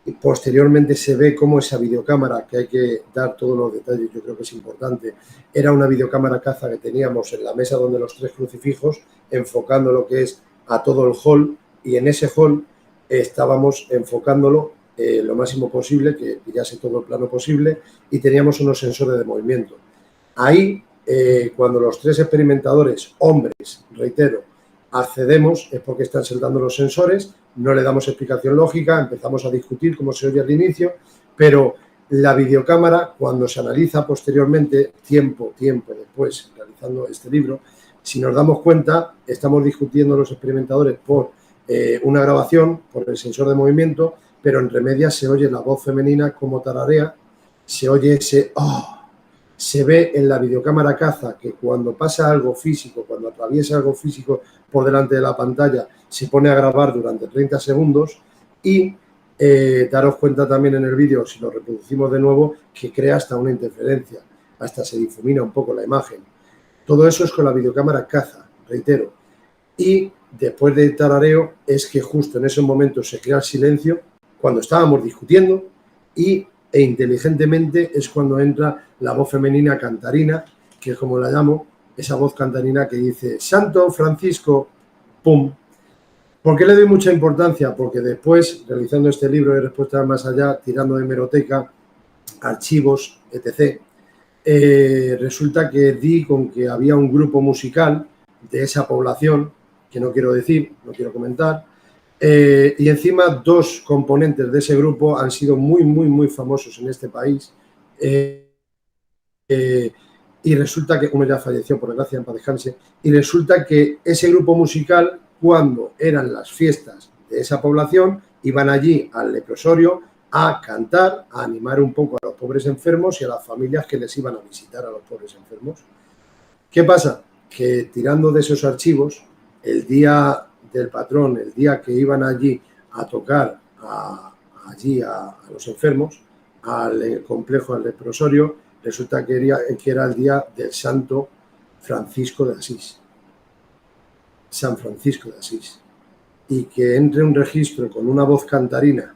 Y posteriormente se ve cómo esa videocámara, que hay que dar todos los detalles, yo creo que es importante, era una videocámara caza que teníamos en la mesa donde los 3 crucifijos, enfocando lo que es a todo el hall, y en ese hall estábamos enfocándolo lo máximo posible, que pillase todo el plano posible, y teníamos unos sensores de movimiento. Ahí, cuando los 3 experimentadores, hombres, reitero, accedemos, es porque están saltando los sensores, no le damos explicación lógica, empezamos a discutir como se oye al inicio, pero la videocámara, cuando se analiza posteriormente, tiempo después, realizando este libro, si nos damos cuenta, estamos discutiendo los experimentadores por una grabación, por el sensor de movimiento, pero entre medias se oye la voz femenina como tararea, se oye ese ¡oh! Se ve en la videocámara caza que cuando pasa algo físico, cuando atraviesa algo físico por delante de la pantalla, se pone a grabar durante 30 segundos y daros cuenta también en el vídeo, si lo reproducimos de nuevo, que crea hasta una interferencia, hasta se difumina un poco la imagen. Todo eso es con la videocámara caza, reitero. Y después del tarareo es que justo en esos momentos se crea el silencio cuando estábamos discutiendo e inteligentemente es cuando entra la voz femenina cantarina, que es como la llamo, esa voz cantarina que dice Santo Francisco, ¡pum! ¿Por qué le doy mucha importancia? Porque después, realizando este libro de Respuestas Más Allá, tirando de hemeroteca, archivos, etc., resulta que di con que había un grupo musical de esa población, que no quiero decir, no quiero comentar, y encima 2 componentes de ese grupo han sido muy famosos en este país, y resulta que uno ya falleció, por desgracia, en paz descanse, y resulta que ese grupo musical, cuando eran las fiestas de esa población, iban allí al leprosorio a cantar, a animar un poco a los pobres enfermos y a las familias que les iban a visitar a los pobres enfermos. ¿Qué pasa? Que tirando de esos archivos, el día del patrón, el día que iban allí a tocar allí a los enfermos, al complejo, al leprosorio, resulta que era el día del Santo Francisco de Asís. San Francisco de Asís. Y que entre un registro con una voz cantarina,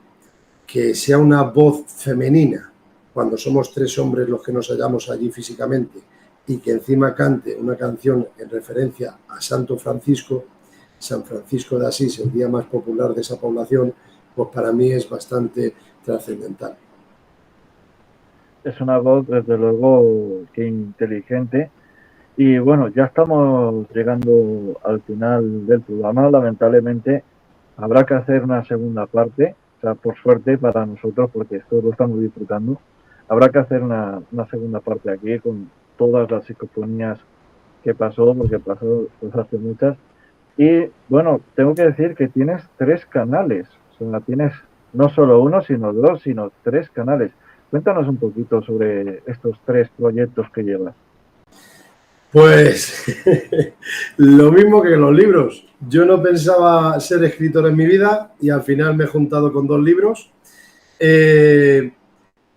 que sea una voz femenina, cuando somos 3 hombres los que nos hallamos allí físicamente, y que encima cante una canción en referencia a Santo Francisco, San Francisco de Asís, el día más popular de esa población, pues para mí es bastante trascendental. Es una voz, desde luego, que inteligente. Y bueno, ya estamos llegando al final del programa. Lamentablemente, habrá que hacer una segunda parte. O sea, por suerte para nosotros, porque esto lo estamos disfrutando, habrá que hacer una segunda parte aquí con todas las psicofonías que pasó, porque pasó pues hace muchas. Y bueno, tengo que decir que tienes 3 canales. O sea, tienes no solo uno, sino 2, sino 3 canales. Cuéntanos un poquito sobre estos 3 proyectos que llevas. Pues lo mismo que los libros. Yo no pensaba ser escritor en mi vida y al final me he juntado con 2 libros.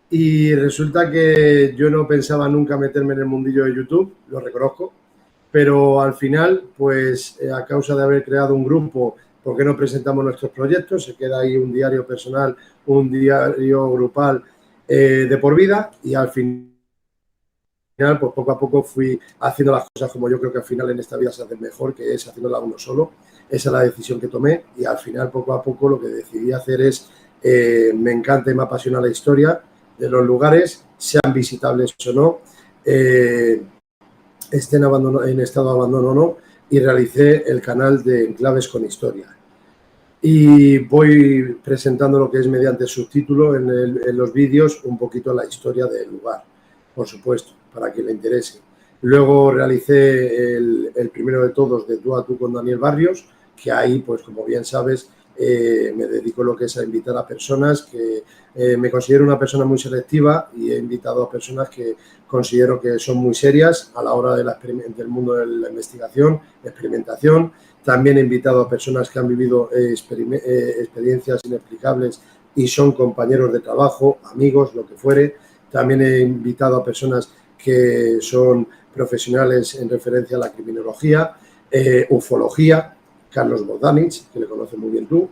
Y resulta que yo no pensaba nunca meterme en el mundillo de YouTube, lo reconozco, pero al final, pues a causa de haber creado un grupo, ¿por qué no presentamos nuestros proyectos? Se queda ahí un diario personal, un diario grupal de por vida, y al final, pues poco a poco fui haciendo las cosas como yo creo que al final en esta vida se hace mejor, que es haciéndola uno solo. Esa es la decisión que tomé, y al final poco a poco lo que decidí hacer es, me encanta y me apasiona la historia de los lugares, sean visitables o no, estén en estado de abandono o no, y realicé el canal de Enclaves con Historia. Y voy presentando lo que es mediante subtítulo en los vídeos un poquito la historia del lugar, por supuesto, para quien le interese. Luego realicé el primero de todos, de tú a tú con Daniel Barrios, que ahí, pues como bien sabes, me dedico a lo que es a invitar a personas que me considero una persona muy selectiva, y he invitado a personas que considero que son muy serias a la hora del mundo de la investigación, experimentación. También he invitado a personas que han vivido experiencias inexplicables y son compañeros de trabajo, amigos, lo que fuere. También he invitado a personas que son profesionales en referencia a la criminología, ufología, Carlos Bogdanich, que le conoces muy bien tú,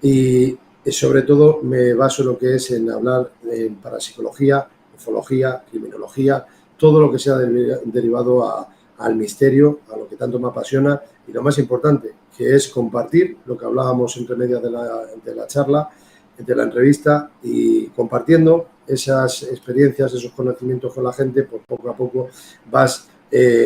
y sobre todo me baso en lo que es en hablar en parapsicología, ufología, criminología, todo lo que sea derivado al misterio, a lo que tanto me apasiona, y lo más importante, que es compartir lo que hablábamos entre medias de la charla, de la entrevista, y compartiendo esas experiencias, esos conocimientos con la gente, pues poco a poco vas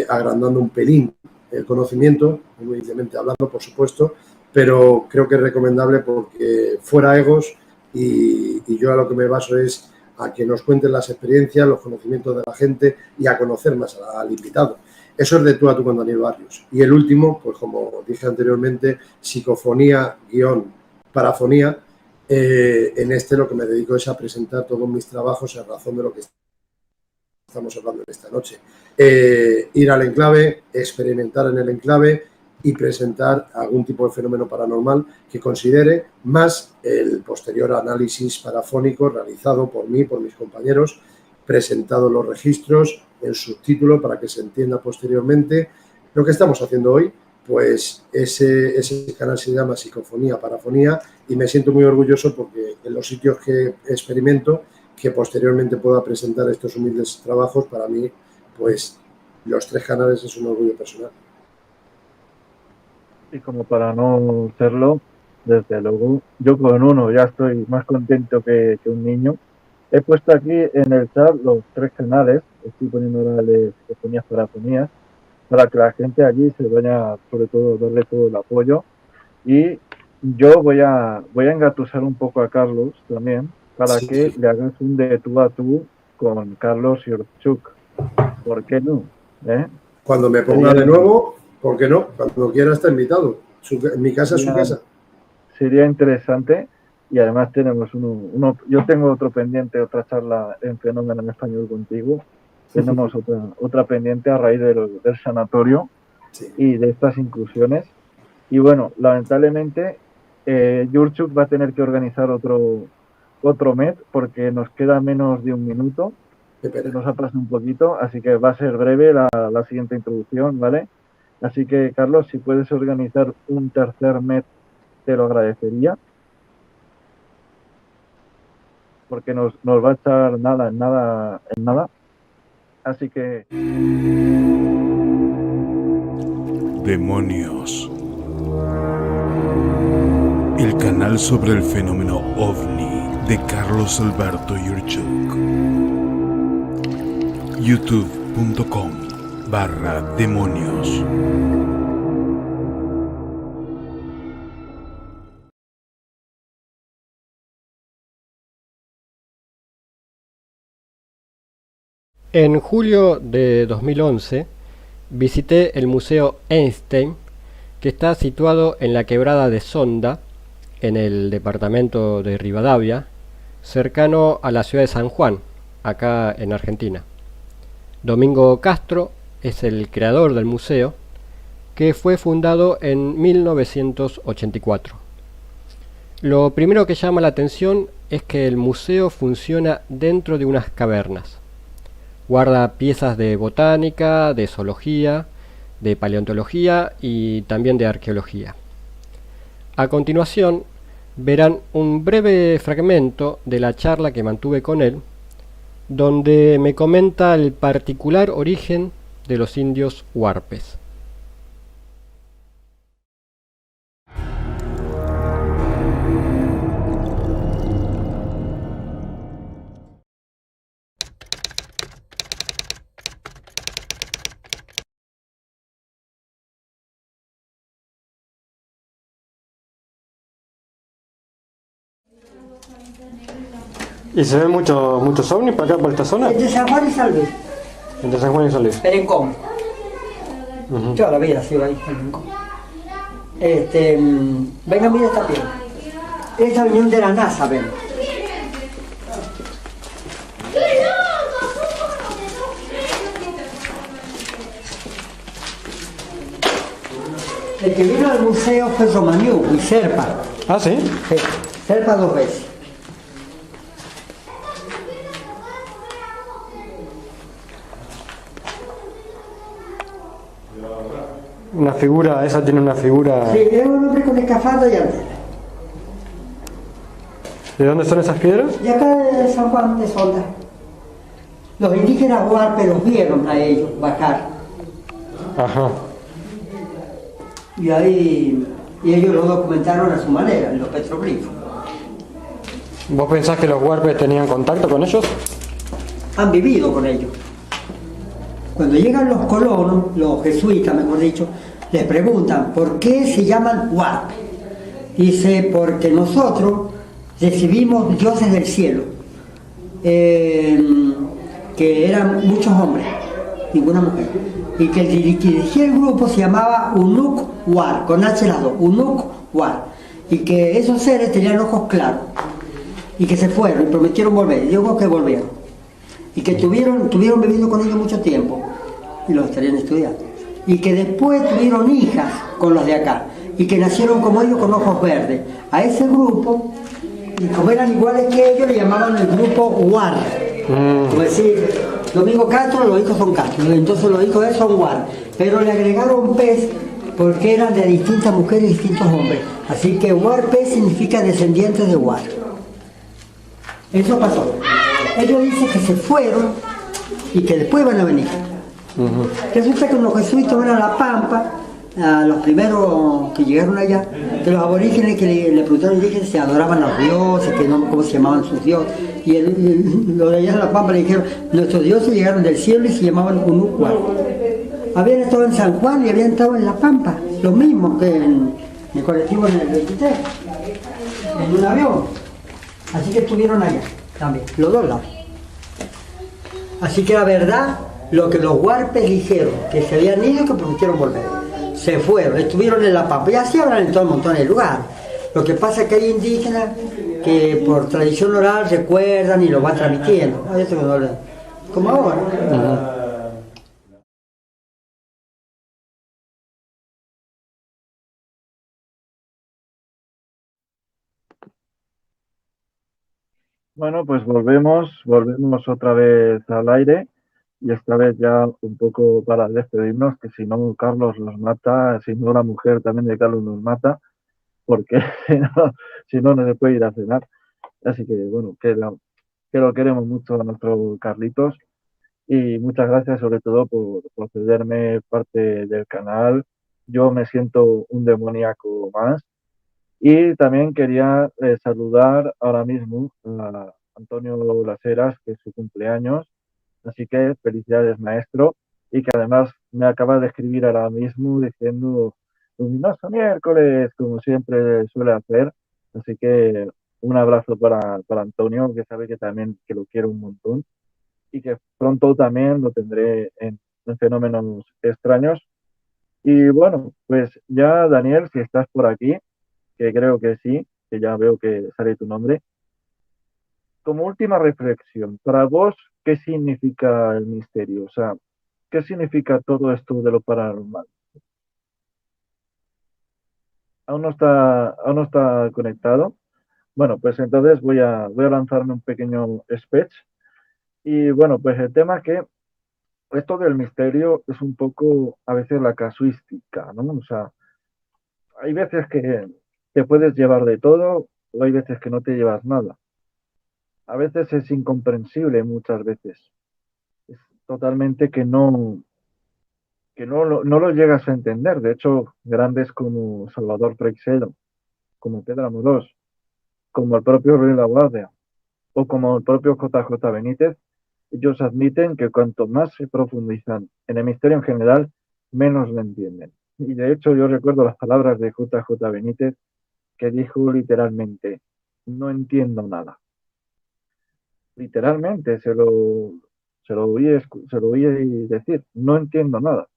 agrandando un pelín el conocimiento, humildemente hablando, por supuesto, pero creo que es recomendable porque fuera egos, y yo a lo que me baso es a que nos cuenten las experiencias, los conocimientos de la gente, y a conocer más al invitado. Eso es de tú a tú con Daniel Barrios. Y el último, pues como dije anteriormente, psicofonía-parafonía. En este lo que me dedico es a presentar todos mis trabajos a razón de lo que estamos hablando en esta noche. Ir al enclave, experimentar en el enclave y presentar algún tipo de fenómeno paranormal que considere, más el posterior análisis parafónico realizado por mí, por mis compañeros, presentado los registros en subtítulo para que se entienda posteriormente. Lo que estamos haciendo hoy, pues ese canal se llama Psicofonía, Parafonía, y me siento muy orgulloso porque en los sitios que experimento, que posteriormente pueda presentar estos humildes trabajos, para mí, pues los 3 canales es un orgullo personal. Y como para no serlo, desde luego, yo con uno ya estoy más contento que un niño. He puesto aquí en el chat los 3 canales, estoy poniendo ahora de psicofonías, parafonías, para que la gente allí se vaya, sobre todo, darle todo el apoyo. Y yo voy a engatusar un poco a Carlos también, para que le hagas un de tú a tú con Carlos Yurchuk. ¿Por qué no? Cuando me ponga de nuevo, ¿por qué no? Cuando quiera está invitado. Mi casa es su casa. Sería interesante. Y además tenemos uno, yo tengo otro pendiente, otra charla en Fenómeno en Español contigo. Tenemos otra pendiente a raíz del sanatorio, sí, y de estas inclusiones. Y bueno, lamentablemente, Yurchuk va a tener que organizar otro mes porque nos queda menos de un minuto. Qué pena. Nos ha pasado un poquito, así que va a ser breve la siguiente introducción, ¿vale? Así que, Carlos, si puedes organizar un tercer Met, te lo agradecería. Porque nos va a echar nada en nada. Así que... Demonios. El canal sobre el fenómeno OVNI de Carlos Alberto Yurchuk. youtube.com/demonios. En julio de 2011 visité el Museo Einstein, que está situado en la quebrada de Sonda, en el departamento de Rivadavia, cercano a la ciudad de San Juan, acá en Argentina. Domingo Castro es el creador del museo, que fue fundado en 1984. Lo primero que llama la atención es que el museo funciona dentro de unas cavernas. Guarda piezas de botánica, de zoología, de paleontología y también de arqueología. A continuación, verán un breve fragmento de la charla que mantuve con él, donde me comenta el particular origen de los indios huarpes. ¿Y se ven muchos ovnis para acá, por esta zona? Entre San Juan y San Luis. Entre San Juan y San Luis. Perencón. Toda la vida sido ahí, Perencón. Venga, mira esta piel. Esta reunión de la NASA, ven. El que vino al museo fue Romaniuk y Serpa. ¿Ah, sí? Sí, Serpa 2 veces. Una figura, esa tiene una figura... Sí, es un hombre con escafandra y antena. ¿De dónde son esas piedras? Y acá de San Juan de Sonda. Los indígenas huarpes los vieron a ellos bajar. Ajá. Y ahí ellos lo documentaron a su manera, en los petroglifos. ¿Vos pensás que los huarpes tenían contacto con ellos? Han vivido con ellos. Cuando llegan los colonos, los jesuitas mejor dicho, les preguntan ¿por qué se llaman huarpes? Dice, porque nosotros recibimos dioses del cielo, que eran muchos hombres, ninguna mujer, y que el que dirigía el grupo se llamaba Unuk War, con H las dos, Unuk War, y que esos seres tenían ojos claros, y que se fueron y prometieron volver, y digo que volvieron, y que tuvieron viviendo con ellos mucho tiempo, y los estarían estudiando, y que después tuvieron hijas con los de acá, y que nacieron como ellos con ojos verdes. A ese grupo, y como eran iguales que ellos, le llamaban el grupo War. Como decir, Domingo Castro, los hijos son Castro, entonces los hijos de él son War. Pero le agregaron pez porque eran de distintas mujeres y distintos hombres. Así que War pez significa descendientes de War. Eso pasó. Ellos dicen que se fueron y que después van a venir. Resulta que los jesuitas van a La Pampa, a los primeros que llegaron allá, que los aborígenes que le preguntaron indígenas si adoraban a los dioses, que no, cómo se llamaban sus dioses, y los de allá de La Pampa le dijeron, nuestros dioses llegaron del cielo y se llamaban Unucuar. Habían estado en San Juan y habían estado en La Pampa, lo mismo que en el colectivo en el 23, en un avión. Así que estuvieron allá también, los dos lados. Así que la verdad, lo que los huarpes dijeron, que se habían ido y que prometieron volver. Se fueron, estuvieron en La Pampa y así habrán en todo un montón de lugares. Lo que pasa es que hay indígenas que por tradición oral recuerdan y lo van transmitiendo. Como ahora. Bueno, pues volvemos otra vez al aire y esta vez ya un poco para despedirnos, que si no Carlos nos mata, si no la mujer también de Carlos nos mata, porque si no se puede ir a cenar. Así que bueno, que lo queremos mucho a nuestro Carlitos y muchas gracias sobre todo por cederme parte del canal. Yo me siento un demoníaco más. Y también quería saludar ahora mismo a Antonio Las Heras, que es su cumpleaños. Así que felicidades, maestro. Y que además me acaba de escribir ahora mismo diciendo luminoso miércoles, como siempre suele hacer. Así que un abrazo para Antonio, que sabe que también que lo quiero un montón. Y que pronto también lo tendré en Fenómenos Extraños. Y bueno, pues ya Daniel, si estás por aquí, que creo que sí, que ya veo que sale tu nombre. Como última reflexión, para vos, ¿qué significa el misterio? O sea, ¿qué significa todo esto de lo paranormal? ¿Aún no está conectado? Bueno, pues entonces voy a lanzarme un pequeño speech. Y bueno, pues el tema es que esto del misterio es un poco a veces la casuística, ¿no? O sea, hay veces que te puedes llevar de todo, o hay veces que no te llevas nada. A veces es incomprensible, muchas veces. Es totalmente que no lo llegas a entender. De hecho, grandes como Salvador Freixedo, como Pedro Amorós, como el propio Ruiz La Guardia o como el propio JJ Benítez, ellos admiten que cuanto más se profundizan en el misterio en general, menos lo entienden. Y de hecho yo recuerdo las palabras de JJ Benítez que dijo literalmente, no entiendo nada. Literalmente se lo oí decir, no entiendo nada.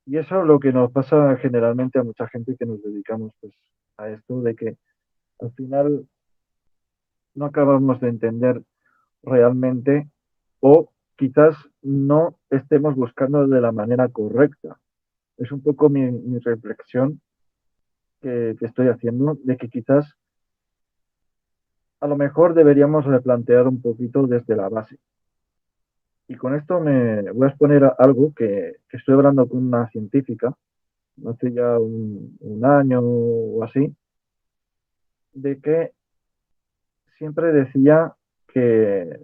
Y eso es lo que nos pasa generalmente a mucha gente que nos dedicamos pues, a esto, de que al final no acabamos de entender realmente o quizás no estemos buscando de la manera correcta. Es un poco mi reflexión que estoy haciendo de que quizás a lo mejor deberíamos replantear un poquito desde la base. Y con esto me voy a exponer a algo que estoy hablando con una científica hace ya un año o así, de que siempre decía que,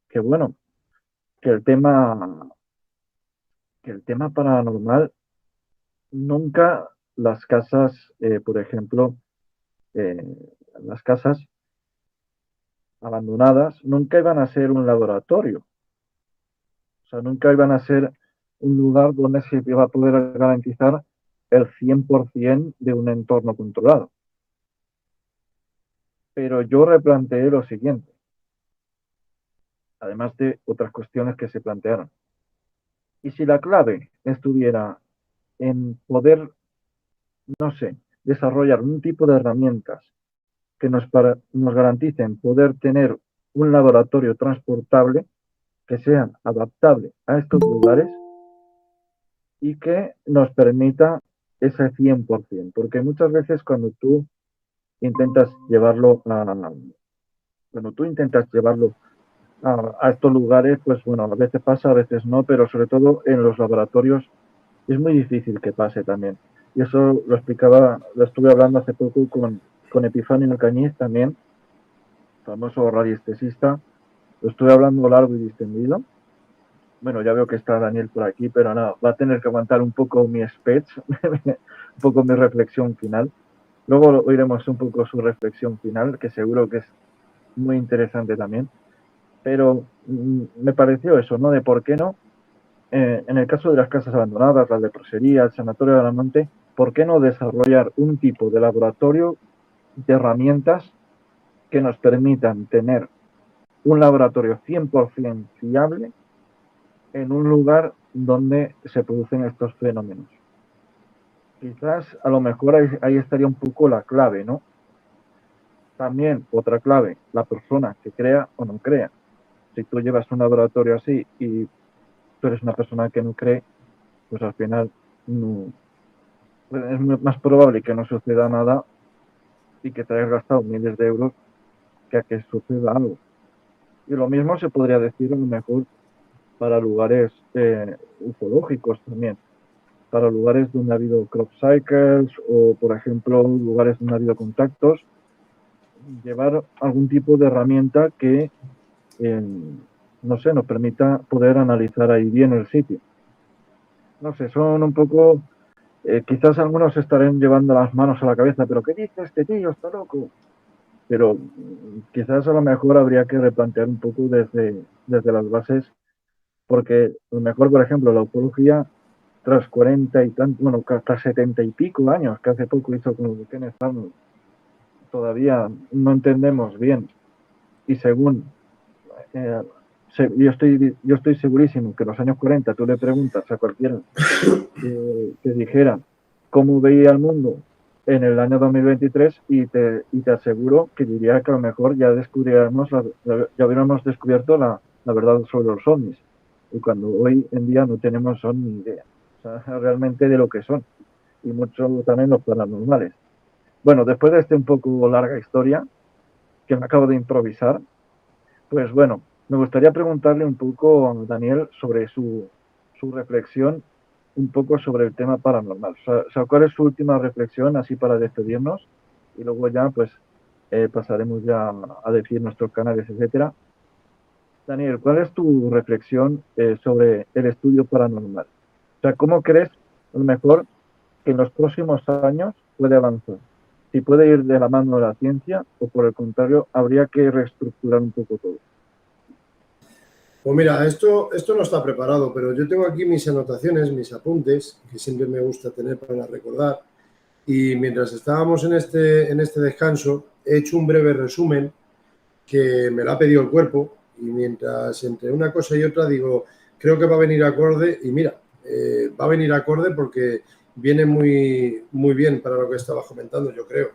que bueno, que el tema, que el tema paranormal nunca las casas, por ejemplo, eh, las casas abandonadas nunca iban a ser un laboratorio, o sea, nunca iban a ser un lugar donde se iba a poder garantizar el 100% de un entorno controlado. Pero yo replanteé lo siguiente, además de otras cuestiones que se plantearon. Y si la clave estuviera en poder, no sé, desarrollar un tipo de herramientas que nos garanticen poder tener un laboratorio transportable que sea adaptable a estos lugares y que nos permita ese 100%, porque muchas veces intentas llevarlo a, cuando tú intentas llevarlo a estos lugares, pues bueno, a veces pasa, a veces no, pero sobre todo en los laboratorios es muy difícil que pase también. Y eso lo estuve hablando hace poco con Epifanio Alcañiz también, famoso radiestesista, lo estuve hablando largo y distendido. Bueno, ya veo que está Daniel por aquí, pero nada, va a tener que aguantar un poco mi speech, un poco mi reflexión final. Luego oiremos un poco su reflexión final, que seguro que es muy interesante también. Pero me pareció eso, ¿no? De por qué no, en el caso de las casas abandonadas, la leprosería, el sanatorio de la Monte, ¿por qué no desarrollar un tipo de laboratorio de herramientas que nos permitan tener un laboratorio 100% fiable en un lugar donde se producen estos fenómenos? Quizás a lo mejor ahí estaría un poco la clave, ¿no? También otra clave, la persona que crea o no crea. Si tú llevas un laboratorio así y tú eres una persona que no cree, pues al final no, es más probable que no suceda nada y que te hayas gastado miles de euros a que suceda algo. Y lo mismo se podría decir a lo mejor para lugares ufológicos también, para lugares donde ha habido crop cycles o, por ejemplo, lugares donde ha habido contactos, llevar algún tipo de herramienta que, no sé, nos permita poder analizar ahí bien el sitio. No sé, son un poco... quizás algunos estarán llevando las manos a la cabeza, pero ¿qué dice este tío? Está loco. Pero quizás a lo mejor habría que replantear un poco desde las bases, porque a lo mejor, por ejemplo, la ufología, tras 40 y tantos, bueno, hasta 70 y pico años, que hace poco hizo con lo que Kenneth Arnold, todavía no entendemos bien. Y según, yo estoy segurísimo que en los años 40 tú le preguntas a cualquiera que dijera cómo veía el mundo en el año 2023 y te aseguro que diría que a lo mejor ya ya hubiéramos descubierto la verdad sobre los ovnis, y cuando hoy en día no tenemos ni idea, o sea, realmente de lo que son, y mucho también los paranormales. Bueno, después de un poco larga historia que me acabo de improvisar, pues bueno, me gustaría preguntarle un poco a Daniel sobre su reflexión un poco sobre el tema paranormal. O sea, ¿cuál es su última reflexión así para despedirnos? Y luego ya pues pasaremos ya a decir nuestros canales, etcétera. Daniel, ¿cuál es tu reflexión sobre el estudio paranormal? O sea, ¿cómo crees a lo mejor que en los próximos años puede avanzar? Si puede ir de la mano de la ciencia o por el contrario habría que reestructurar un poco todo. Pues mira, esto no está preparado, pero yo tengo aquí mis anotaciones, mis apuntes, que siempre me gusta tener para recordar. Y mientras estábamos en este descanso, he hecho un breve resumen que me lo ha pedido el cuerpo. Y mientras entre una cosa y otra digo, creo que va a venir acorde. Y mira, va a venir acorde porque viene muy, muy bien para lo que estabas comentando, yo creo.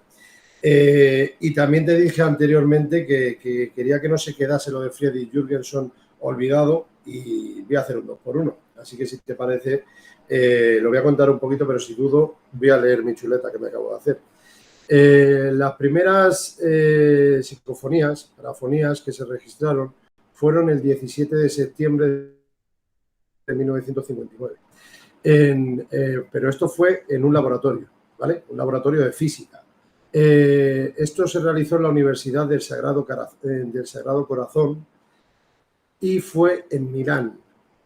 Y también te dije anteriormente que quería que no se quedase lo de Friedrich Jürgenson olvidado y voy a hacer un 2x1. Así que si te parece, lo voy a contar un poquito, pero si dudo, voy a leer mi chuleta que me acabo de hacer. Las primeras psicofonías, parafonías que se registraron fueron el 17 de septiembre de 1959. Pero esto fue en un laboratorio, ¿vale? Un laboratorio de física. Esto se realizó en la Universidad del Sagrado Corazón y fue en Milán.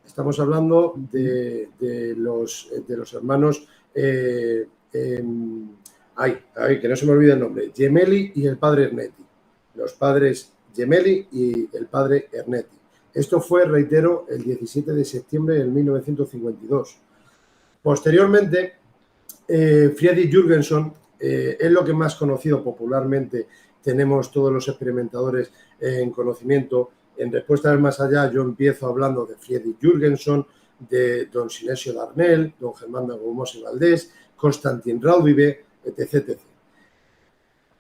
Estamos hablando de los hermanos, que no se me olvide el nombre, Gemelli y el padre Ernetti. Los padres Gemelli y el padre Ernetti. Esto fue, reitero, el 17 de septiembre de 1952. Posteriormente, Friedrich Jürgenson es lo que más conocido popularmente tenemos todos los experimentadores en conocimiento. En Respuesta del Más Allá yo empiezo hablando de Friedrich Jürgenson, de don Sinesio Darnell, don Germán de Gomós y Valdés, Constantin Raudive, etc.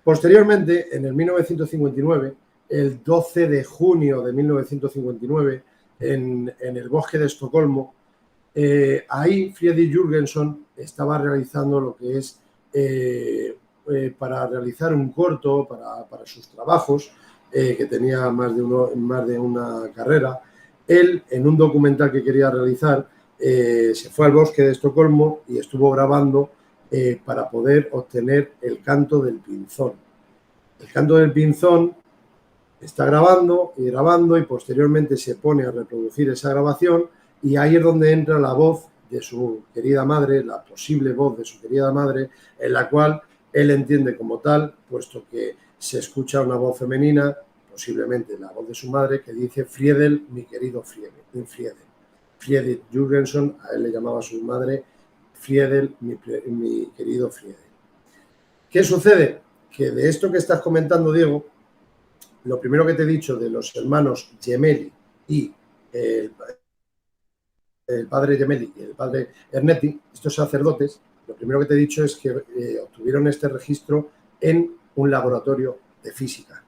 Posteriormente, en el 1959, el 12 de junio de 1959, en el bosque de Estocolmo, ahí Friedrich Jürgenson estaba realizando lo que es para realizar un corto para sus trabajos, que tenía más de una carrera. Él, en un documental que quería realizar, se fue al bosque de Estocolmo y estuvo grabando para poder obtener el canto del pinzón. El canto del pinzón está grabando y posteriormente se pone a reproducir esa grabación, y ahí es donde entra la voz de su querida madre, la posible voz de su querida madre, en la cual él entiende como tal, puesto que se escucha una voz femenina, posiblemente la voz de su madre, que dice: Friedel, mi querido Friedel. Friedrich Jürgenson, a él le llamaba a su madre Friedel, mi querido Friedel. ¿Qué sucede? Que de esto que estás comentando, Diego, lo primero que te he dicho de los hermanos Gemelli y el padre Gemelli y el padre Ernetti, estos sacerdotes, lo primero que te he dicho es que obtuvieron este registro en un laboratorio de física.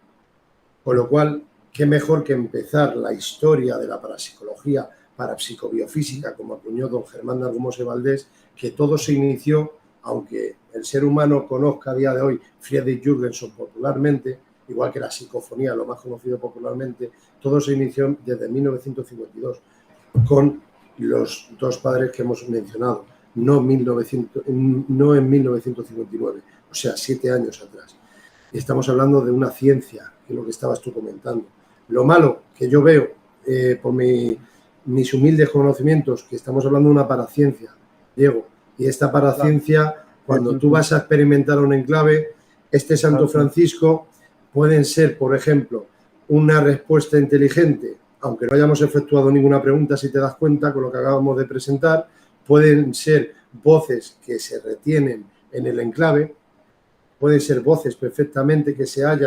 Con lo cual, qué mejor que empezar la historia de la parapsicología, parapsicobiofísica, como acuñó don Germán de Argumos y Valdés, que todo se inició, aunque el ser humano conozca a día de hoy Friedrich Jürgenson popularmente, igual que la psicofonía, lo más conocido popularmente, todo se inició desde 1952 con los dos padres que hemos mencionado, no en 1959, o sea, 7 años atrás. Y estamos hablando de una ciencia, que es lo que estabas tú comentando. Lo malo que yo veo, por mis humildes conocimientos, que estamos hablando de una paraciencia, Diego, y esta paraciencia, cuando tú vas a experimentar un enclave, este Santo Francisco pueden ser, por ejemplo, una respuesta inteligente, aunque no hayamos efectuado ninguna pregunta, si te das cuenta con lo que acabamos de presentar, pueden ser voces que se retienen en el enclave, pueden ser voces perfectamente que se han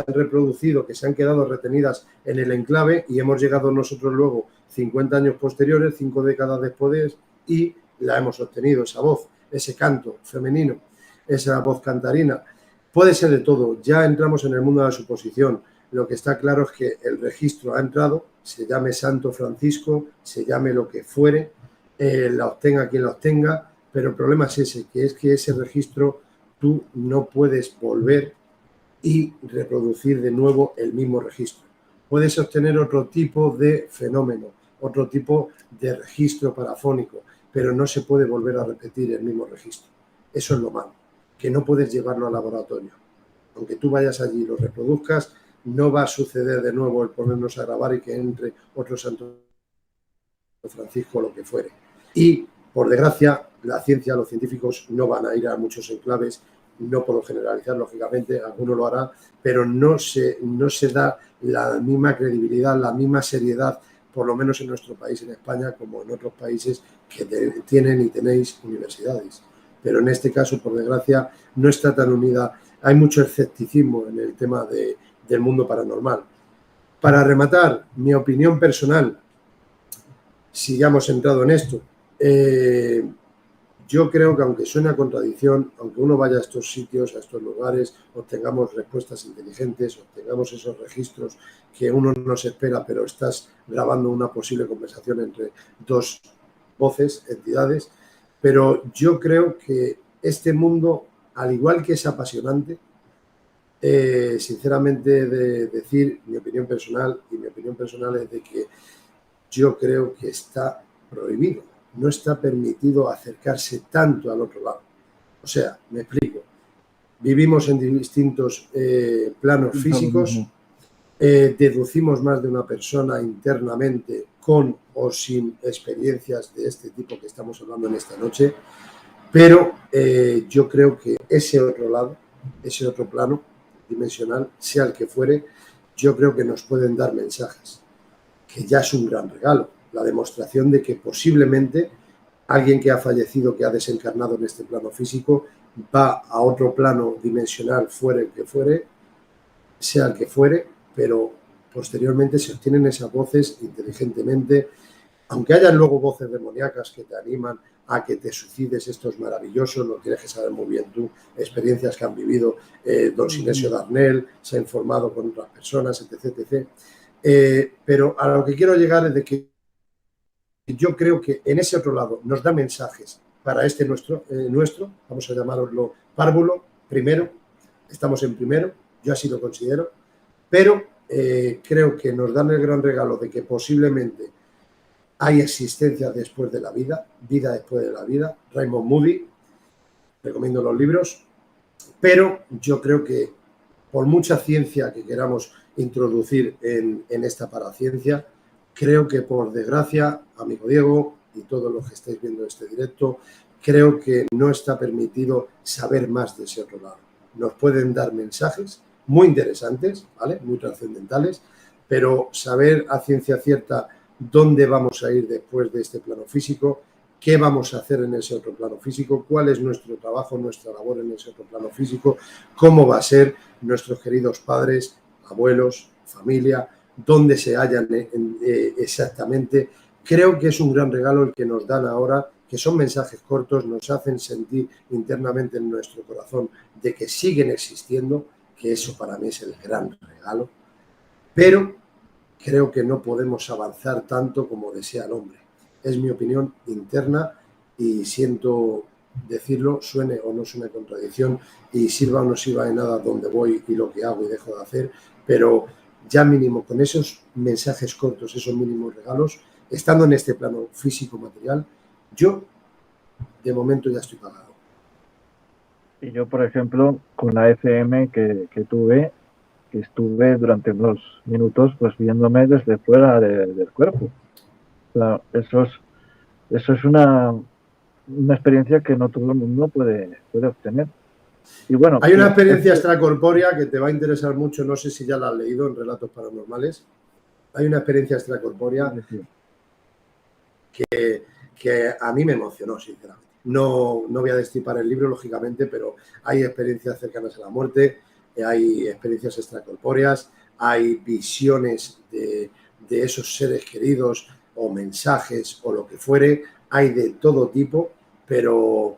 reproducido, que se han quedado retenidas en el enclave y hemos llegado nosotros luego 50 años posteriores, 5 décadas después, y la hemos obtenido, esa voz, ese canto femenino, esa voz cantarina. Puede ser de todo, ya entramos en el mundo de la suposición. Lo que está claro es que el registro ha entrado, se llame Santo Francisco, se llame lo que fuere, la obtenga quien la obtenga, pero el problema es ese, que es que ese registro tú no puedes volver y reproducir de nuevo el mismo registro. Puedes obtener otro tipo de fenómeno, otro tipo de registro parafónico, pero no se puede volver a repetir el mismo registro. Eso es lo malo, que no puedes llevarlo al laboratorio. Aunque tú vayas allí y lo reproduzcas, no va a suceder de nuevo el ponernos a grabar y que entre otro Santo Francisco o lo que fuere. Y, por desgracia, la ciencia, los científicos no van a ir a muchos enclaves, no puedo generalizar, lógicamente, alguno lo hará, pero no se da la misma credibilidad, la misma seriedad, por lo menos en nuestro país, en España, como en otros países que tienen y tenéis universidades. Pero en este caso, por desgracia, no está tan unida. Hay mucho escepticismo en el tema del mundo paranormal. Para rematar, mi opinión personal, si ya hemos entrado en esto, yo creo que aunque suene a contradicción, aunque uno vaya a estos sitios, a estos lugares, obtengamos respuestas inteligentes, obtengamos esos registros que uno no se espera, pero estás grabando una posible conversación entre dos voces, entidades, pero yo creo que este mundo, al igual que es apasionante, sinceramente de decir mi opinión personal, y mi opinión personal es de que yo creo que está prohibido, no está permitido acercarse tanto al otro lado. O sea, me explico, vivimos en distintos planos físicos, deducimos más de una persona internamente con o sin experiencias de este tipo que estamos hablando en esta noche, pero yo creo que ese otro lado, ese otro plano dimensional, sea el que fuere, yo creo que nos pueden dar mensajes, que ya es un gran regalo, la demostración de que posiblemente alguien que ha fallecido, que ha desencarnado en este plano físico, va a otro plano dimensional, fuere el que fuere, sea el que fuere, pero posteriormente se obtienen esas voces inteligentemente, aunque hayan luego voces demoníacas que te animan a que te suicides, esto es maravilloso, lo tienes que saber muy bien tú, experiencias que han vivido don Sinesio Darnell, se ha informado con otras personas, etc. Pero a lo que quiero llegar es de que yo creo que en ese otro lado nos da mensajes para este nuestro, vamos a llamarlo párvulo, primero, estamos en primero, yo así lo considero, pero creo que nos dan el gran regalo de que posiblemente hay existencia después de la vida después de la vida, Raymond Moody, recomiendo los libros, pero yo creo que por mucha ciencia que queramos introducir en esta paraciencia, creo que por desgracia, amigo Diego y todos los que estáis viendo este directo, creo que no está permitido saber más de ese otro lado. Nos pueden dar mensajes muy interesantes, ¿vale? Muy trascendentales, pero saber a ciencia cierta dónde vamos a ir después de este plano físico, qué vamos a hacer en ese otro plano físico, cuál es nuestro trabajo, nuestra labor en ese otro plano físico, cómo va a ser nuestros queridos padres, abuelos, familia, dónde se hallan exactamente. Creo que es un gran regalo el que nos dan ahora, que son mensajes cortos, nos hacen sentir internamente en nuestro corazón de que siguen existiendo, que eso para mí es el gran regalo, pero creo que no podemos avanzar tanto como desea el hombre. Es mi opinión interna y siento decirlo, suene o no suene contradicción y sirva o no sirva de nada donde voy y lo que hago y dejo de hacer, pero ya mínimo con esos mensajes cortos, esos mínimos regalos, estando en este plano físico material, yo de momento ya estoy pagado. Y yo, por ejemplo, con la FM que tuve, que estuve durante unos minutos pues viéndome desde fuera del cuerpo. O sea, eso es una experiencia que no todo el mundo puede obtener. Y bueno, hay una experiencia extracorpórea que te va a interesar mucho, no sé si ya la has leído en Relatos Paranormales. Hay una experiencia extracorpórea que a mí me emocionó, sinceramente. No voy a destripar el libro, lógicamente, pero hay experiencias cercanas a la muerte, hay experiencias extracorpóreas, hay visiones de esos seres queridos o mensajes o lo que fuere, hay de todo tipo, pero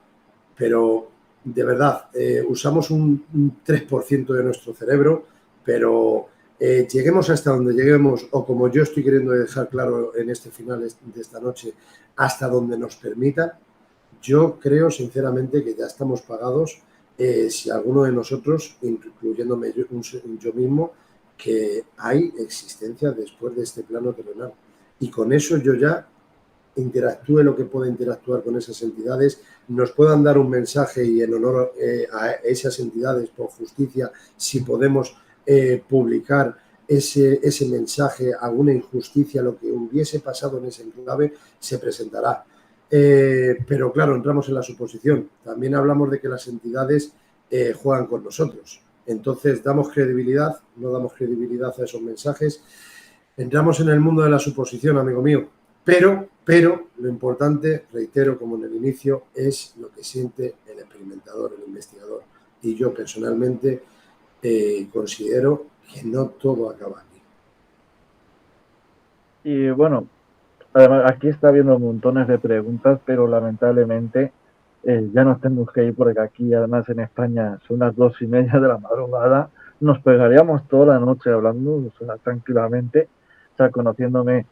de verdad, usamos un 3% de nuestro cerebro, pero lleguemos hasta donde lleguemos, o como yo estoy queriendo dejar claro en este final de esta noche, hasta donde nos permitan, yo creo sinceramente que ya estamos pagados si alguno de nosotros, incluyéndome yo mismo, que hay existencia después de este plano terrenal. Y con eso yo ya interactúe lo que pueda interactuar con esas entidades, nos puedan dar un mensaje y en honor a esas entidades, por justicia, si podemos publicar ese mensaje, alguna injusticia, lo que hubiese pasado en ese enclave, se presentará. Pero claro, entramos en la suposición. También hablamos de que las entidades juegan con nosotros. Entonces, ¿damos credibilidad? ¿No damos credibilidad a esos mensajes? Entramos en el mundo de la suposición, amigo mío. Pero lo importante, reitero, como en el inicio, es lo que siente el experimentador, el investigador. Y yo personalmente considero que no todo acaba aquí. Y bueno, además aquí está habiendo montones de preguntas, pero lamentablemente ya nos tenemos que ir porque aquí, además en España, son las 2:30 de la madrugada. Nos pegaríamos toda la noche hablando, o sea, tranquilamente, o sea, conociéndome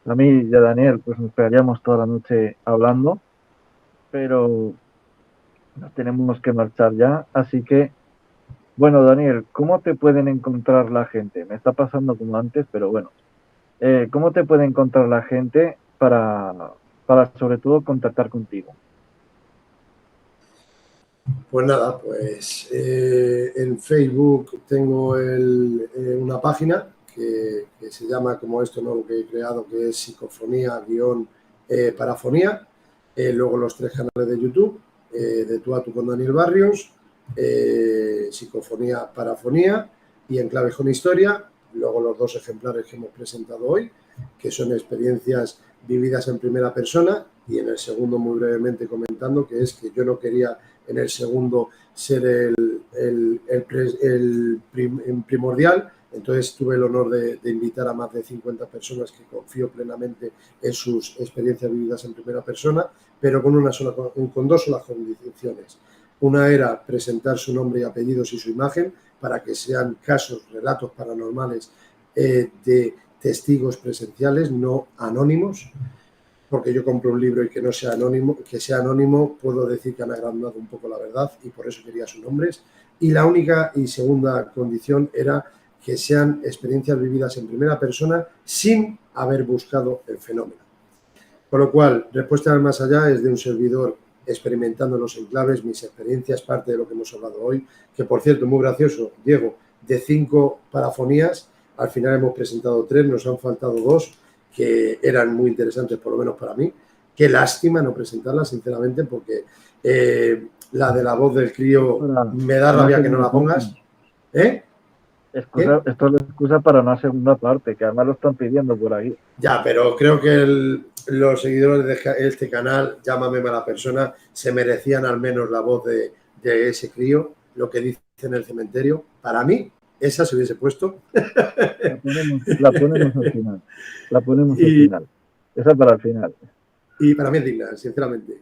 a mí y a Daniel, pues nos pegaríamos toda la noche hablando, pero nos tenemos que marchar ya, así que, bueno, Daniel, ¿cómo te pueden encontrar la gente? Me está pasando como antes, pero bueno, ¿cómo te puede encontrar la gente para sobre todo contactar contigo? Pues nada, pues en Facebook tengo una página que se llama, como esto nuevo que he creado, que es Psicofonía-Parafonía. Luego los 3 canales de YouTube, de Tú a Tú con Daniel Barrios, Psicofonía, Parafonía y Enclavejón Historia. Luego los 2 ejemplares que hemos presentado hoy, que son experiencias vividas en primera persona, y en el segundo muy brevemente comentando que es que yo no quería en el segundo ser el primordial, entonces tuve el honor de invitar a más de 50 personas que confío plenamente en sus experiencias vividas en primera persona, pero con 2 solas condiciones. Una era presentar su nombre y apellidos y su imagen para que sean casos, relatos paranormales de testigos presenciales, no anónimos, porque yo compro un libro y que no sea anónimo, que sea anónimo, puedo decir que han agrandado un poco la verdad y por eso quería sus nombres. Y la única y segunda condición era que sean experiencias vividas en primera persona sin haber buscado el fenómeno. Con lo cual, Respuesta al Más Allá es de un servidor experimentando los enclaves, mis experiencias, parte de lo que hemos hablado hoy, que por cierto, muy gracioso, Diego, de 5 parafonías, al final hemos presentado 3, nos han faltado 2, que eran muy interesantes, por lo menos para mí. Qué lástima no presentarlas, sinceramente, porque la de la voz del crío me da rabia que no la pongas. Esto es la excusa para una segunda parte, que además lo están pidiendo por ahí. Ya, pero creo que los seguidores de este canal, llámame mala persona, se merecían al menos la voz de ese crío, lo que dice en el cementerio. Para mí, esa se hubiese puesto. La ponemos al final. La ponemos al final. Esa para el final. Y para mí es digna, sinceramente.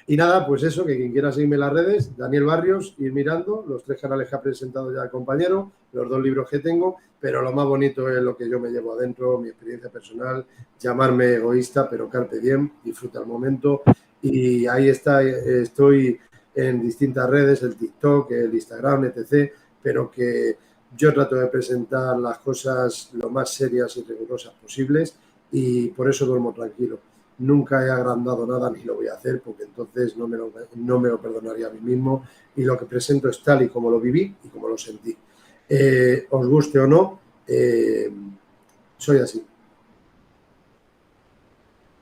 Y nada, pues eso, que quien quiera seguirme en las redes, Daniel Barrios, ir mirando los 3 canales que ha presentado ya el compañero, los 2 libros que tengo, pero lo más bonito es lo que yo me llevo adentro, mi experiencia personal, llamarme egoísta, pero carpe diem, disfruta el momento y ahí está, estoy en distintas redes, el TikTok, el Instagram, etc., pero que yo trato de presentar las cosas lo más serias y rigurosas posibles y por eso duermo tranquilo. Nunca he agrandado nada ni lo voy a hacer porque entonces no me lo perdonaría a mí mismo y lo que presento es tal y como lo viví y como lo sentí. Os guste o no, soy así.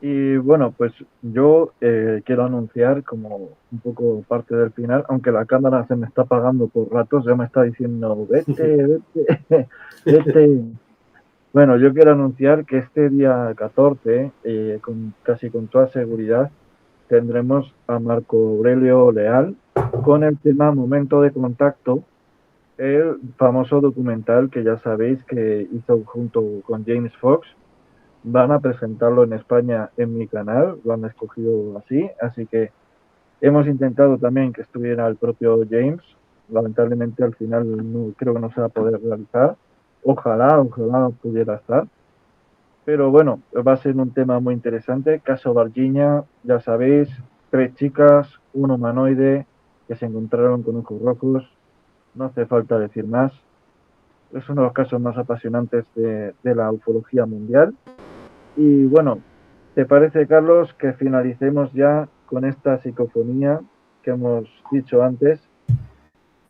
Y bueno, pues yo quiero anunciar como un poco parte del final, aunque la cámara se me está apagando por ratos, ya me está diciendo, vete, vete, vete. Bueno, yo quiero anunciar que este día 14, casi con toda seguridad, tendremos a Marco Aurelio Leal con el tema Momento de Contacto, el famoso documental que ya sabéis que hizo junto con James Fox. Van a presentarlo en España en mi canal, lo han escogido así que hemos intentado también que estuviera el propio James. Lamentablemente al final creo que no se va a poder realizar. Ojalá pudiera estar. Pero bueno, va a ser un tema muy interesante. Caso Varginha, ya sabéis, 3 chicas, un humanoide que se encontraron con ojos rojos. No hace falta decir más. Es uno de los casos más apasionantes de la ufología mundial. Y bueno, ¿te parece, Carlos, que finalicemos ya con esta psicofonía que hemos dicho antes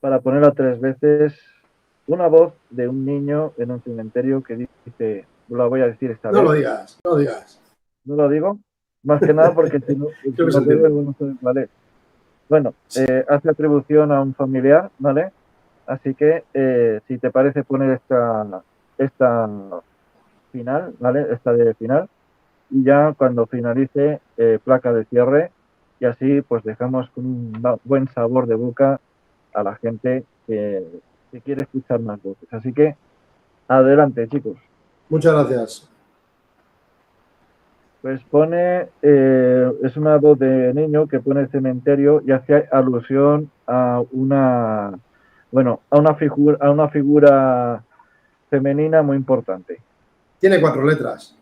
para ponerla 3 veces? Una voz de un niño en un cementerio que dice, la voy a decir esta No vez. lo digas, no lo digas. ¿No lo digo? Más que nada porque si no, Creo que se entiende. no sé cuál es. Bueno, hace atribución a un familiar, ¿vale? Así que, si te parece poner esta final, ¿vale? Esta de final. Y ya cuando finalice, placa de cierre. Y así, pues dejamos con un buen sabor de boca a la gente que quiere escuchar más voces. Así que, adelante, chicos. Muchas gracias. Pues pone, es una voz de niño que pone cementerio y hace alusión a una figura femenina muy importante. Tiene 4 letras.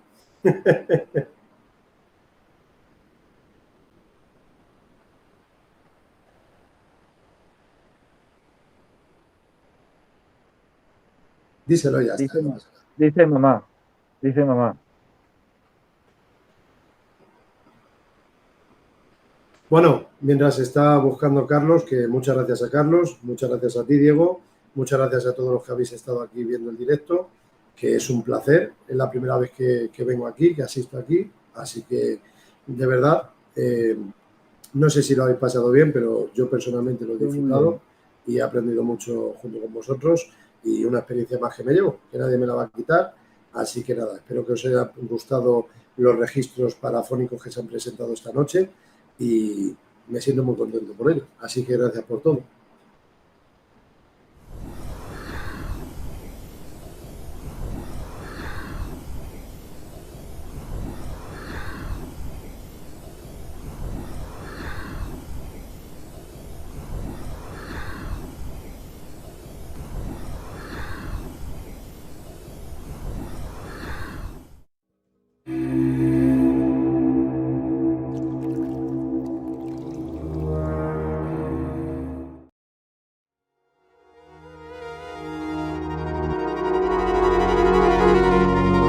Díselo ya. Dice mamá. Dice mamá. Bueno, mientras está buscando Carlos, que muchas gracias a Carlos, muchas gracias a ti, Diego, muchas gracias a todos los que habéis estado aquí viendo el directo, que es un placer, es la primera vez que vengo aquí, que asisto aquí, así que de verdad, no sé si lo habéis pasado bien, pero yo personalmente lo he disfrutado y he aprendido mucho junto con vosotros y una experiencia más que me llevo, que nadie me la va a quitar, así que nada, espero que os haya gustado los registros parafónicos que se han presentado esta noche y me siento muy contento por ello. Así que gracias por todo.